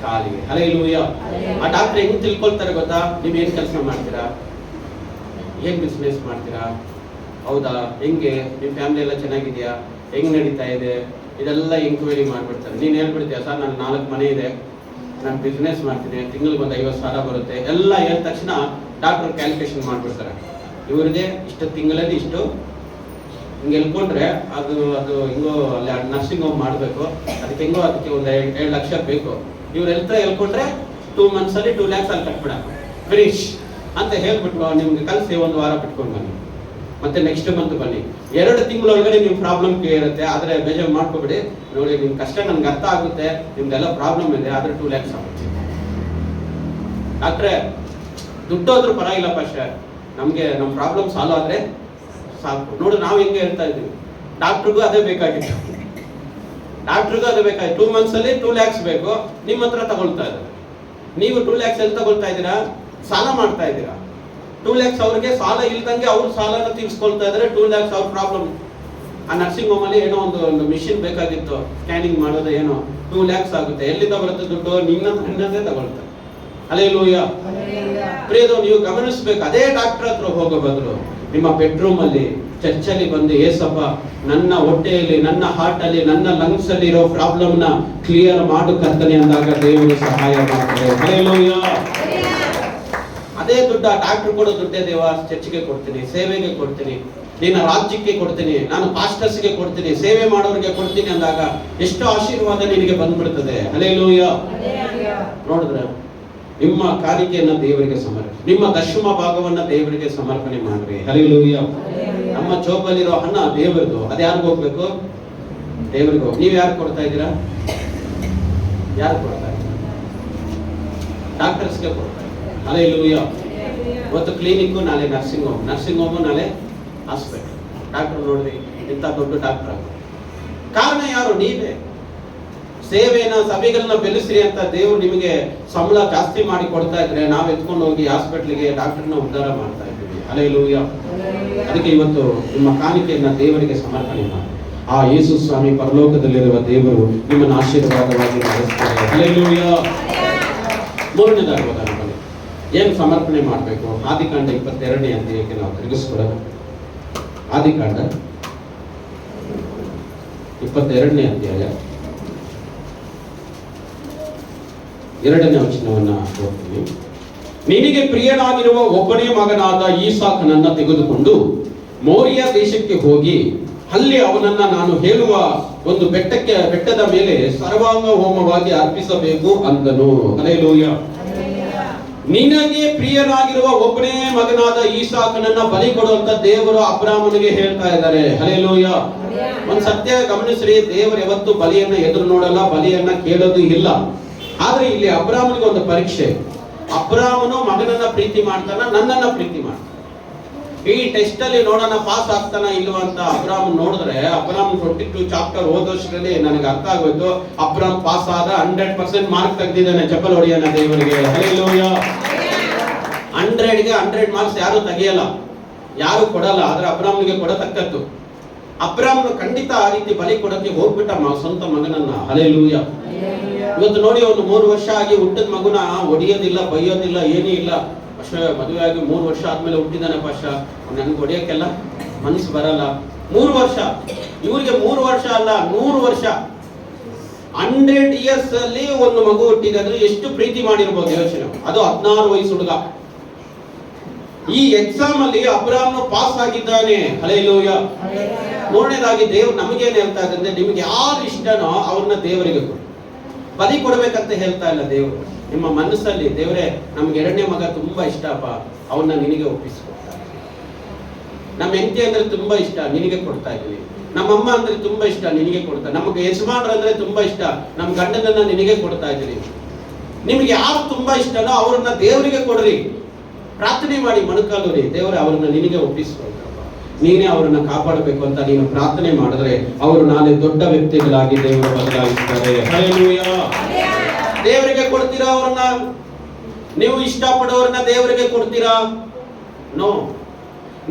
ಖಾಲಿ. ಹಲ್ಲೆಲೂಯಾ. ಆ ಡಾಕ್ಟರ್ ಹೆಂಗ್ ತಿಳ್ಕೊಳ್ತಾರೆ ಗೊತ್ತಾ? ನೀವು ಏನ್ ಕೆಲಸ ಮಾಡ್ತೀರಾ, ಏನ್ ಬಿಸ್ನೆಸ್ ಮಾಡ್ತೀರಾ, ಹೌದಾ, ಹೆಂಗೆ, ನಿಮ್ಮ ಫ್ಯಾಮಿಲಿ ಎಲ್ಲ ಚೆನ್ನಾಗಿದೆಯಾ, ಹೆಂಗ್ ನಡೀತಾ ಇದೆ, ಇದೆಲ್ಲ ಎಂಕ್ವೈರಿ ಮಾಡ್ಬಿಡ್ತಾರೆ. ನೀನು ಹೇಳ್ಬಿಡ್ತೀಯ, ಸರ್ ನನ್ನ 4 ಮನೆ ಇದೆ, ನಾನು ಬಿಸ್ನೆಸ್ ಮಾಡ್ತೀನಿ, ತಿಂಗಳಿಗೆ ಒಂದು 50,000 ಬರುತ್ತೆ, ಎಲ್ಲ ಹೇಳಿದ ತಕ್ಷಣ ಡಾಕ್ಟರ್ ಕ್ಯಾಲ್ಕುಲೇಷನ್ ಮಾಡ್ಬಿಡ್ತಾರೆ. ಇವ್ರಿಗೆ ಇಷ್ಟು ತಿಂಗಳಲ್ಲಿ ಇಷ್ಟು ಹಿಂಗೆ ಹೇಳ್ಕೊಂಡ್ರೆ ಅದು ಹಿಂಗೋ ಅಲ್ಲಿ ನರ್ಸಿಂಗ್ ಹೋಮ್ ಮಾಡಬೇಕು, ಅದಕ್ಕೆ ಒಂದು 2 ಲಕ್ಷ ಬೇಕು. ಇವ್ರು ಹೇಳ್ಕೊಂಡ್ರೆ 2 months ಅಲ್ಲಿ 2 lakhs ಅಲ್ಲಿ ಕಟ್ಬಿಡ ಫಿನಿಶ್ ಅಂತ ಹೇಳ್ಬಿಟ್ಟು ನಿಮ್ಗೆ ಕಲಿಸಿ 1 ವಾರ ಬಿಟ್ಕೊಂಡು ಬನ್ನಿ, ಮತ್ತೆ ನೆಕ್ಸ್ಟ್ ಮಂತ್ ಬನ್ನಿ. 2 ತಿಂಗಳೊಳಗಡೆ ನಿಮ್ ಪ್ರಾಬ್ಲಮ್ ಕ್ಲಿಯರ್ ಇರುತ್ತೆ. ಆದ್ರೆ ಬೇಜಾರು ಮಾಡ್ಕೋಬೇಡಿ, ನೋಡಿ ನಿಮ್ ಕಷ್ಟ ನನ್ಗೆ ಅರ್ಥ ಆಗುತ್ತೆ, ನಿಮ್ದೆಲ್ಲ ಪ್ರಾಬ್ಲಮ್ ಇದೆ, ಆದ್ರೆ 2 lakhs ಆಗುತ್ತೆ. ಡಾಕ್ಟ್ರೆ ದುಡ್ಡು ಹೋದ್ರೂ ಪರವಾಗಿಲ್ಲ ಪಾಶ, ನಮ್ಗೆ ನಮ್ ಪ್ರಾಬ್ಲಮ್ ಸಾಲ್ವ್ ಆದ್ರೆ ಸಾಕು. ನೋಡಿ ನಾವು ಹೆಂಗೆ ಹೇಳ್ತಾ ಇದ್ದೀವಿ, ಡಾಕ್ಟ್ರಿಗೂ ಅದೇ ಬೇಕಾಗಿತ್ತು, 2 months ಅಲ್ಲಿ 2 lakhs ಬೇಕು, ನಿಮ್ಮ ಹತ್ರ ತಗೊಳ್ತಾ ಇದ್ದಾರೆ. ನೀವು 2 lakhs ಎಲ್ಲಿ ತಗೊಳ್ತಾ ಇದ್ದೀರಾ? ಸಾಲ ಮಾಡ್ತಾ ಇದ್ದೀರಾ. 2 lakhs ಅವ್ರಿಗೆ ಸಾಲ ಇಲ್ದಂಗೆ ಅವ್ರ ಸಾಲನ ತೀರ್ಸ್ಕೊಳ್ತಾ ಇದ್ದಾರೆ. 2 lakhs ಅವ್ರ ಪ್ರಾಬ್ಲಮ್. ಆ ನರ್ಸಿಂಗ್ ಹೋಮ್ ಅಲ್ಲಿ ಏನೋ ಒಂದು ಮಿಷಿನ್ ಬೇಕಾಗಿತ್ತು, ಸ್ಕ್ಯಾನಿಂಗ್ ಮಾಡೋದು, ಏನೋ 2 lakhs ಆಗುತ್ತೆ. ಎಲ್ಲಿಂದ ಬರುತ್ತೆ ದುಡ್ಡು? ನಿನ್ನದೇ ತಗೊಳ್ತಾರೆ. ಹಲ್ಲೆಲೂಯಾ. ಪ್ರಿಯದು, ನೀವು ಗಮನಿಸಬೇಕು, ಅದೇ ಡಾಕ್ಟರ್ ಹತ್ರ ಹೋಗೋ ಬದಲು ನಿಮ್ಮ ಬೆಡ್ರೂಮ್ ಅಲ್ಲಿ, ಚರ್ಚಲ್ಲಿ ಬಂದು, ಏಸಪ್ಪ ನನ್ನ ಹೊಟ್ಟೆಯಲ್ಲಿ, ನನ್ನ ಹಾರ್ಟ್ ಅಲ್ಲಿ, ನನ್ನ ಲಂಗ್ಸ್ ಅಲ್ಲಿ ಇರೋ ಪ್ರಾಬ್ಲಮ್ ನ ಕ್ಲಿಯರ್ ಮಾಡು ಕರ್ತನೆ ಅಂದಾಗ ದೇವರು ಸಹಾಯ ಮಾಡ್ತಾರೆ. ಹಲ್ಲೆಲೂಯಾ. ಅದೇ ದುಡ್ಡು ಡಾಕ್ಟರ್ ಕೊಡೋ ದುಡ್ಡೇ ದೇವ ಚರ್ಚ್ಗೆ ಕೊಡ್ತೀನಿ, ಸೇವೆಗೆ ಕೊಡ್ತೀನಿ, ನಿನ್ನ ರಾಜ್ಯಕ್ಕೆ ಕೊಡ್ತೀನಿ, ನಾನು ಪಾಸ್ಟರ್ಸ್ಗೆ ಕೊಡ್ತೀನಿ, ಸೇವೆ ಮಾಡೋರಿಗೆ ಕೊಡ್ತೀನಿ ಅಂದಾಗ ಎಷ್ಟು ಆಶೀರ್ವಾದ ನಿನಗೆ ಬಂದ್ಬಿಡ್ತದೆ. ಹಲ್ಲೆಲೂಯಾ. ನೋಡಿದ್ರೆ ನಿಮ್ಮ ಕಾಣಿಕೆಯನ್ನ ದೇವರಿಗೆ ಸಮರ್ಪಣೆ, ನಿಮ್ಮ ದಶಮ ಭಾಗವನ್ನ ದೇವರಿಗೆ ಸಮರ್ಪಣೆ ಮಾಡ್ರಿ. ಹಲ್ಲೆಲೂಯಾ. ನಮ್ಮ ಜೋಬಲ್ಲಿರೋ ಹಣ ದೇವರದು, ಅದು ಯಾರಿಗೂ ಹೋಗ್ಬೇಕು? ದೇವರಿಗೆ ಹೋಗಿ. ನೀವು ಯಾರು ಕೊಡ್ತಾ ಇದ್ದೀರಾ? ಯಾರು ಕೊಡ್ತಾ ಇದ್ದೀರಾ? ಡಾಕ್ಟರ್ಸ್ಗೆ ಕೊಡ್ತಾ ಇದ್ದೀರಾ. ಹಲ್ಲೆಲೂಯಾ. ಇವತ್ತು ಕ್ಲಿನಿಕ್, ನಾಳೆ ನರ್ಸಿಂಗ್ ಹೋಮ್, ನರ್ಸಿಂಗ್ ಹೋಮ್ ನಾಳೆ ಹಾಸ್ಪಿಟಲ್. ಡಾಕ್ಟರ್ ನೋಡ್ರಿ ಇಂಥ ದೊಡ್ಡ ಡಾಕ್ಟರ್. ಕಾರಣ ಯಾರು? ನೀವೇ. ಸೇವೆನ, ಸಭೆಗಳನ್ನ ಬೆಳೆಸ್ರಿ ಅಂತ ದೇವರು ನಿಮಗೆ ಸಂಬಳ ಜಾಸ್ತಿ ಮಾಡಿ ಕೊಡ್ತಾ ಇದ್ರೆ ನಾವು ಎತ್ಕೊಂಡು ಹೋಗಿ ಹಾಸ್ಪಿಟ್ಲಿಗೆ ಡಾಕ್ಟರ್ನ ಉದ್ಧಾರ ಮಾಡ್ತಾ ಇದ್ದೀವಿ. ಹಲ್ಲೆಲೂಯಾ. ಅದಕ್ಕೆ ಇವತ್ತು ನಿಮ್ಮ ಕಾಣಿಕೆಯನ್ನ ದೇವರಿಗೆ ಸಮರ್ಪಣೆ ಮಾಡಿ. ಆ ಯೇಸು ಸ್ವಾಮಿ ಪರಲೋಕದಲ್ಲಿರುವ ದೇವರು ನಿಮ್ಮನ್ನು ಆಶೀರ್ವಾದವಾಗಿ ನಡೆಸ್ತಾರೆ. ಹಲ್ಲೆಲೂಯಾ. 3ನೇದಾಗಿ ಹೋದ ನಮ್ಮಲ್ಲಿ ಏನು ಸಮರ್ಪಣೆ ಮಾಡಬೇಕು? ಆದಿಕಾಂಡ 22ನೇ ಅಧ್ಯಾಯಕ್ಕೆ ನಾವು ತಿರುಗಿಸ್ಕೊಡೋಣ. ಆದಿಕಾಂಡ 22ನೇ ಅಧ್ಯಾಯ 2ನೇ ವಚನವನ್ನು ಓದ್ತೀನಿ. ನಿನಗೆ ಪ್ರಿಯನಾಗಿರುವ ಒಬ್ಬನೇ ಮಗನಾದ ಈಸಾಕನನ್ನ ತೆಗೆದುಕೊಂಡು ಮೋರಿಯ ದೇಶಕ್ಕೆ ಹೋಗಿ ಅಲ್ಲಿ ಅವನನ್ನ ನಾನು ಹೇಳುವ ಒಂದು ಬೆಟ್ಟದ ಮೇಲೆ ಸರ್ವಾಂಗ ಹೋಮವಾಗಿ ಅರ್ಪಿಸಬೇಕು ಅಂದನು. ಹಲ್ಲೆಲೂಯಾ. ನಿನಗೆ ಪ್ರಿಯನಾಗಿರುವ ಒಬ್ಬನೇ ಮಗನಾದ ಈಸಾಕನನ್ನ ಬಲಿ ಕೊಡುವಂತ ದೇವರು ಅಬ್ರಾಮನಿಗೆ ಹೇಳ್ತಾ ಇದ್ದಾರೆ. ಹಲ್ಲೆಲೂಯಾ. ಒಂದ್ ಸತ್ಯ ಗಮನಿಸ್ರಿ, ದೇವರು ಯಾವತ್ತು ಬಲಿಯನ್ನ ಎದುರು ನೋಡಲ್ಲ, ಬಲಿಯನ್ನ ಕೇಳೋದು ಇಲ್ಲ. ಆದ್ರೆ ಇಲ್ಲಿ ಅಬ್ರಾಮನಿಗೆ ಒಂದು ಪರೀಕ್ಷೆ. ಅಬ್ರಾಮನು ಮಗನನ್ನ ಪ್ರೀತಿ ಮಾಡ್ತಾನ, ನನ್ನನ್ನ ಪ್ರೀತಿ ಮಾಡ್ತಾನ. ಈ ಟೆಸ್ಟ್ ಅಲ್ಲಿ ನೋಡೋಣ ಪಾಸ್ ಆಗ್ತಾನ ಇಲ್ವಾ ಅಂತ ಅಬ್ರಾಮ್ ನೋಡಿದ್ರೆ, ಅಬ್ರಾಮ್ 22 ಚಾಪ್ಟರ್ ಓದೋಷ್ಟರಲ್ಲಿ ನನಗೆ ಅರ್ಥ ಆಗೋಯ್ತು, ಅಬ್ರಾಮ್ ಪಾಸ್ ಆದ 100% ಮಾರ್ಕ್ ತೆಗೆದಿದ್ದಾನೆ. ಚಪ್ಪಲ್ ಹೊಡಿಯೋಣ ದೇವರಿಗೆ. ಹಲ್ಲೆಲೂಯಾ. 100ಗೆ 100 ಮಾರ್ಕ್ಸ್ ಯಾರು ತೆಗಿಯಲ್ಲ, ಯಾರು ಕೊಡಲ್ಲ. ಆದ್ರೆ ಅಬ್ರಾಮ್ನಿಗೆ ಕೊಡತಕ್ಕದ್ದು. ಅಬ್ರಾಮ್ನು ಖಂಡಿತ ಆ ರೀತಿ ಬಲಿ ಕೊಡಕ್ಕೆ ಹೋಗ್ಬಿಟ್ಟ ಸ್ವಂತ ಮಗನನ್ನ. ಹಲ್ಲೆಲೂಯಾ. ಇವತ್ತು ನೋಡಿ, ಒಂದು 3 ವರ್ಷ ಆಗಿ ಹುಟ್ಟಿದ ಮಗುನ ಹೊಡಿಯೋದಿಲ್ಲ, ಬೈಯೋದಿಲ್ಲ, ಏನೂ ಇಲ್ಲ. ಮದುವೆ ಆಗಿ 3 ವರ್ಷ ಆದ್ಮೇಲೆ ಹುಟ್ಟಿದಾನೆ ಪಾಶ, ನನ್ಗೆ ಹೊಡಿಯಕ್ಕೆಲ್ಲ ಮನಸ್ಸು ಬರಲ್ಲ. 3 ವರ್ಷ, ಇವ್ರಿಗೆ 3 ವರ್ಷ ಅಲ್ಲ 100 ವರ್ಷ, 100 years ಅಲ್ಲಿ ಒಂದು ಮಗು ಹುಟ್ಟಿದ್ರೆ ಎಷ್ಟು ಪ್ರೀತಿ ಮಾಡಿರ್ಬೋದು ಯೋಚನೆ. ಅದು 16 ವಯಸ್ಸು ಹುಡುಗ. ಈ ಎಕ್ಸಾಮ್ ಅಲ್ಲಿ ಅಬ್ರಾಮ್ನು ಪಾಸ್ ಆಗಿದ್ದಾನೆ. ಹಲ್ಲೆಲೂಯಾ. ಮೂರನೇದಾಗಿ ದೇವ್ರು ನಮಗೇನು ಹೇಳ್ತಾ ಇದ್ರೆ, ನಿಮ್ಗೆ ಯಾರು ಇಷ್ಟನೋ ಅವ್ರನ್ನ ದೇವರಿಗೆ ಕೊಡಿ. ಬಲಿ ಕೊಡ್ಬೇಕಂತ ಹೇಳ್ತಾ ಇಲ್ಲ ದೇವರು. ನಿಮ್ಮ ಮನಸ್ಸಲ್ಲಿ ದೇವರೇ ನಮ್ಗೆ 2ನೇ ಮಗ ತುಂಬಾ ಇಷ್ಟಪ್ಪ, ಅವನ್ನ ನಿನಗೆ ಒಪ್ಪಿಸ್ಕೊಡ್ತಾ ಇದ್ದೀನಿ. ನಮ್ಮ ಹೆಂಡತಿ ಅಂದ್ರೆ ತುಂಬಾ ಇಷ್ಟ, ನಿನಗೆ ಕೊಡ್ತಾ ಇದ್ದೀನಿ. ನಮ್ಮಮ್ಮ ಅಂದ್ರೆ ತುಂಬಾ ಇಷ್ಟ, ನಿನಗೆ ಕೊಡ್ತಾ. ನಮಗೆ ಯಜಮಾನ್ರು ಅಂದ್ರೆ ತುಂಬಾ ಇಷ್ಟ, ನಮ್ಮ ಗಂಡನನ್ನ ನಿನಗೆ ಕೊಡ್ತಾ ಇದ್ದೀನಿ. ನಿಮ್ಗೆ ಯಾರು ತುಂಬಾ ಇಷ್ಟನೋ ಅವ್ರನ್ನ ದೇವರಿಗೆ ಕೊಡ್ರಿ. ಪ್ರಾರ್ಥನೆ ಮಾಡಿ ಮೊಣಕಾಲೂರಿ, ದೇವರೇ ಅವ್ರನ್ನ ನಿನಗೆ ಒಪ್ಪಿಸ್ಕೊಳ್ತಪ್ಪ, ನೀನೇ ಅವ್ರನ್ನ ಕಾಪಾಡಬೇಕು ಅಂತ ನೀನು ಪ್ರಾರ್ಥನೆ ಮಾಡಿದ್ರೆ ಅವರು ನಾಳೆ ದೊಡ್ಡ ವ್ಯಕ್ತಿಗಳಾಗಿ ದೇವರು ಬದಲಾಯಿಸ್ತಾರೆ. ಹಲ್ಲೆಲೂಯಾ. ದೇವರಿಗೆ ಕೊಡ್ತೀರಾ ಅವ್ರನ್ನ? ನೀವು ಇಷ್ಟಪಡೋರನ್ನ ದೇವರಿಗೆ ಕೊಡ್ತೀರಾ? ನೋ.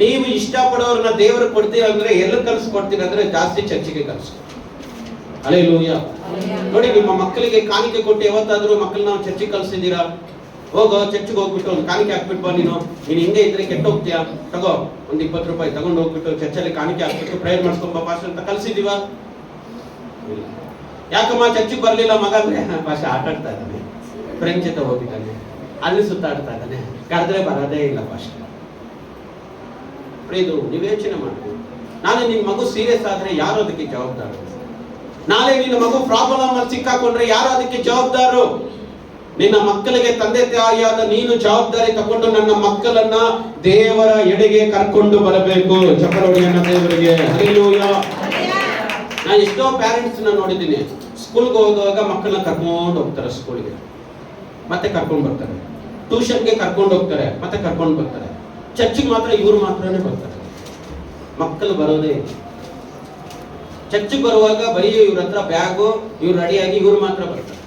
ನೀವು ಇಷ್ಟಪಡೋರನ್ನ ದೇವರಿಗೆ ಕೊಡ್ತೀರಾ ಅಂದ್ರೆ ಎಲ್ಲಿ ಕಲ್ಸ್ಕೊಡ್ತೀರಾ ಅಂದ್ರೆ ಜಾಸ್ತಿ ಚರ್ಚಿಗೆ ಕಲ್ಸು. ಹಲ್ಲೆಲೂಯಾ. ನೋಡಿ, ನಿಮ್ಮ ಮಕ್ಕಳಿಗೆ ಕಾಣಿಕೆ ಕೊಟ್ಟು ಯಾವತ್ತಾದ್ರೂ ಮಕ್ಕಳನ್ನ ನಾವು ಚರ್ಚಿಗೆ ಕಲ್ಸಿದ್ದೀರಾ? ಹೋಗೋ ಚರ್ಚಿಗೆ ಹೋಗ್ಬಿಟ್ಟು ಒಂದು ಕಾಣಿಕೆ ಹಾಕ್ಬಿಟ್ಟು ಬಾ, ನೀನು ಹಿಂಗೆ ಇದ್ರೆ ಕೆಟ್ಟ ಹೋಗ್ತೀಯಾ, ತಗೋ ಒಂದು 20 ರೂಪಾಯಿ ತಗೊಂಡು ಹೋಗ್ಬಿಟ್ಟು ಚರ್ಚಲ್ಲಿ ಕಾಣಿಕೆ ಹಾಕ್ಬಿಟ್ಟು ಪ್ರೇಯರ್ ಮಾಡಿಸ್ಕೊಂಬ ಪಾಸ್ಟರ್ ಅಂತ ಕಲ್ಸಿದೀವ? ಯಾಕಮ್ಮ ಚರ್ಚಿಗೆ ಬರ್ಲಿಲ್ಲ ಮಗ ಅಂದ್ರೆ, ಭಾಷೆ ಆಟ ಆಡ್ತಾ ಇದ್ದಾನೆ, ಫ್ರೆಂಡ್ ಜೊತೆ ಹೋಗಿದ್ದಾನೆ, ಅಲ್ಲಿ ಸುತ್ತಾಡ್ತಾ ಇದ್ದಾನೆ, ಕರೆದ್ರೆ ಬರೋದೇ ಇಲ್ಲ ಪಾಸ್ಟರ್. ಇದು ನೀವು ಯೋಚನೆ ಮಾಡ್ತೀವಿ. ನಾಳೆ ನಿನ್ ಮಗು ಸೀರಿಯಸ್ ಆದ್ರೆ ಯಾರು ಅದಕ್ಕೆ ಜವಾಬ್ದಾರು? ನಾಳೆ ನಿನ್ನ ಮಗು ಪ್ರಾಬ್ಲಮ್ ಅಲ್ಲಿ ಸಿಕ್ಕಾಕೊಂಡ್ರೆ ಯಾರು ಅದಕ್ಕೆ ಜವಾಬ್ದಾರು? ನಿನ್ನ ಮಕ್ಕಳಿಗೆ ತಂದೆ ತಾಯಿಯಾದ ನೀನು ಜವಾಬ್ದಾರಿ ತಗೊಂಡು ನನ್ನ ಮಕ್ಕಳನ್ನ ದೇವರ ಎಡೆಗೆ ಕರ್ಕೊಂಡು ಬರಬೇಕು. ಚಪ್ಪಲೊಡಿಯನ್ನ ದೇವರಿಗೆ. ಹಲ್ಲೆಲೂಯಾ. ನಾನು ಎಷ್ಟೋ ಪ್ಯಾರೆಂಟ್ಸ್ ನೋಡಿದ್ದೀನಿ, ಸ್ಕೂಲ್ಗೆ ಹೋಗುವಾಗ ಮಕ್ಕಳನ್ನ ಕರ್ಕೊಂಡು ಹೋಗ್ತಾರೆ, ಸ್ಕೂಲ್ಗೆ ಮತ್ತೆ ಕರ್ಕೊಂಡು ಬರ್ತಾರೆ, ಟ್ಯೂಷನ್ಗೆ ಕರ್ಕೊಂಡು ಹೋಗ್ತಾರೆ ಮತ್ತೆ ಕರ್ಕೊಂಡು ಬರ್ತಾರೆ, ಚರ್ಚಿಗೆ ಮಾತ್ರ ಇವ್ರು ಮಾತ್ರನೇ ಬರ್ತಾರೆ, ಮಕ್ಕಳು ಬರೋದೇ. ಚರ್ಚಿಗೆ ಬರುವಾಗ ಬರೀ ಇವ್ರ ಹತ್ರ ಬ್ಯಾಗು, ಇವ್ರು ರೆಡಿಯಾಗಿ ಇವ್ರು ಮಾತ್ರ ಬರ್ತಾರೆ.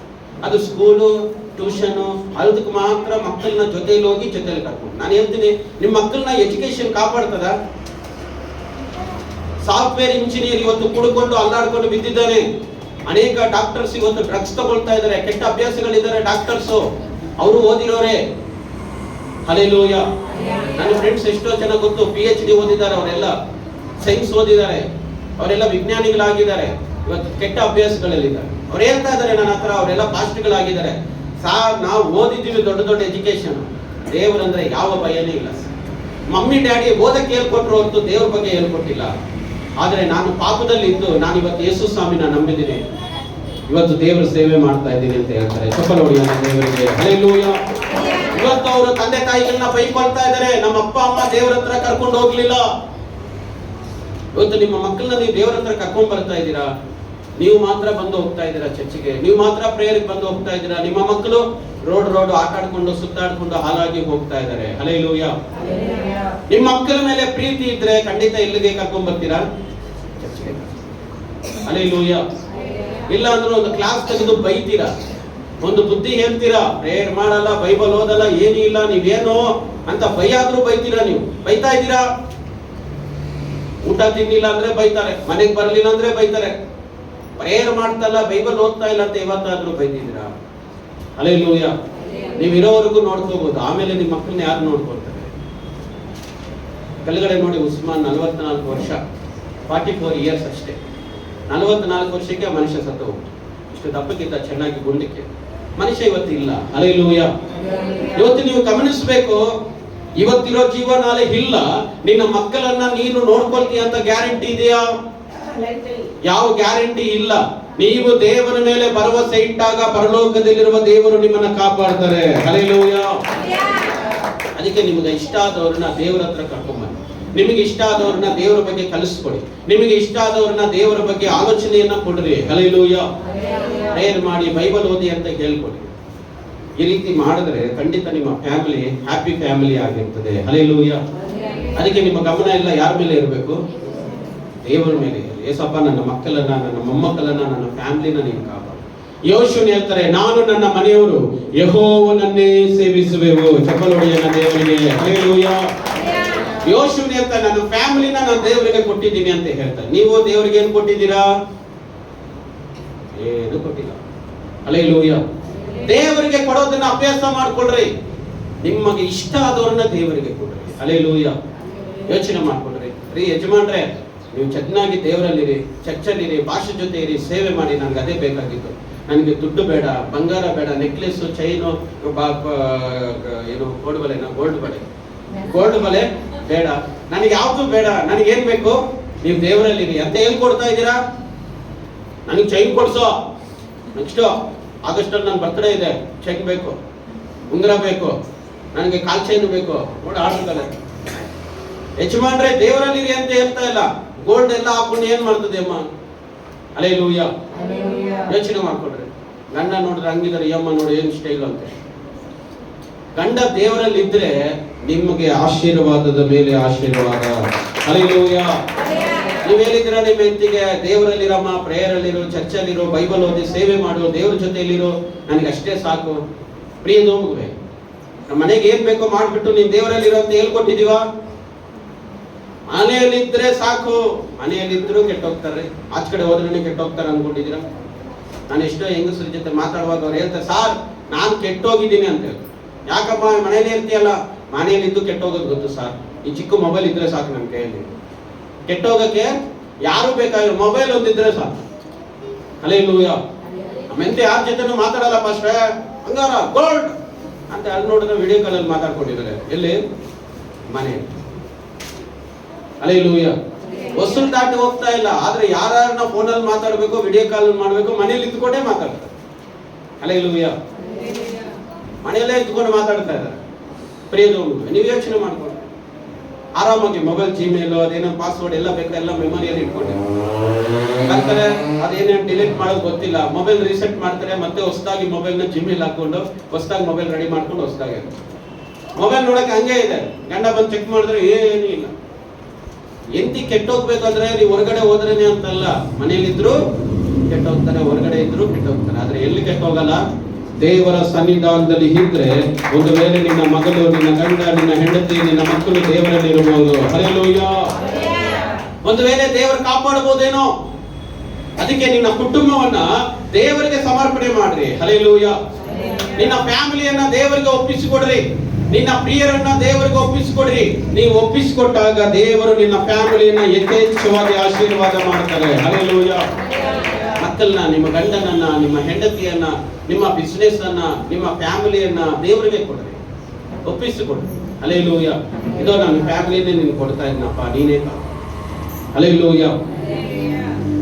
ಅದು ಸ್ಕೂಲು ಟ್ಯೂಷನ್ ಅದಕ್ಕೆ ಮಾತ್ರ ಮಕ್ಕಳನ್ನ ಜೊತೆಲಿ ಹೋಗಿ ಜೊತೆಲಿ ಕರ್ಕೊಂಡು. ನಾನು ಹೇಳ್ತೀನಿ, ನಿಮ್ಮ ಮಕ್ಕಳನ್ನ ಎಜುಕೇಶನ್ ಕಾಪಾಡ್ತದ? ಸಾಫ್ಟ್ವೇರ್ ಇಂಜಿನಿಯರ್ ಇವತ್ತು ಕುಡ್ಕೊಂಡು ಅಲ್ಲಾಡ್ಕೊಂಡು ಬಿದ್ದಿದ್ದಾನೆ. ಅನೇಕ ಡಾಕ್ಟರ್ಸ್ ಇವತ್ತು ಡ್ರಗ್ಸ್ ತಗೊಳ್ತಾ ಇದ್ದಾರೆ, ಕೆಟ್ಟ ಅಭ್ಯಾಸಗಳಿದ್ದಾರೆ ಡಾಕ್ಟರ್ಸ್, ಅವರು ಓದಿರೋರೆ. ಹಲ್ಲೆಲೂಯಾ. ನನ್ನ ಫ್ರೆಂಡ್ಸ್ ಎಷ್ಟೋ ಜನ ಗೊತ್ತು, PhD ಓದಿದ್ದಾರೆ, ಅವರೆಲ್ಲ ಸೈನ್ಸ್ ಓದಿದ್ದಾರೆ, ಅವರೆಲ್ಲ ವಿಜ್ಞಾನಿಗಳಾಗಿದ್ದಾರೆ, ಇವತ್ತು ಕೆಟ್ಟ ಅಭ್ಯಾಸಗಳಲ್ಲಿದ್ದಾರೆ. ಅವ್ರು ಹೇಳ್ತಾ ಇದ್ದಾರೆ ನನ್ನ ಹತ್ರ, ಅವರೆಲ್ಲ ಪಾಸ್ಟ್ಗಳಾಗಿದ್ದಾರೆ. ನಾವು ಓದಿದ್ದೀವಿ ದೊಡ್ಡ ದೊಡ್ಡ ಎಜುಕೇಶನ್, ದೇವರಂದ್ರೆ ಯಾವ ಭಯನೇ ಇಲ್ಲ. ಮಮ್ಮಿ ಡ್ಯಾಡಿ ಓದಕ್ಕೆ ಹೇಳ್ಕೊಟ್ರು ಹೊರತು ದೇವ್ರ ಬಗ್ಗೆ ಹೇಳ್ಕೊಟ್ಟಿಲ್ಲ. ಆದ್ರೆ ನಾನು ಪಾಪದಲ್ಲಿ ಇದ್ದು ನಾನು ಇವತ್ತು ಯೇಸು ಸ್ವಾಮಿನ ನಂಬಿದ್ದೀನಿ, ಇವತ್ತು ದೇವರ ಸೇವೆ ಮಾಡ್ತಾ ಇದ್ದೀನಿ ಅಂತ ಹೇಳ್ತಾರೆ. ಚಪ್ಪಲ್ ಹೊಡಿಯೋಣ ದೇವರಿಗೆ. ಹಲ್ಲೆಲೂಯಾ. ಇವತ್ತು ಅವರು ತಂದೆ ತಾಯಿಗಳನ್ನ ಬೈಕೊಳ್ತಾ ಇದ್ದಾರೆ, ನಮ್ಮ ಅಪ್ಪ ಅಮ್ಮ ದೇವರ ಹತ್ರ ಕರ್ಕೊಂಡು ಹೋಗ್ಲಿಲ್ಲ. ಇವತ್ತು ನಿಮ್ಮ ಮಕ್ಕಳನ್ನ ನೀವು ದೇವರ ಹತ್ರ ಕರ್ಕೊಂಡು ಬರ್ತಾ ಇದ್ದೀರಾ? ನೀವು ಮಾತ್ರ ಬಂದು ಹೋಗ್ತಾ ಇದ್ದೀರಾ ಚರ್ಚಿಗೆ, ನೀವು ಮಾತ್ರ ಪ್ರೇಯರ್ಗೆ ಬಂದು ಹೋಗ್ತಾ ಇದ್ದೀರಾ. ನಿಮ್ಮ ಮಕ್ಕಳು ರೋಡ್ ಆಟ ಆಡ್ಕೊಂಡು ಸುತ್ತಾಡ್ಕೊಂಡು ಹಾಲಾಗಿ ಹೋಗ್ತಾ ಇದ್ದಾರೆ. ಹಲ್ಲೆಲೂಯಾ. ನಿಮ್ಮ ಮಕ್ಕಳ ಮೇಲೆ ಪ್ರೀತಿ ಇದ್ರೆ ಖಂಡಿತ ಇಲ್ಲಿಗೆ ಕರ್ಕೊಂಡ್ ಬರ್ತೀರಾ? ಚರ್ಚಿಗೆ. ಹಲ್ಲೆಲೂಯಾ. ಇಲ್ಲ ಅಂದ್ರೆ ಒಂದು ಕ್ಲಾಸ್ ತೆಗೆದು ಬೈತೀರಾ, ಒಂದು ಬುದ್ಧಿ ಹೇಳ್ತೀರಾ, ಪ್ರೇಯರ್ ಮಾಡಲ್ಲ, ಬೈಬಲ್ ಓದಲ್ಲ, ಏನೂ ಇಲ್ಲ, ನೀವೇನು ಅಂತ ಬೈಯಾದ್ರೂ ಬೈತೀರಾ. ನೀವು ಬೈತಾ ಇದ್ದೀರಾ? ಊಟ ತಿನ್ನಿಲ್ಲ ಅಂದ್ರೆ ಬೈತಾರೆ, ಮನೆಗೆ ಬರ್ಲಿಲ್ಲ ಅಂದ್ರೆ ಬೈತಾರೆ, ಪ್ರೇಯರ್ ಮಾಡ್ತಲ್ಲ, ಬೈಬಲ್ ಓದ್ತಾ ಇಲ್ಲ ಅಂತ ಇವತ್ತಾದ್ರೂ ಬೈದಿದ್ದೀರಾ? ಹಲ್ಲೆಲೂಯಾ. ನೀವು ಇರೋವರೆಗೂ ನೋಡ್ಕೋಬಹುದು, ಆಮೇಲೆ ನಿಮ್ಮ ಮಕ್ಕಳನ್ನ ಯಾರು ನೋಡ್ಕೊಳ್ತಾರೆ? ಕೆಳಗಡೆ ನೋಡಿ, ಉಸ್ಮಾನ್ 44 ವರ್ಷ, 44 ಇಯರ್ಸ್ ಅಷ್ಟೇ. 44 ವರ್ಷಕ್ಕೆ ಮನುಷ್ಯ ಸತ್ತು ಹೋಗ್ತು. ಇಷ್ಟು ದಪ್ಪಕ್ಕಿಂತ ಚೆನ್ನಾಗಿ ಗುಂಡಕ್ಕೆ ಮನುಷ್ಯ ಇವತ್ತು ಇಲ್ಲ. ಹಲ್ಲೆಲೂಯಾ. ಇವತ್ತು ನೀವು ಗಮನಿಸಬೇಕು, ಇವತ್ತಿರೋ ಜೀವ ನಾಳೆ ಇಲ್ಲ. ನಿನ್ನ ಮಕ್ಕಳನ್ನ ನೀನು ನೋಡ್ಕೊಳ್ತೀಯ ಅಂತ ಗ್ಯಾರಂಟಿ ಇದೆಯಾ? ಯಾವ ಗ್ಯಾರಂಟಿ ಇಲ್ಲ. ನೀವು ದೇವರ ಮೇಲೆ ಭರವಸೆ ಇಟ್ಟಾಗ ಪರಲೋಕದಲ್ಲಿರುವ ದೇವರು ನಿಮ್ಮನ್ನ ಕಾಪಾಡ್ತಾರೆ. ಹಲ್ಲೆಲೂಯಾ. ಅದಕ್ಕೆ ನಿಮಗೆ ಇಷ್ಟ ಆದವ್ರನ್ನ ದೇವರ ಹತ್ರ ಕರ್ಕೊಂಡ್ಬನ್ನಿ. ನಿಮಗೆ ಇಷ್ಟ ಆದವ್ರನ್ನ ದೇವರ ಬಗ್ಗೆ ಕಲಿಸ್ಕೊಡಿ. ನಿಮಗೆ ಇಷ್ಟ ಆದವ್ರನ್ನ ದೇವರ ಬಗ್ಗೆ ಆಲೋಚನೆಯನ್ನ ಕೊಡ್ರಿ. ಹಲ್ಲೆಲೂಯಾ. ಪ್ರೇಯರ್ ಮಾಡಿ, ಬೈಬಲ್ ಓದಿ ಅಂತ ಹೇಳ್ಕೊಡಿ. ಈ ರೀತಿ ಮಾಡಿದ್ರೆ ಖಂಡಿತ ನಿಮ್ಮ ಫ್ಯಾಮಿಲಿ ಹ್ಯಾಪಿ ಫ್ಯಾಮಿಲಿ ಆಗಿರ್ತದೆ. ಹಲ್ಲೆಲೂಯಾ. ಅದಕ್ಕೆ ನಿಮ್ಮ ಗಮನ ಎಲ್ಲ ಯಾರ ಮೇಲೆ ಇರಬೇಕು? ದೇವರ ಮೇಲೆ. ಏಸಪ್ಪ, ನನ್ನ ಮಕ್ಕಳನ್ನ, ನನ್ನ ಮೊಮ್ಮಕ್ಕಳನ್ನ, ನನ್ನ ಫ್ಯಾಮಿಲಿನ ನೀನು ಕಾಪಾಡು. ಯೋಶುವನು ಹೇಳ್ತಾರೆ, ನಾನು ನನ್ನ ಮನೆಯವರು ಯೆಹೋವನನ್ನೇ ಸೇವಿಸುವೆವು. ಚಪ್ಪಲೊಡೆಯನ ದೇವರಿಗೆ. ಹಲ್ಲೆಲೂಯಾ. ಯೋಶುವನು ಹೇಳ್ತಾರೆ, ನನ್ನ ಫ್ಯಾಮಿಲಿನ ನಾನು ದೇವರಿಗೆ ಕೊಟ್ಟಿದ್ದೀನಿ ಅಂತ ಹೇಳ್ತಾರೆ. ನೀವು ದೇವರಿಗೆ ಏನು ಕೊಟ್ಟಿದ್ದೀರಾ? ಏನು ಕೊಟ್ಟಿಲ್ಲ. ಹಲ್ಲೆಲೂಯಾ. ದೇವರಿಗೆ ಕೊಡೋದನ್ನ ಅಭ್ಯಾಸ ಮಾಡ್ಕೊಳ್ರಿ. ನಿಮಗೆ ಇಷ್ಟ ಆದವ್ರನ್ನ ದೇವರಿಗೆ ಕೊಡ್ರಿ. ಹಲ್ಲೆಲೂಯಾ. ಯೋಚನೆ ಮಾಡ್ಕೊಳ್ರಿ. ರೀ ಯಜಮಾನ್ರೆ, ನೀವು ಚೆನ್ನಾಗಿ ದೇವರಲ್ಲಿರಿ, ಚರ್ಚಲ್ಲಿರಿ, ಭಾಷೆ ಜೊತೆ ಇರಿ, ಸೇವೆ ಮಾಡಿ. ನನಗೆ ಅದೇ ಬೇಕಾಗಿತ್ತು. ನನಗೆ ದುಡ್ಡು ಬೇಡ, ಬಂಗಾರ ಬೇಡ, ನೆಕ್ಲೆಸ್, ಚೈನು, ಏನು ಗೋಲ್ಡ್ ಬಳೆ ಬೇಡ, ನನಗೆ ಯಾವುದು ಬೇಡ. ನನಗೇನ್ ಬೇಕು? ನೀವು ದೇವರಲ್ಲಿರಿ ಅಂತ ಏನ್ ಕೊಡ್ತಾ ಇದ್ದೀರಾ? ನನಗೆ ಚೈನ್ ಕೊಡ್ಸೋ, ನೆಕ್ಸ್ಟ್ ಆಗಸ್ಟಲ್ಲಿ ನನ್ನ ಬರ್ತ್ಡೇ ಇದೆ, ಚೆಕ್ ಬೇಕು, ಉಂಗುರ ಬೇಕು, ನನಗೆ ಕಾಲ್ ಚೈನ್ ಬೇಕು, ನೋಡಿ ಆಡ್ತಾರೆ. ಯಜಮಾನ್ರೆ ದೇವರಲ್ಲಿರಿ ಅಂತ ಹೇಳ್ತಾ ಇಲ್ಲ. ಗೋಲ್ಡ್ ಎಲ್ಲ ಹಾಕೊಂಡು ಏನ್ ಮಾಡ್ತದೆ ಅಮ್ಮ? ಹಲ್ಲೆಲೂಯಾ. ಯೋಚನೆ ಮಾಡ್ಕೊಡ್ರಿ. ಗಂಡ ನೋಡಿದ್ರೆ ಹಂಗಿದ್ದಾರೆ, ಈ ಅಮ್ಮ ನೋಡಿ ಏನ್ ಸ್ಟೈಲ್ ಅಂತ. ಗಂಡ ದೇವರಲ್ಲಿ ಇದ್ರೆ ನಿಮಗೆ ಆಶೀರ್ವಾದದ ಮೇಲೆ ಆಶೀರ್ವಾದ. ಹಲ್ಲೆಲೂಯಾ. ನೀವು ಹೇಳಿದ್ರ ನಿಮ್ಮ ಹೆಂಡತಿಗೆ, ದೇವರಲ್ಲಿರಮ್ಮ, ಪ್ರೇಯರಲ್ಲಿರೋ, ಚರ್ಚಲ್ಲಿರೋ, ಬೈಬಲ್ ಓದಿ, ಸೇವೆ ಮಾಡು, ದೇವ್ರ ಜೊತೆಯಲ್ಲಿರೋ, ನನಗೆ ಅಷ್ಟೇ ಸಾಕು. ಪ್ರಿಯದು ಮಗುವೆ, ನಮ್ಮ ಮನೆಗೆ ಏನ್ ಬೇಕೋ ಮಾಡ್ಬಿಟ್ಟು ನೀನ್ ದೇವರಲ್ಲಿರೋ ಅಂತ ಹೇಳ್ಕೊಟ್ಟಿದೀವ? ಮನೆಯಲ್ಲಿದ್ರೆ ಸಾಕು. ಮನೆಯಲ್ಲಿದ್ರು ಕೆಟ್ಟೋಗ್ತಾರೆ, ಆಚ ಕಡೆ ಹೋದ್ರೆ ಕೆಟ್ಟೋಗ್ತಾರೆ ಅನ್ಕೊಂಡಿದ್ದೀರಾ? ನಾನು ಎಷ್ಟೋ ಹೆಂಗಸ್ರ ಜೊತೆ ಮಾತಾಡುವಾಗ ಅವ್ರು ಹೇಳ್ತಾರೆ, ಸಾರ್ ನಾನು ಕೆಟ್ಟೋಗಿದ್ದೀನಿ ಅಂತ ಹೇಳಿ. ಯಾಕಪ್ಪ ಮನೇಲಿ ಇರ್ತೀಯಲ್ಲ? ಮನೆಯಲ್ಲಿದ್ದು ಕೆಟ್ಟೋಗೋದು ಗೊತ್ತು ಸಾರ್. ಈ ಚಿಕ್ಕ ಮೊಬೈಲ್ ಇದ್ರೆ ಸಾಕು ನನ್ನ ಕೈಯಲ್ಲಿ. ಕೆಟ್ಟೋಗಕ್ಕೆ ಯಾರು ಬೇಕಾಗಿಲ್ಲ, ಮೊಬೈಲ್ ಒಂದಿದ್ರೆ ಸಾಕು. ಹಲ್ಲೆಲೂಯಾ. ಮೆಂತೆ ಯಾರ ಜೊತೆನೂ ಮಾತಾಡಲ್ಲ ಪಾಸ್ಟ್ರೆ, ಹಂಗಾರ ಗೋಲ್ಡ್ ಅಂತ ಅಲ್ಲಿ ನೋಡಿದ್ರೆ ವಿಡಿಯೋ ಕಾಲಲ್ಲಿ ಮಾತಾಡ್ಕೊಂಡಿದ್ದಾರೆ. ಎಲ್ಲಿ? ಮನೆಯಲ್ಲಿ. ಹಲ್ಲೆಲೂಯಾ. ವಸೂಲ್ ದಾಟಿ ಹೋಗ್ತಾ ಇಲ್ಲ. ಆದ್ರೆ ಯಾರನ್ನ ಫೋನಲ್ಲಿ ಮಾತಾಡ್ಬೇಕು, ವಿಡಿಯೋ ಕಾಲ್ ಮಾಡ್ಬೇಕು, ಮನೇಲಿ ಇದ್ಕೊಂಡೇ ಮಾತಾಡ್ತಾರೆ. ಹಲ್ಲೆಲೂಯಾ. ಮನೆಯಲ್ಲೇ ಇದ್ಕೊಂಡು ಮಾತಾಡ್ತಾ ಇದ್ದಾರೆ. ಪ್ರಿಯದು, ನೀವು ಯೋಚನೆ ಮಾಡ್ಕೊಂಡು ಆರಾಮಾಗಿ ಮೊಬೈಲ್, ಜಿಮೇಲ್, ಅದೇನೋ ಪಾಸ್ವರ್ಡ್ ಎಲ್ಲ ಬೇಕಾ ಎಲ್ಲ ಮೆಮೊರಿಯಲ್ಲಿ ಇಟ್ಕೊಂಡೆ ಬರ್ತಾರೆ. ಅದೇನೇನು ಡಿಲೀಟ್ ಮಾಡೋದು ಗೊತ್ತಿಲ್ಲ. ಮೊಬೈಲ್ ರೀಸೆಟ್ ಮಾಡ್ತಾರೆ, ಮತ್ತೆ ಹೊಸದಾಗಿ ಮೊಬೈಲ್ನ ಜಿಮೇಲ್ ಹಾಕೊಂಡು ಹೊಸದಾಗಿ ಮೊಬೈಲ್ ರೆಡಿ ಮಾಡ್ಕೊಂಡು ಹೊಸದಾಗಿ ಮೊಬೈಲ್ ನೋಡಕ್ಕೆ ಹಂಗೆ ಇದೆ. ಗಂಡ ಬಂದು ಚೆಕ್ ಮಾಡಿದ್ರೆ ಏನೂ ಇಲ್ಲ. ಎಂತಿ ಕೆಟ್ಟೋಗ್ಬೇಕಂದ್ರೆ ನೀವು ಹೊರಗಡೆ ಹೋದ್ರೇನೆ ಅಂತಲ್ಲ, ಮನೇಲಿದ್ರು ಕೆಟ್ಟೋಗ್ತಾರೆ, ಹೊರಗಡೆ ಇದ್ರು ಕೆಟ್ಟೋಗ್ತಾರೆ. ಆದ್ರೆ ಎಲ್ಲಿ ಕೆಟ್ಟೋಗಲ್ಲ? ದೇವರ ಸನ್ನಿಧಾನದಲ್ಲಿ ಇದ್ರೆ. ಒಂದು ವೇಳೆ ನಿನ್ನ ಮಗಳು, ನಿನ್ನ ಗಂಡ, ನಿನ್ನ ಹೆಂಡತಿ, ನಿನ್ನ ಮಕ್ಕಳು ದೇವರಲ್ಲಿ ಇರಬಹುದು. ಹಲ್ಲೆಲೂಯಾ. ಒಂದು ವೇಳೆ ದೇವರು ಕಾಪಾಡಬಹುದೇನೋ. ಅದಕ್ಕೆ ನಿನ್ನ ಕುಟುಂಬವನ್ನ ದೇವರಿಗೆ ಸಮರ್ಪಣೆ ಮಾಡ್ರಿ. ಹಲ್ಲೆಲೂಯಾ. ನಿನ್ನ ಫ್ಯಾಮಿಲಿಯನ್ನ ದೇವರಿಗೆ ಒಪ್ಪಿಸಿಕೊಡ್ರಿ. ನಿನ್ನ ಪ್ರಿಯರನ್ನ ದೇವರಿಗೆ ಒಪ್ಪಿಸಿಕೊಡ್ರಿ. ನೀವು ಒಪ್ಪಿಸಿಕೊಟ್ಟಾಗ ದೇವರು ನಿನ್ನ ಫ್ಯಾಮಿಲಿಯನ್ನ ಯಥೇಚ್ಛವಾಗಿ ಆಶೀರ್ವಾದ ಮಾಡ್ತಾರೆ. ಹಲ್ಲೆಲೂಯಾ. ಮಕ್ಕಳನ್ನ, ನಿಮ್ಮ ಗಂಡನನ್ನ, ನಿಮ್ಮ ಹೆಂಡತಿಯನ್ನ, ನಿಮ್ಮ ಬಿಸ್ನೆಸ್ ಅನ್ನ, ನಿಮ್ಮ ಫ್ಯಾಮಿಲಿಯನ್ನ ದೇವರಿಗೆ ಕೊಡ್ರಿ, ಒಪ್ಪಿಸಿಕೊಡ್ರಿ. ಹಲ್ಲೆಲೂಯಾ. ಇದೋ ನನ್ನ ಫ್ಯಾಮಿಲಿನೇ ನೀನು ಕೊಡ್ತಾ ಇದ್ನಪ್ಪ, ನೀನೇ ಕಾಪಾಡು. ಹಲ್ಲೆಲೂಯಾ.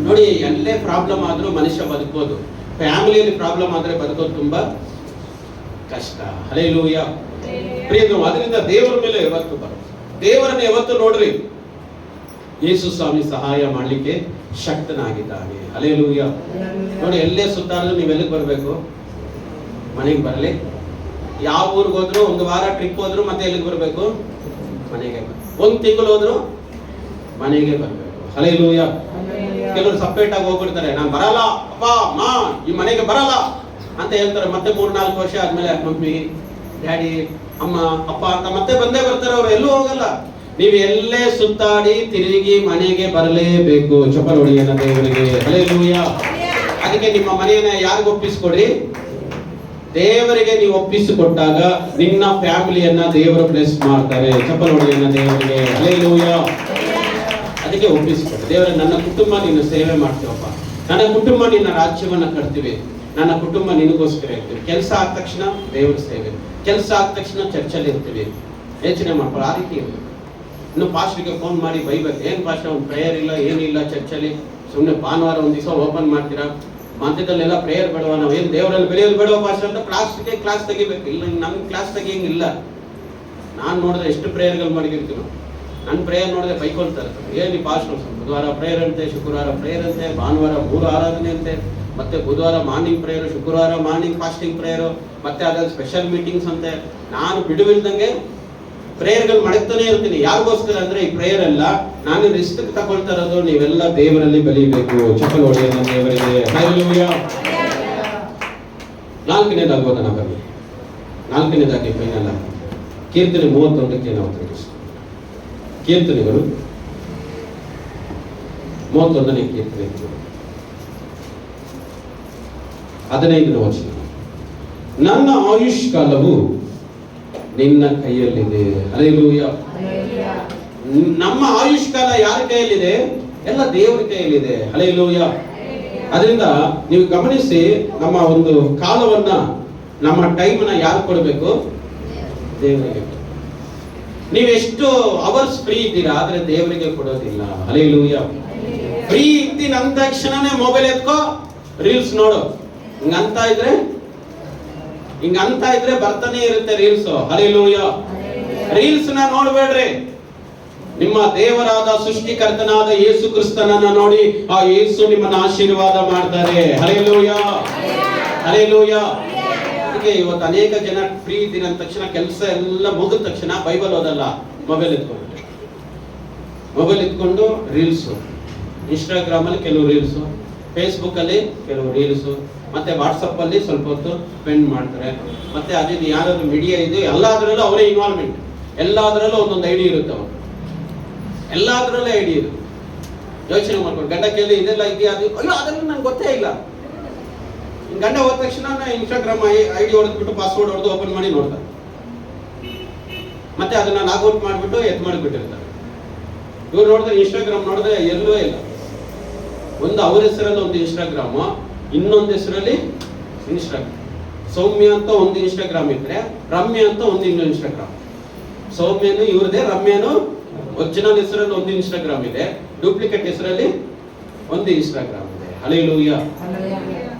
ನೋಡಿ, ಎಲ್ಲೇ ಪ್ರಾಬ್ಲಮ್ ಆದ್ರೂ ಮನುಷ್ಯ ಬದುಕೋದು. ಫ್ಯಾಮಿಲಿಯಲ್ಲಿ ಪ್ರಾಬ್ಲಮ್ ಆದ್ರೆ ಬದುಕೋದು ತುಂಬಾ ಕಷ್ಟ. ಹಲ್ಲೆಲೂಯಾ. ಪ್ರಿಯರು, ಅದರಿಂದ ದೇವರ ಮೇಲೆ ಯಾವತ್ತು ಬರುತ್ತೆ. ದೇವರನ್ನ ಯಾವತ್ತು ನೋಡ್ರಿ. ಯೇಸು ಸ್ವಾಮಿ ಸಹಾಯ ಮಾಡ್ಲಿಕ್ಕೆ ಶಕ್ತನಾಗಿದ್ದಾನೆ. ಹಲ್ಲೆಲೂಯಾ. ನೋಡಿ, ಎಲ್ಲೇ ಸುತ್ತಾದ್ರೂ ನೀವೆಲ್ಲಿಗೆ ಬರ್ಬೇಕು? ಮನೆಗೆ ಬರಲಿ. ಯಾವ ಊರಿಗೆ ಹೋದ್ರು, ಒಂದು ವಾರ ಟ್ರಿಪ್ ಹೋದ್ರು ಮತ್ತೆ ಎಲ್ಲಿಗೆ ಬರ್ಬೇಕು? ಮನೆಗೆ. ಒಂದು ತಿಂಗಳು ಹೋದ್ರು ಮನೆಗೆ ಬರ್ಬೇಕು. ಹಲ್ಲೆಲೂಯಾ. ಕೆಲವರು ಸಪ್ರೇಟ್ ಆಗಿ ಹೋಗ್ಬಿಡ್ತಾರೆ. ನಾನು ಬರಲ್ಲ ಅಪ್ಪ ಅಮ್ಮ ಈ ಮನೆಗೆ ಬರಲ್ಲ ಅಂತ ಹೇಳ್ತಾರೆ. ಮತ್ತೆ 3-4 ವರ್ಷ ಆದ್ಮೇಲೆ ಮಮ್ಮಿ, ಡ್ಯಾಡಿ, ಅಮ್ಮ, ಅಪ್ಪ ಅಂತ ಮತ್ತೆ ಬಂದೇ ಬರ್ತಾರೆ. ಅವ್ರು ಎಲ್ಲೂ ಹೋಗಲ್ಲ. ನೀವು ಎಲ್ಲೇ ಸುತ್ತಾಡಿ ತಿರುಗಿ ಮನೆಗೆ ಬರಲೇಬೇಕು. ಚಪ್ಪಲೊಡೆಯನ ದೇವರಿಗೆ. ಹಲ್ಲೆಲೂಯಾ. ಅದಕ್ಕೆ ನಿಮ್ಮ ಮನೆಯನ್ನ ಯಾರಿಗೂ ಒಪ್ಪಿಸ್ಕೊಡ್ರಿ? ದೇವರಿಗೆ ನೀವು ಒಪ್ಪಿಸಿಕೊಟ್ಟಾಗ ನಿನ್ನ ಫ್ಯಾಮಿಲಿಯನ್ನ ದೇವರು ಬ್ಲೆಸ್ ಮಾಡ್ತಾರೆ. ಚಪ್ಪಲ್ ಹೊಡೆಯನ್ನ ದೇವರಿಗೆ. ಹಲ್ಲೆಲೂಯಾ. ಅದಕ್ಕೆ ಒಪ್ಪಿಸಿಕೊಟ್ಟು ದೇವರ, ನನ್ನ ಕುಟುಂಬ ನೀನು ಸೇವೆ ಮಾಡ್ತೀವಪ್ಪ, ನನ್ನ ಕುಟುಂಬ ನಿನ್ನ ರಾಜ್ಯವನ್ನ ಕಟ್ತೀವಿ, ನನ್ನ ಕುಟುಂಬ ನಿನಗೋಸ್ಕರ ಇರ್ತೀವಿ. ಕೆಲಸ ಆದ ತಕ್ಷಣ ದೇವರ ಸೇವೆ, ಕೆಲಸ ಆದ ತಕ್ಷಣ ಚರ್ಚಲ್ಲಿ ಇರ್ತೀವಿ. ಯೋಚನೆ ಮಾಡ್ಕೊಳ್ಳೋ ಆ ರೀತಿ ಇರ್ಬೇಕು. ಇನ್ನು ಪಾಸ್ಟ್ರಿಗೆ ಫೋನ್ ಮಾಡಿ ಬೈಬೇಕು, ಏನ್ ಪಾಸ್ಟ್ ಒಂದು ಪ್ರೇಯರ್ ಇಲ್ಲ, ಏನಿಲ್ಲ ಚರ್ಚಲ್ಲಿ, ಸುಮ್ಮನೆ ಭಾನುವಾರ ಒಂದು ದಿವಸ ಓಪನ್ ಮಾಡ್ತೀರಾ, ಮಧ್ಯದಲ್ಲೆಲ್ಲ ಪ್ರೇಯರ್ ಬೇಡವ, ನಾವು ಏನು ದೇವರಲ್ಲಿ ಬೆಳೆಯೋದು ಬೇಡವ ಪಾಸ್ಟ್ ಅಂತ ಕ್ಲಾಸ್ ತೆಗಿಬೇಕು. ಇಲ್ಲ, ನಮ್ಗೆ ಕ್ಲಾಸ್ ತೆಗಿಯಂಗಿಲ್ಲ. ನಾನು ನೋಡಿದ್ರೆ ಎಷ್ಟು ಪ್ರೇಯರ್ಗಳು ಮಾಡಿರ್ತೀವಿ, ನನ್ನ ಪ್ರೇಯರ್ ನೋಡಿದ್ರೆ ಬೈಕೊಳ್ತಾ ಇರ್ತಾರೆ, ಏನು ಪಾಸ್ಟ್ ಬುಧವಾರ ಪ್ರೇಯರ್ ಅಂತೆ, ಶುಕ್ರವಾರ ಪ್ರೇಯರ್ ಅಂತೆ, ಭಾನುವಾರ 3 ಆರಾಧನೆ ಅಂತೆ, ಮತ್ತೆ ಬುಧವಾರ ಮಾರ್ನಿಂಗ್ ಪ್ರೇಯರ್, ಶುಕ್ರವಾರ ಮಾರ್ನಿಂಗ್ ಫಾಸ್ಟಿಂಗ್ ಪ್ರೇಯರ್, ಮತ್ತೆ ಅದಾದ ಸ್ಪೆಷಲ್ ಮೀಟಿಂಗ್ಸ್ ಅಂತೆ. ನಾನು ಬಿಡುವಿಲ್ದಂಗೆ ಪ್ರೇಯರ್ಗಳು ಮಾಡ್ತಾನೆ ಇರ್ತೀನಿ. ಯಾರಿಗೋಸ್ಕರ ಅಂದ್ರೆ ಈ ಪ್ರೇಯರ್ ಎಲ್ಲ ನಾನು ರಿಸ್ಕ್ ತಗೊಳ್ತಾ ಇರೋದು ನೀವೆಲ್ಲ ದೇವರಲ್ಲಿ ಬೆಳಿಬೇಕು. ಚಪ್ಪಲ್ ಹೊಡೆಯೋಣ ದೇವರಿಗೆ. ಹಲ್ಲೆಲೂಯಾ. 4ನೇದಾಗೋದ ನಾವು ಬರಲಿ. 4ನೇದಾಗಿ ಫೈನಲ್ ಆಗಿ ಕೀರ್ತನೆ 31ಕ್ಕೆ ನಾವು ತಿರುಗಿಸ್ತೀವಿ. ಕೀರ್ತನೆಗಳು 31ನೇ ಕೀರ್ತನೆ 15ನೇ ವಚನ. ನನ್ನ ಆಯುಷ್ ಕಾಲವು ನಿನ್ನ ಕೈಯಲ್ಲಿದೆ. ಹಲ್ಲೆಲೂಯಾ. ನಮ್ಮ ಆಯುಷ್ ಕಾಲ ಯಾರ ಕೈಯಲ್ಲಿದೆ? ಎಲ್ಲ ದೇವರ ಕೈಯಲ್ಲಿದೆ. ಹಲ್ಲೆಲೂಯಾ. ಅದರಿಂದ ನೀವು ಗಮನಿಸಿ, ನಮ್ಮ ಒಂದು ಕಾಲವನ್ನ, ನಮ್ಮ ಟೈಮ್ನ ಯಾರು ಕೊಡಬೇಕು? ದೇವರಿಗೆ. ನೀವೆಷ್ಟು ಅವರ್ಸ್ ಫ್ರೀ ಇದ್ದೀರಾ, ಆದ್ರೆ ದೇವರಿಗೆ ಕೊಡೋದಿಲ್ಲ. ಹಲ್ಲೆಲೂಯಾ. ಫ್ರೀ ಇದ್ದೀನಿ ಅಂದ ತಕ್ಷಣನೇ ಮೊಬೈಲ್ ಎತ್ಕೋ, ರೀಲ್ಸ್ ನೋಡು. ಹಿಂಗಂತ ಇದ್ರೆ ಬರ್ತಾನೆ ಇರುತ್ತೆ ರೀಲ್ಸ್. ಹಲ್ಲೆಲೂಯಾ. ರೀಲ್ಸ್ ನ ನೋಡ್ಬೇಡ್ರಿ. ನಿಮ್ಮ ದೇವರಾದ ಸೃಷ್ಟಿಕರ್ತನಾದ ಯೇಸು ಕ್ರಿಸ್ತನನ್ನ ನೋಡಿ ಆ ಯೇಸು ನಿಮ್ಮನ್ನ ಆಶೀರ್ವಾದ ಮಾಡ್ತಾರೆ. ಹಲ್ಲೆಲೂಯಾ. ಹಲ್ಲೆಲೂಯಾ. ಅದಕ್ಕೆ ಇವತ್ತು ಅನೇಕ ಜನ ಫ್ರೀ ಇದ್ದೀರ ಅಂದ ತಕ್ಷಣ, ಕೆಲಸ ಎಲ್ಲ ಮುಗಿದ ತಕ್ಷಣ ಬೈಬಲ್ ಓದಲ್ಲ, ಮೊಬೈಲ್ ಎತ್ಕೊಂಡು ರೀಲ್ಸ್, ಇನ್ಸ್ಟಾಗ್ರಾಮ್ ಅಲ್ಲಿ ಕೆಲವು ರೀಲ್ಸ್, ಫೇಸ್ಬುಕ್ ಅಲ್ಲಿ ಕೆಲವು ರೀಲ್ಸ್, ಮತ್ತೆ ವಾಟ್ಸಪ್ ಅಲ್ಲಿ ಸ್ವಲ್ಪ ಹೊತ್ತು ಸ್ಪೆಂಡ್ ಮಾಡ್ತಾರೆ. ಮತ್ತೆ ಅದೇ ಯಾರಾದ್ರೂ ಮೀಡಿಯಾ ಇದೆ, ಎಲ್ಲಾದ್ರಲ್ಲೂ ಅವರೇ ಇನ್ವಾಲ್ವ್ಮೆಂಟ್, ಎಲ್ಲಾದ್ರಲ್ಲೂ ಒಂದೊಂದು ಐಡಿ ಇರುತ್ತೆ, ಅವರು ಎಲ್ಲಾದ್ರಲ್ಲೇ ಐಡಿ ಇರುತ್ತೆ. ಯೋಚನೆ ಮಾಡ್ಕೊಂಡು ಗಂಡ ಕೇಳಿ ಇದೆಲ್ಲ ಇದೆಯಾ, ಅದು ಅಯ್ಯೋ ಅದೆಲ್ಲ ನಂಗೆ ಗೊತ್ತೇ ಇಲ್ಲ. ಗಂಡ ಹೋದ ತಕ್ಷಣ ಇನ್ಸ್ಟಾಗ್ರಾಮ್ ಐಡಿ ಹೊಡೆದ್ಬಿಟ್ಟು ಪಾಸ್ವರ್ಡ್ ಹೊಡೆದು ಓಪನ್ ಮಾಡಿ ನೋಡ್ತಾರೆ. ಮತ್ತೆ ಅದನ್ನ ಲಾಗ್ಔಟ್ ಮಾಡಿಬಿಟ್ಟು ಮಾಡಿಬಿಟ್ಟಿರ್ತಾರೆ. ಇವ್ರು ನೋಡಿದ್ರೆ ಇನ್ಸ್ಟಾಗ್ರಾಮ್ ನೋಡಿದ್ರೆ ಎಲ್ಲೂ ಇಲ್ಲ. ಒಂದು ಅವ್ರ ಹೆಸರಲ್ಲಿ ಒಂದು ಇನ್ಸ್ಟಾಗ್ರಾಮ್, ಇನ್ನೊಂದು ಹೆಸರಲ್ಲಿ ಇನ್ಸ್ಟಾಗ್ರಾಮ್. ಸೌಮ್ಯ ಅಂತ ಒಂದು ಇನ್ಸ್ಟಾಗ್ರಾಮ್ ಇದ್ರೆ, ರಮ್ಯ ಅಂತ ಒಂದು ಇನ್ನೊಂದು ಇನ್ಸ್ಟಾಗ್ರಾಮ್. ಸೌಮ್ಯನು ಇವ್ರದೇ, ರಮ್ಯನು ಒರಿಜಿನಲ್ ಹೆಸರಲ್ಲಿ ಒಂದು ಇನ್ಸ್ಟಾಗ್ರಾಮ್ ಇದೆ, ಡೂಪ್ಲಿಕೇಟ್ ಹೆಸರಲ್ಲಿ ಒಂದು ಇನ್ಸ್ಟಾಗ್ರಾಮ್ ಇದೆ. ಹಲ್ಲೆಲೂಯಾ.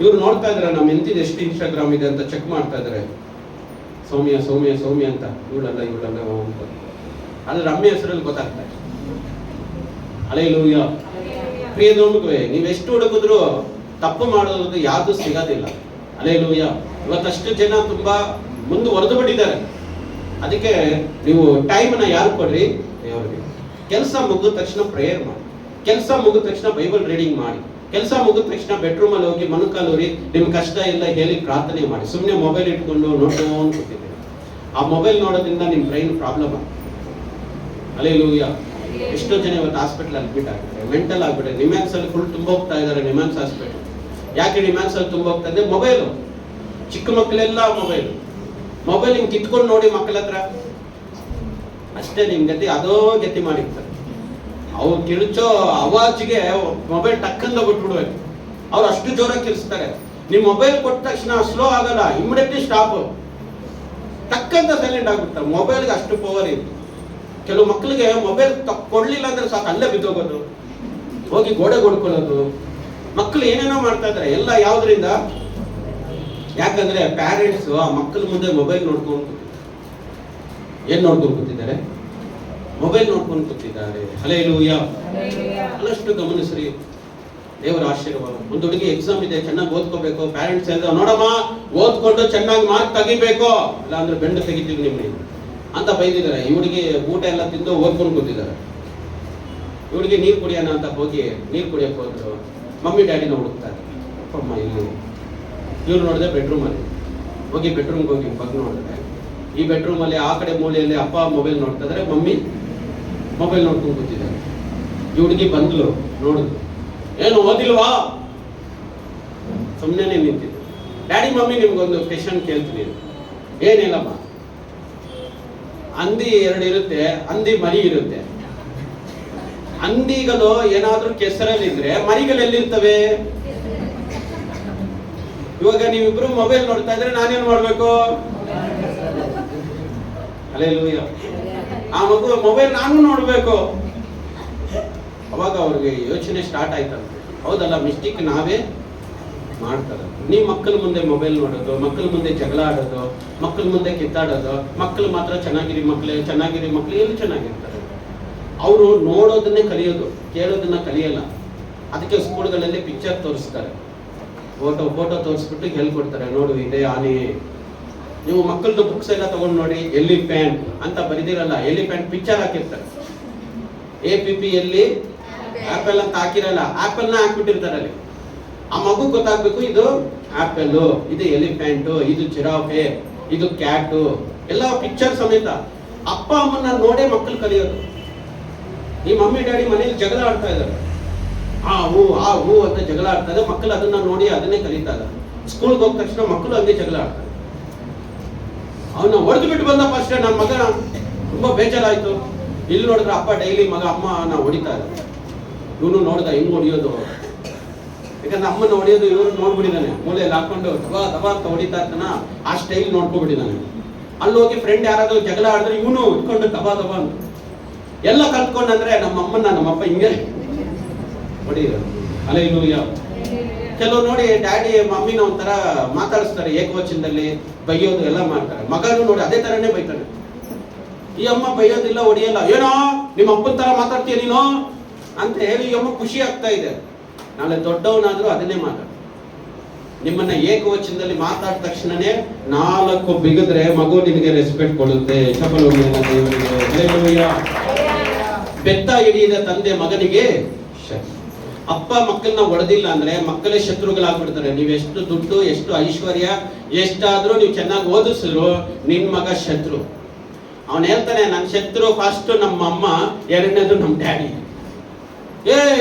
ಇವ್ರು ನೋಡ್ತಾ ಇದ್ರೆ ನಮ್ಮ ಎಂತಿದೆ ಎಷ್ಟು ಇನ್ಸ್ಟಾಗ್ರಾಮ್ ಇದೆ ಅಂತ ಚೆಕ್ ಮಾಡ್ತಾ ಇದಾರೆ. ಸೌಮ್ಯ ಸೌಮ್ಯ ಸೌಮ್ಯ ಅಂತ, ಇವಳಲ್ಲ ಅಂತ. ಆದ್ರೆ ರಮ್ಯ ಹೆಸರಲ್ಲಿ ಗೊತ್ತಾಗ್ತಾ ಇದೆ. ಹಲ್ಲೆಲೂಯಾ. ಪ್ರಿಯದೊಂದಿಗೆ ನೀವೆಷ್ಟು ಹುಡುಕಿದ್ರು ತಪ್ಪು ಮಾಡೋದು ಯಾವುದು ಸಿಗೋದಿಲ್ಲ. ಹಲ್ಲೆಲೂಯಾ. ಇವತ್ತಷ್ಟು ಜನ ತುಂಬಾ ಮುಂದುವರೆದು ಬಿಟ್ಟಿದ್ದಾರೆ. ಅದಕ್ಕೆ ನೀವು ಟೈಮ್ನ ಯಾರು ಕೊಡ್ರಿ? ದೇವರಿಗೆ. ಕೆಲಸ ಮುಗಿದ ತಕ್ಷಣ ಪ್ರೇಯರ್ ಮಾಡಿ, ಕೆಲಸ ಮುಗಿದ ತಕ್ಷಣ ಬೈಬಲ್ ರೀಡಿಂಗ್ ಮಾಡಿ, ಕೆಲಸ ಮುಗಿದ ತಕ್ಷಣ ಬೆಡ್ರೂಮ್ ಅಲ್ಲಿ ಹೋಗಿ ಮೊಣಕಾಲೂರಿ ನಿಮ್ ಕಷ್ಟ ಎಲ್ಲ ಹೇಳಿ ಪ್ರಾರ್ಥನೆ ಮಾಡಿ. ಸುಮ್ಮನೆ ಮೊಬೈಲ್ ಇಟ್ಕೊಂಡು ನೋಡ್ಕೊಂಡು ಕೂತಿದ್ದೀರಿ. ಆ ಮೊಬೈಲ್ ನೋಡೋದ್ರಿಂದ ನಿಮ್ ಬ್ರೈನ್ ಪ್ರಾಬ್ಲಮ್ ಆಗುತ್ತೆ. ಹಲ್ಲೆಲೂಯಾ. ಎಷ್ಟೋ ಜನ ಇವತ್ತು ಹಾಸ್ಪಿಟಲ್ ಅಡ್ಮಿಟ್ ಆಗ್ತಾರೆ, ಮೆಂಟಲ್ ಆಗ್ಬಿಟ್ಟೆ. ನಿಮ್ಯಾನ್ಸ್ ಅಲ್ಲಿ ಫುಲ್ ತುಂಬ ಹೋಗ್ತಾ ಇದ್ದಾರೆ. ನಿಮ್ಯಾನ್ಸ್ ಹಾಸ್ಪಿಟಲ್ ಯಾಕೆ ನಿಮ್ಯಾನ್ಸ್ ಅಲ್ಲಿ ತುಂಬ ಹೋಗ್ತಾ ಇದೆ? ಮೊಬೈಲು. ಚಿಕ್ಕ ಮಕ್ಕಳೆಲ್ಲ ಮೊಬೈಲ್ ಹಿಂಗ್ ಕಿತ್ಕೊಂಡು ನೋಡಿ ಮಕ್ಕಳ ಹತ್ರ, ಅಷ್ಟೇ ನಿಮ್ ಗತಿ ಅದೋ ಗತಿ ಮಾಡಿರ್ತಾರೆ. ಅವ್ರು ಕಿರ್ಚೋ ಅವಾಜಿಗೆ ಮೊಬೈಲ್ ಟಕ್ಕಂದ ಬಿಟ್ಬಿಡ್ಬೇಕು. ಅವ್ರು ಅಷ್ಟು ಜೋರಾಗಿ ಕಿರ್ಸ್ತಾರೆ. ನಿಮ್ ಮೊಬೈಲ್ ಕೊಟ್ಟ ತಕ್ಷಣ ಸ್ಲೋ ಆಗಲ್ಲ, ಇಮಿಡಿಯೇಟ್ಲಿ ಸ್ಟಾಪ್, ಟಕ್ಕಂತ ಸೈಲೆಂಟ್ ಆಗ್ಬಿಡ್ತಾರೆ. ಮೊಬೈಲ್ಗೆ ಅಷ್ಟು ಪವರ್ ಇತ್ತು. ಕೆಲವು ಮಕ್ಕಳಿಗೆ ಮೊಬೈಲ್ ಕೊಡ್ಲಿಲ್ಲ ಅಂದ್ರೆ ಸಾಕು, ಅಲ್ಲೇ ಬಿದ್ದೋಗೋದು, ಹೋಗಿ ಗೋಡೆ ಹೊಡ್ಕೊಳ್ಳೋದು. ಮಕ್ಕಳು ಏನೇನೋ ಮಾಡ್ತಾ ಇದ್ದಾರೆ. ಎಲ್ಲ ಯಾವ್ದ್ರಿಂದ? ಯಾಕಂದ್ರೆ ಪ್ಯಾರೆಂಟ್ಸ್ ಆ ಮಕ್ಕಳ ಮುಂದೆ ಮೊಬೈಲ್ ನೋಡ್ಕೊಂಡು ಏನ್ ನೋಡ್ಕೊಂಡು ಕೂತಿದ್ದಾರೆ? ಮೊಬೈಲ್ ನೋಡ್ಕೊಂಡು ಕೂತಿದ್ದಾರೆ. ಹಲ್ಲೆಲೂಯಾ. ಅಲ್ಲಷ್ಟು ಗಮನಿಸ್ರಿ, ದೇವರ ಆಶೀರ್ವಾದ. ಒಂದು ಹುಡುಗಿ ಎಕ್ಸಾಮ್ ಇದೆ, ಚೆನ್ನಾಗಿ ಓದ್ಕೋಬೇಕು. ಪ್ಯಾರೆಂಟ್ಸ್ ಹೇಳಿದ್ರೆ, ನೋಡಮ್ಮ ಓದ್ಕೊಂಡು ಚೆನ್ನಾಗಿ ಮಾರ್ಕ್ ತೆಗಿಬೇಕು, ಇಲ್ಲ ಅಂದ್ರೆ ಬೆಂಡು ತೆಗಿತೀವಿ ನಿಮ್ಗೆ ಅಂತ ಬೈದಿದ್ದಾರೆ. ಇವಳಿಗೆ ಊಟ ಎಲ್ಲ ತಿಂದು ಓದ್ಕೊಂಡು ಕೂತಿದ್ದಾರೆ. ಇವಳಿಗೆ ನೀರು ಕುಡಿಯೋಣ ಅಂತ ಹೋಗಿ ನೀರು ಕುಡಿಯಕ್ಕೆ ಹೋದ್ರು. ಮಮ್ಮಿ ಡ್ಯಾಡಿನ ಹುಡುಕ್ತಾರೆ. ಅಮ್ಮ ಇಲ್ಲಿ. ಇವ್ರು ನೋಡಿದ್ರೆ ಬೆಡ್ರೂಮ್ ಅಲ್ಲಿ ಹೋಗಿ ಬೆಡ್ರೂಮ್ಗೆ ಹೋಗಿ ಬಗ್ಗೆ ನೋಡಿದ್ರೆ, ಈ ಬೆಡ್ರೂಮ್ ಅಲ್ಲಿ ಆ ಕಡೆ ಮೂಲೆಯಲ್ಲಿ ಅಪ್ಪ ಮೊಬೈಲ್ ನೋಡ್ತಾ ಇದಾರೆ, ಮಮ್ಮಿ ಮೊಬೈಲ್ ನೋಡ್ಕೊಂಡು ಕೂತಿದ್ದಾರೆ. ಈ ಹುಡುಗಿ ಬಂದ್ಲು, ನೋಡಿದ್ರು, ಏನು ಓದಿಲ್ವಾ? ಸುಮ್ಮನೆ ನಿಂತಿದ್ರು. ಡ್ಯಾಡಿ ಮಮ್ಮಿ ನಿಮ್ಗೊಂದು ಕ್ವೆಶನ್ ಕೇಳ್ತೀನಿ. ಏನಿಲ್ಲಮ್ಮ, ಹಂದಿ 2 ಇರುತ್ತೆ, ಹಂದಿ ಮರಿ ಇರುತ್ತೆ. ಹಂದಿಗಳು ಏನಾದ್ರೂ ಕೆಸರಲ್ಲಿದ್ರೆ ಮರಿಗಳು ಎಲ್ಲಿರ್ತವೆ? ಇವಾಗ ನೀವಿಬ್ರು ಮೊಬೈಲ್ ನೋಡ್ತಾ ಇದ್ರೆ ನಾನೇನ್ ಮಾಡ್ಬೇಕು? ಹಲ್ಲೆಲೂಯಾ. ಆ ಮಗು ಮೊಬೈಲ್ ನಾನು ನೋಡ್ಬೇಕು. ಅವಾಗ ಅವ್ರಿಗೆ ಯೋಚನೆ ಸ್ಟಾರ್ಟ್ ಆಯ್ತಂತೆ, ಹೌದಲ್ಲ, ಮಿಸ್ಟೇಕ್ ನಾವೇ ಮಾಡ್ತಾರೆ. ನೀವು ಮಕ್ಕಳ ಮುಂದೆ ಮೊಬೈಲ್ ನೋಡೋದು, ಮಕ್ಕಳ ಮುಂದೆ ಜಗಳ ಆಡೋದು, ಮಕ್ಕಳ ಮುಂದೆ ಕಿತ್ತಾಡೋದು, ಮಕ್ಕಳು ಮಾತ್ರ ಚೆನ್ನಾಗಿರಿ ಮಕ್ಕಳೇ ಎಲ್ಲಿ ಚೆನ್ನಾಗಿರ್ತಾರೆ? ಅವರು ನೋಡೋದನ್ನೇ ಕಲಿಯೋದು, ಕೇಳೋದನ್ನ ಕಲಿಯಲ್ಲ. ಅದಕ್ಕೆ ಸ್ಕೂಲ್ಗಳಲ್ಲಿ ಪಿಕ್ಚರ್ ತೋರಿಸ್ತಾರೆ, ಫೋಟೋ ತೋರಿಸ್ಬಿಟ್ಟು ಹೇಳ್ಕೊಡ್ತಾರೆ, ನೋಡು ಇದೆ ಆನೆ. ನೀವು ಮಕ್ಕಳದ್ದು ಬುಕ್ಸ್ ಎಲ್ಲ ತಗೊಂಡು ನೋಡಿ, ಎಲಿಫೆಂಟ್ ಅಂತ ಬರೆದಿರಲ್ಲ, ಎಲಿಫೆಂಟ್ ಪಿಕ್ಚರ್ ಹಾಕಿರ್ತಾರೆ. APP ಎಲ್ಲಿ ಆಪಲ್ ಅಂತ ಹಾಕಿರಲ್ಲ, ಆಪಲ್ ನ ಹಾಕ್ಬಿಟ್ಟಿರ್ತಾರೆ ಅಲ್ಲಿ. ಆ ಮಗು ಗೊತ್ತಾಗ್ಬೇಕು, ಇದು ಆಪಲ್, ಇದು ಎಲಿಫೆಂಟ್, ಇದು ಜಿರಾಫೆ, ಇದು ಕ್ಯಾಟು, ಎಲ್ಲ ಪಿಕ್ಚರ್ ಸಮೇತ. ಅಪ್ಪ ಅಮ್ಮನ ನೋಡೇ ಮಕ್ಕಳು ಕಲಿಯೋದು. ಈ ಮಮ್ಮಿ ಡ್ಯಾಡಿ ಮನೇಲಿ ಜಗಳ ಆಡ್ತಾ ಇದ್ದಾರೆ, ಆ ಹೂ ಅಂತ ಜಗಳ ಆಡ್ತಾರೆ, ಮಕ್ಕಳು ಅದನ್ನ ನೋಡಿ ಅದನ್ನೇ ಕಲಿತಾ ಇದ್ದಾರೆ. ಸ್ಕೂಲ್ಗೆ ಹೋದ ತಕ್ಷಣ ಮಕ್ಕಳು ಹಂಗೆ ಜಗಳ ಆಡ್ತಾರೆ. ಅವನ್ನ ಹೊಡೆದು ಬಿಟ್ಟು ಬಂದಪ್ಪ ಅಷ್ಟೇ, ನನ್ನ ಮಗ ತುಂಬಾ ಬೇಜಾರಾಯ್ತು. ಇಲ್ಲಿ ನೋಡಿದ್ರೆ ಅಪ್ಪ ಡೈಲಿ ಅಮ್ಮನ ಹೊಡಿತಾ ಇದ್ದಾರೆ. ಇವನು ನೋಡ್ದ ಹಿಂಗ್ ಹೊಡಿಯೋದು, ಯಾಕಂದ್ರೆ ಅಮ್ಮನ ಹೊಡಿಯೋದು ಇವರು ನೋಡ್ಬಿಟ್ಟಿದ್ದಾನೆ, ಮೂಲೆಯಲ್ಲಿ ಹಾಕೊಂಡು ದಬಾ ಅಂತ ಹೊಡಿತಾ ಇರ್ತಾನ, ಆ ಸ್ಟೈಲ್ ನೋಡ್ಕೊಬಿಟ್ಟಿದ್ದಾನೆ. ಅಲ್ಲಿ ಹೋಗಿ ಫ್ರೆಂಡ್ ಯಾರಾದ್ರೂ ಜಗಳ ಆಡಿದ್ರೆ ಇವನು ಇಟ್ಕೊಂಡು ದಬಾ ಅಂತ ಎಲ್ಲ ಕಲ್ತ್ಕೊಂಡಂದ್ರೆ ನಮ್ಮಪ್ಪ ಹಿಂಗೆ ಹೊಡಿಯೋದು. ಹಲ್ಲೆಲೂಯಾ. ಕೆಲವು ನೋಡಿ ಡ್ಯಾಡಿ ಮಮ್ಮಿನ ಒಂಥರ ಮಾತಾಡಿಸ್ತಾರೆ, ಏಕವಚನದಲ್ಲಿ ಬೈಯೋದು ಎಲ್ಲ ಮಾಡ್ತಾರೆ. ಮಗನು ನೋಡಿ ಅದೇ ತರನೇ ಬೈತಾನೆ. ಈ ಅಮ್ಮ ಬೈಯೋದಿಲ್ಲ, ಹೊಡಿಯಲ್ಲ. ಏನೋ ನಿಮ್ಮ ಅಪ್ಪನ ತರ ಮಾತಾಡ್ತೀಯ ನೀನು ಅಂತ ಹೇಳಿ ಈ ಅಮ್ಮ ಖುಷಿ ಆಗ್ತಾ ಇದೆ. ನಾಳೆ ದೊಡ್ಡವನಾದ್ರೂ ಅದನ್ನೇ ಮಾತಾಡ. ನಿಮ್ಮನ್ನ ಏಕವಚನದಲ್ಲಿ ಮಾತಾಡಿದ ತಕ್ಷಣನೇ 4 ಬಿಗಿದ್ರೆ ಮಗು ನಿಮಗೆ ರೆಸ್ಪೆಕ್ಟ್ ಕೊಡುತ್ತೆ. ದೇವರಿಗೆ ಬೆತ್ತ ಹಿಡಿಯದ ತಂದೆ ಮಗನಿಗೆ ಶಕ್ತಿ. ಅಪ್ಪ ಮಕ್ಕಳನ್ನ ಹೊಡೆದಿಲ್ಲ ಅಂದ್ರೆ ಮಕ್ಕಳೇ ಶತ್ರುಗಳಾಗ್ಬಿಡ್ತಾರೆ. ನೀವು ಎಷ್ಟು ದುಡ್ಡು, ಎಷ್ಟು ಐಶ್ವರ್ಯ, ಎಷ್ಟಾದ್ರೂ ನೀವು ಚೆನ್ನಾಗಿ ಓದಿಸಿದ್ರು ನಿನ್ ಮಗ ಶತ್ರು. ಅವನ್ ಹೇಳ್ತಾನೆ, ನನ್ನ ಶತ್ರು ಫಸ್ಟ್ ನಮ್ಮ ಅಮ್ಮ, 2ನೇದು ನಮ್ಮ ಡ್ಯಾಡಿ.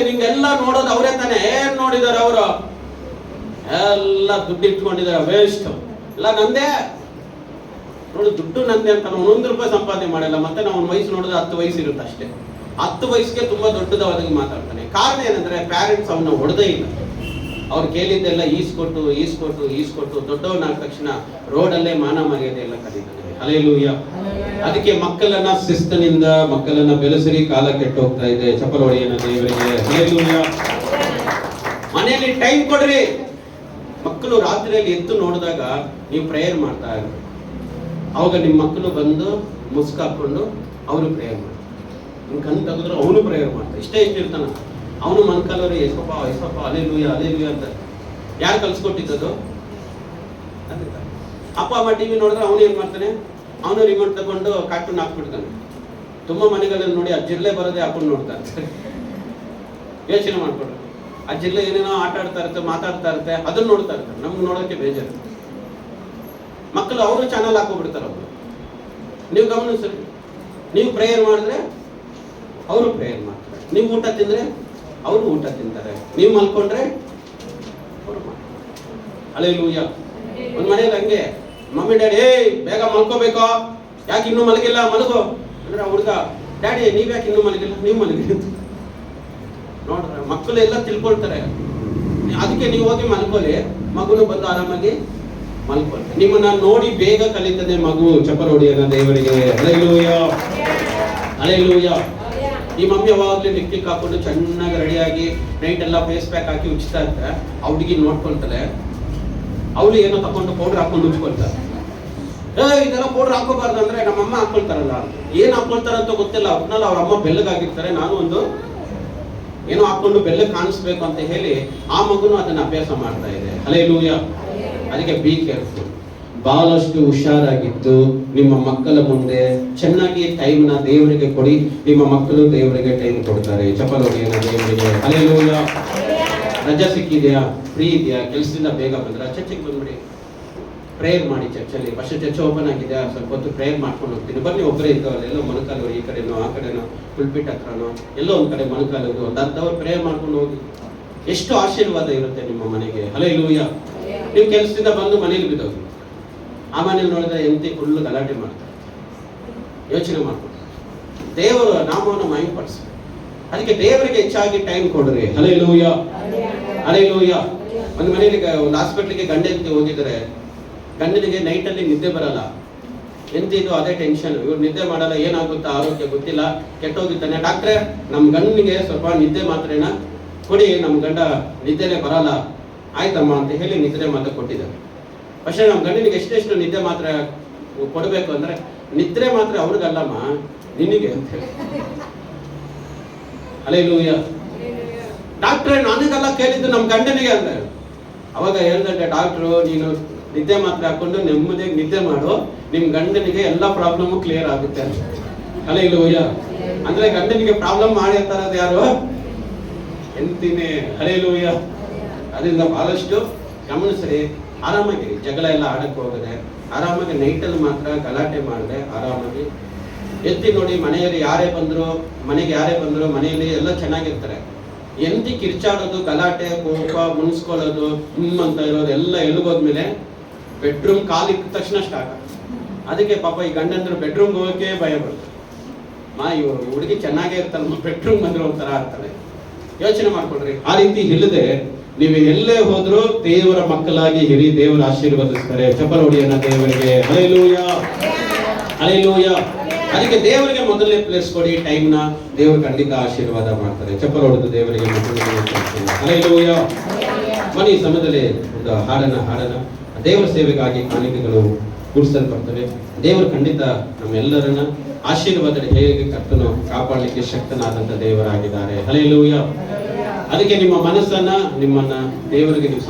ನಿಂಗೆಲ್ಲ ನೋಡೋದು ಅವರೇ ತಾನೆ. ಏನ್ ನೋಡಿದಾರೆ ಅವರು? ಎಲ್ಲ ದುಡ್ಡು ಇಟ್ಕೊಂಡಿದ್ದಾರೆ, ವೇಸ್ಟ್. ಎಲ್ಲ ನಂದೇ ನೋಡು, ದುಡ್ಡು ನಂದೇ ಅಂತ. ನಾವು 1 ರೂಪಾಯಿ ಸಂಪಾದನೆ ಮಾಡಲ್ಲ. ಮತ್ತೆ ನಾವು ವಯಸ್ಸು ನೋಡಿದ್ರೆ 10 ವಯಸ್ಸು ಇರುತ್ತೆ ಅಷ್ಟೇ. 10 ವಯಸ್ಸಿಗೆ ತುಂಬಾ ದೊಡ್ಡದಾಗಿ ಮಾತಾಡ್ತಾನೆ. ಕಾರಣ ಏನಂದ್ರೆ ಪ್ಯಾರೆಂಟ್ಸ್ ಅವನ್ನ ಹೊಡೆದೇ ಇಲ್ಲ. ಅವ್ರು ಕೇಳಿದ್ದೆಲ್ಲ ಈಸ್ಕೊಟ್ಟು ದೊಡ್ಡವನಾದ ತಕ್ಷಣ ರೋಡಲ್ಲೇ ಮಾನ ಮರ್ಯಾದೆ ಎಲ್ಲ ಕರೀತಾನೆ. ಹಲ್ಲೆಲೂಯಾ. ಅದಕ್ಕೆ ಮಕ್ಕಳನ್ನ ಶಿಸ್ತನಿಂದ ಮಕ್ಕಳನ್ನ ಬೆಳೆಸಿರಿ, ಕಾಲ ಕೆಟ್ಟು ಹೋಗ್ತಾ ಇದೆ. ಚಪ್ಪಲ ಹೊಡೆಯನ ದೇವರಿಗೆ. ಹಲ್ಲೆಲೂಯಾ. ಮನೆಯಲ್ಲಿ ಟೈಮ್ ಕೊಡ್ರಿ. ಮಕ್ಕಳು ರಾತ್ರಿಯಲ್ಲಿ ಎದ್ದು ನೋಡಿದಾಗ ನೀವು ಪ್ರೇಯರ್ ಮಾಡ್ತಾ ಇರ್ಬೇಕು. ಅವಾಗ ನಿಮ್ಮ ಮಕ್ಕಳು ಬಂದು ಮುಸ್ಕಾಕೊಂಡು ಅವರು ಪ್ರೇಯರ್ ಮಾಡ್ತಾರೆ. ನಿಮ್ ಕಣ್ ತೆಗೆದ್ರು ಅವನು ಪ್ರೇಯರ್ ಮಾಡ್ತಾರೆ. ಇಷ್ಟೇ ಇರ್ತಾನ ಅವನು ಮನ್ಕಲ್ಲವರು ಎಸಪ್ಪ ಹಲ್ಲೆಲೂಯಾ ಅಂತ. ಯಾರು ಕಲ್ಸ್ಕೊಟ್ಟಿದ್ದದು? ಅಪ್ಪ ಅಮ್ಮ ಟಿವಿ ನೋಡಿದ್ರೆ ಅವನು ಏನ್ ಮಾಡ್ತಾನೆ? ಅವನು ರಿಮೋಟ್ ತಗೊಂಡು ಕಾರ್ಟೂನ್ ಹಾಕ್ಬಿಡ್ತಾನೆ. ತುಂಬಾ ಮನೆಗಳಲ್ಲಿ ನೋಡಿ ಆ ಜಿರ್ಲೆ ಬರೋದೇ ಹಾಕೊಂಡು ನೋಡ್ತಾರೆ. ಯೋಚನೆ ಮಾಡ್ಕೊಡ್ರಿ. ಆ ಜಿರ್ಲೆ ಏನೇನೋ ಆಟ ಆಡ್ತಾ ಇರುತ್ತೆ, ಮಾತಾಡ್ತಾ ಇರುತ್ತೆ, ಅದನ್ನ ನೋಡ್ತಾ ಇರ್ತಾರೆ. ನಮ್ಗೆ ನೋಡೋಕೆ ಬೇಜಾರು. ಮಕ್ಕಳು ಅವರು ಚಾನಲ್ ಹಾಕೋಬಿಡ್ತಾರೆ. ಅವರು ನೀವು ಗಮನಿಸ್ರಿ. ನೀವು ಪ್ರೇಯರ್ ಮಾಡಿದ್ರೆ ಅವರು ಪ್ರೇಯರ್ ಮಾಡ್ತಾರೆ. ನೀವು ಊಟ ತಿಂದ್ರೆ ಅವರು ಊಟ ತಿಂತಾರೆ. ನೀವು ಮಲ್ಕೊಂಡ್ರೆ ಅವರು ಮಾಡ್ತಾರೆ. ಹಲ್ಲೆಲೂಯಾ. ಒಂದ್ ಮನೆಯಲ್ಲಿ ಹಂಗೆ ಮಮ್ಮಿ ಡ್ಯಾಡಿ ಬೇಗ ಮಲ್ಕೋಬೇಕು, ಯಾಕೆ ಇನ್ನೂ ಮಲಗಿಲ್ಲ, ಮಲಗೋ ಅಂದ್ರೆ ಹುಡುಗ, ಡ್ಯಾಡಿ ನೀವ್ ಯಾಕೆ ಇನ್ನೂ ಮಲಗಿಲ್ಲ, ನೀವು ಮಲಗಿ ನೋಡ್ರೆ ಮಕ್ಕಳು ಎಲ್ಲ ತಿಳ್ಕೊಳ್ತಾರೆ. ಅದಕ್ಕೆ ನೀವು ಹೋಗಿ ಮಲ್ಕೊಳ್ಳಿ, ಮಗುನು ಬಂದು ಆರಾಮಾಗಿ ಮಲ್ಕೊಳ್ಳಿ. ನಿಮ್ಮನ್ನ ನೋಡಿ ಬೇಗ ಕಲಿತದೆ ಮಗು. ಚಪ್ಪರ ಹೊಡೆಯನ ದೇವರಿಗೆ. ಹಲ್ಲೆಲೂಯಾ. ಹಲ್ಲೆಲೂಯಾ. ಈ ಮಮ್ಮಿ ಯಾವಾಗ್ಲೂ ಲಿಪ್ಟಿಕ್ ಹಾಕೊಂಡು ಚೆನ್ನಾಗಿ ರೆಡಿಯಾಗಿ ನೈಟ್ ಎಲ್ಲ ಫೇಸ್ ಪ್ಯಾಕ್ ಹಾಕಿ ಉಚ್ತಾ ಇರ್ತಾರೆ. ಆ ಹುಡುಗಿ ನೋಡ್ಕೊಳ್ತಾರೆ. ಅವಳು ಏನೋ ತಗೊಂಡು ಪೌಡರ್ ಹಾಕೊಂಡು ಉಚ್ಕೊಳ್ತಾರೆ. ಇದೆಲ್ಲ ಪೌಡರ್ ಹಾಕೋಬಾರ್ದು ಅಂದ್ರೆ ನಮ್ಮಮ್ಮ ಹಾಕೊಳ್ತಾರಲ್ಲ, ಏನ್ ಹಾಕೊಳ್ತಾರಂತ ಗೊತ್ತಿಲ್ಲ. ಒಟ್ನಲ್ಲಿ ಅವ್ರ ಅಮ್ಮ ಬೆಲ್ಲಗಾಗಿರ್ತಾರೆ. ನಾನು ಒಂದು ಏನೋ ಹಾಕೊಂಡು ಬೆಲ್ಲಗೆ ಕಾಣಿಸ್ಬೇಕು ಅಂತ ಹೇಳಿ ಆ ಮಗುನು ಅದನ್ನ ಅಭ್ಯಾಸ ಮಾಡ್ತಾ ಇದೆ. ಹಲ್ಲೆಲೂಯಾ. ಅದಕ್ಕೆ ಬಿ ಕೇರ್ಫುಲ್. ಬಹಳಷ್ಟು ಹುಷಾರಾಗಿದ್ದು ನಿಮ್ಮ ಮಕ್ಕಳ ಮುಂದೆ ಚೆನ್ನಾಗಿ ಟೈಮ್ನ ದೇವರಿಗೆ ಕೊಡಿ. ನಿಮ್ಮ ಮಕ್ಕಳು ದೇವರಿಗೆ ಟೈಮ್ ಕೊಡ್ತಾರೆ. ಚಪ್ಪಲ ಹೊಡೆಯನ ದೇವರಿಗೆ. ಹಲ್ಲೆಲೂಯಾ. ರಜಾ ಸಿಕ್ಕಿದೆಯಾ, ಫ್ರೀ ಇದೆಯಾ, ಕೆಲಸದಿಂದ ಬೇಗ ಬಂದ್ರ ಚರ್ಚಿಗೆ ಬಂದ್ಬಿಡಿ, ಪ್ರೇಯರ್ ಮಾಡಿ. ಚರ್ಚಲ್ಲಿ ಫಸ್ಟ್ ಚರ್ಚ್ ಓಪನ್ ಆಗಿದೆ, ಸ್ವಲ್ಪ ಹೊತ್ತು ಪ್ರೇಯರ್ ಮಾಡ್ಕೊಂಡು ಹೋಗ್ತೀನಿ. ಬನ್ನಿ, ಒಬ್ಬರೇ ಇದ್ದವಲ್ಲ, ಎಲ್ಲೋ ಮೊಣಕಾಲವರು ಈ ಕಡೆನೋ ಆ ಕಡೆನೋ ಪುಲ್ಪಿಟ್ ಹತ್ರನೋ ಎಲ್ಲೋ ಒಂದ್ ಕಡೆ ಮೊಣಕಾಲವರು ಒಂದು 10 ಅವರ್ ಪ್ರೇಯರ್ ಮಾಡ್ಕೊಂಡು ಹೋಗಿ. ಎಷ್ಟು ಆಶೀರ್ವಾದ ಇರುತ್ತೆ ನಿಮ್ಮ ಮನೆಗೆ. ಹಲ್ಲೆಲೂಯಾ. ನೀವು ಕೆಲಸದಿಂದ ಬಂದು ಮನೇಲಿ ಬಿದ್ದೋಗಿ, ಆ ಮನೇಲಿ ನೋಡಿದ್ರೆ ಎಂತಿ ಫುಲ್ ಗಲಾಟೆ ಮಾಡ್ತಾರೆ. ಯೋಚನೆ ಮಾಡ್ಕೊಂಡು ದೇವರ ನಾಮವನ್ನು ಮಹಿಮೆಪಡಿಸಿ. ಅದಕ್ಕೆ ದೇವರಿಗೆ ಹೆಚ್ಚಾಗಿ ಟೈಮ್ ಕೊಡ್ರಿ. Hallelujah, hallelujah. ಒಂದು ಮನೆಯಲ್ಲಿ ಒಂದು ಹಾಸ್ಪಿಟ್ಲಿಗೆ ಗಂಡ ಹೆಂಡತಿ ಹೋಗಿದ್ರೆ, ಗಂಡನಿಗೆ ನೈಟಲ್ಲಿ ನಿದ್ದೆ ಬರಲ್ಲ, ಎಂತಿದ್ದು ಅದೇ ಟೆನ್ಷನ್, ಇವ್ರು ನಿದ್ದೆ ಮಾಡಲ್ಲ, ಏನಾಗುತ್ತಾ ಆರೋಗ್ಯ ಗೊತ್ತಿಲ್ಲ, ಕೆಟ್ಟೋಗಿದ್ದಾನೆ. ಡಾಕ್ಟ್ರೇ ನಮ್ಮ ಗಂಡನಿಗೆ ಸ್ವಲ್ಪ ನಿದ್ದೆ ಮಾತ್ರೆನ ಕೊಡಿ, ನಮ್ಮ ಗಂಡ ನಿದ್ದೆನೇ ಬರಲ್ಲ. ಆಯ್ತಮ್ಮ ಅಂತ ಹೇಳಿ ನಿದ್ರೆ ಮಾತ್ರ ಕೊಟ್ಟಿದ್ದಾರೆ. പക്ഷേ ನಮ್ಮ ಗಂಡನಿಗೆ ಎಷ್ಟೆಷ್ಟು ನಿದ್ದೆ ಮಾತ್ರ ಕೊಡಬೇಕು ಅಂದ್ರೆ, ನಿದ್ರೆ ಮಾತ್ರ ಅವ್ರಿಗಲ್ಲಮ್ಮ ನಿನಗೆ ಅಂತ ಹೇಳಿ. ಹಲ್ಲೆಲೂಯಾ. ಡಾಕ್ಟ್ರೇ ನನಗೆಲ್ಲ ಕೇಳಿದ್ದು ನಮ್ಮ ಗಂಡನಿಗೆ ಅಂತ. ಅವಾಗ ಹೇಳ್ದಂತೆ ಡಾಕ್ಟ್ರು, ನೀನು ನಿದ್ದೆ ಮಾತ್ರ ಹಾಕೊಂಡು ನೆಮ್ಮದಿಯಾಗಿ ನಿದ್ದೆ ಮಾಡು, ನಿಮ್ ಗಂಡನಿಗೆ ಎಲ್ಲ ಪ್ರಾಬ್ಲಮ್ ಕ್ಲಿಯರ್ ಆಗುತ್ತೆ ಅಂತ. ಹಲ್ಲೆಲೂಯಾ. ಅಂದ್ರೆ ಗಂಡನಿಗೆ ಪ್ರಾಬ್ಲಮ್ ಮಾಡಿ ಅಂತಾರದು ಯಾರು? ಎಂತಿನೇ. ಹಲ್ಲೆಲೂಯಾ. ಅದರಿಂದ ಬಹಳಷ್ಟು ಗಮನಿಸ್ರಿ, ಆರಾಮಾಗಿರಿ. ಜಗಳ ಎಲ್ಲ ಆಡಕ್ಕೆ ಹೋಗದೆ ಆರಾಮಾಗಿ ನೈಟಲ್ಲಿ ಮಾತ್ರ ಗಲಾಟೆ ಮಾಡದೆ ಆರಾಮಾಗಿ ಎತ್ತಿ ನೋಡಿ. ಮನೆಯಲ್ಲಿ ಯಾರೇ ಬಂದ್ರು, ಮನೆಗೆ ಯಾರೇ ಬಂದ್ರು ಮನೆಯಲ್ಲಿ ಎಲ್ಲ ಚೆನ್ನಾಗಿರ್ತಾರೆ. ಎಂತಿ ಕಿರ್ಚಾಡೋದು, ಗಲಾಟೆ, ಕೋಪ, ಮುನ್ಸ್ಕೊಳ್ಳೋದು, ಅಂತ ಇರೋದು ಎಲ್ಲ ಎಲ್ಲಿಗೋದ್ಮೇಲೆ ಬೆಡ್ರೂಮ್ ಕಾಲಿಟ್ಟ ತಕ್ಷಣ ಸ್ಟಾರ್ಟ್ ಆಗುತ್ತೆ. ಅದಕ್ಕೆ ಪಾಪ ಈ ಗಂಡಂದ್ರು ಬೆಡ್ರೂಮ್ಗೆ ಹೋಗೋಕೆ ಭಯ ಬರುತ್ತೆ. ಇವರು ಹುಡುಗಿ ಚೆನ್ನಾಗೇ ಇರ್ತಾರಮ್ಮ, ಬೆಡ್ರೂಮ್ ಬಂದ್ರೆ ಒಂಥರ ಆಗ್ತಾರೆ. ಯೋಚನೆ ಮಾಡ್ಕೊಳ್ರಿ. ಆ ರೀತಿ ಇಲ್ಲದೆ ನೀವು ಎಲ್ಲೇ ಹೋದ್ರು ದೇವರ ಮಕ್ಕಳಾಗಿ ಹಿರಿ, ದೇವರ ಆಶೀರ್ವದಿಸ್ತಾರೆ. ಚಪ್ಪಲ ಹೊಡಿಯೋಣ ದೇವರಿಗೆ. Hallelujah, hallelujah. ಅದಕ್ಕೆ ದೇವರಿಗೆ ಮೊದಲನೇ ಪ್ಲೇಸ್ ಕೊಡಿ ಟೈಮ್ನ, ದೇವರು ಖಂಡಿತ ಆಶೀರ್ವಾದ ಮಾಡ್ತಾರೆ. ಚಪ್ಪಲ ಹೊಡೆದು ದೇವರಿಗೆ ಹಲ್ಲೆಲೂಯಾ. ಬನ್ನಿ, ಈ ಸಮಯದಲ್ಲಿ ಒಂದು ಹಾಡನ ದೇವರ ಸೇವೆಗಾಗಿ ಕಾಣಿಕೆಗಳು ಕೂಡಿಸಲ್ಪಡ್ತವೆ. ದೇವರು ಖಂಡಿತ ನಮ್ಮೆಲ್ಲರನ್ನ ಆಶೀರ್ವಾದ ಹೇಗೆ ಕರ್ತನು ಕಾಪಾಡಲಿಕ್ಕೆ ಶಕ್ತನಾದಂತ ದೇವರಾಗಿದ್ದಾರೆ. ಹಲ್ಲೆಲೂಯಾ. ಅದಕ್ಕೆ ನಿಮ್ಮ ಮನಸ್ಸನ್ನ, ನಿಮ್ಮನ್ನ ದೇವರಿಗೆ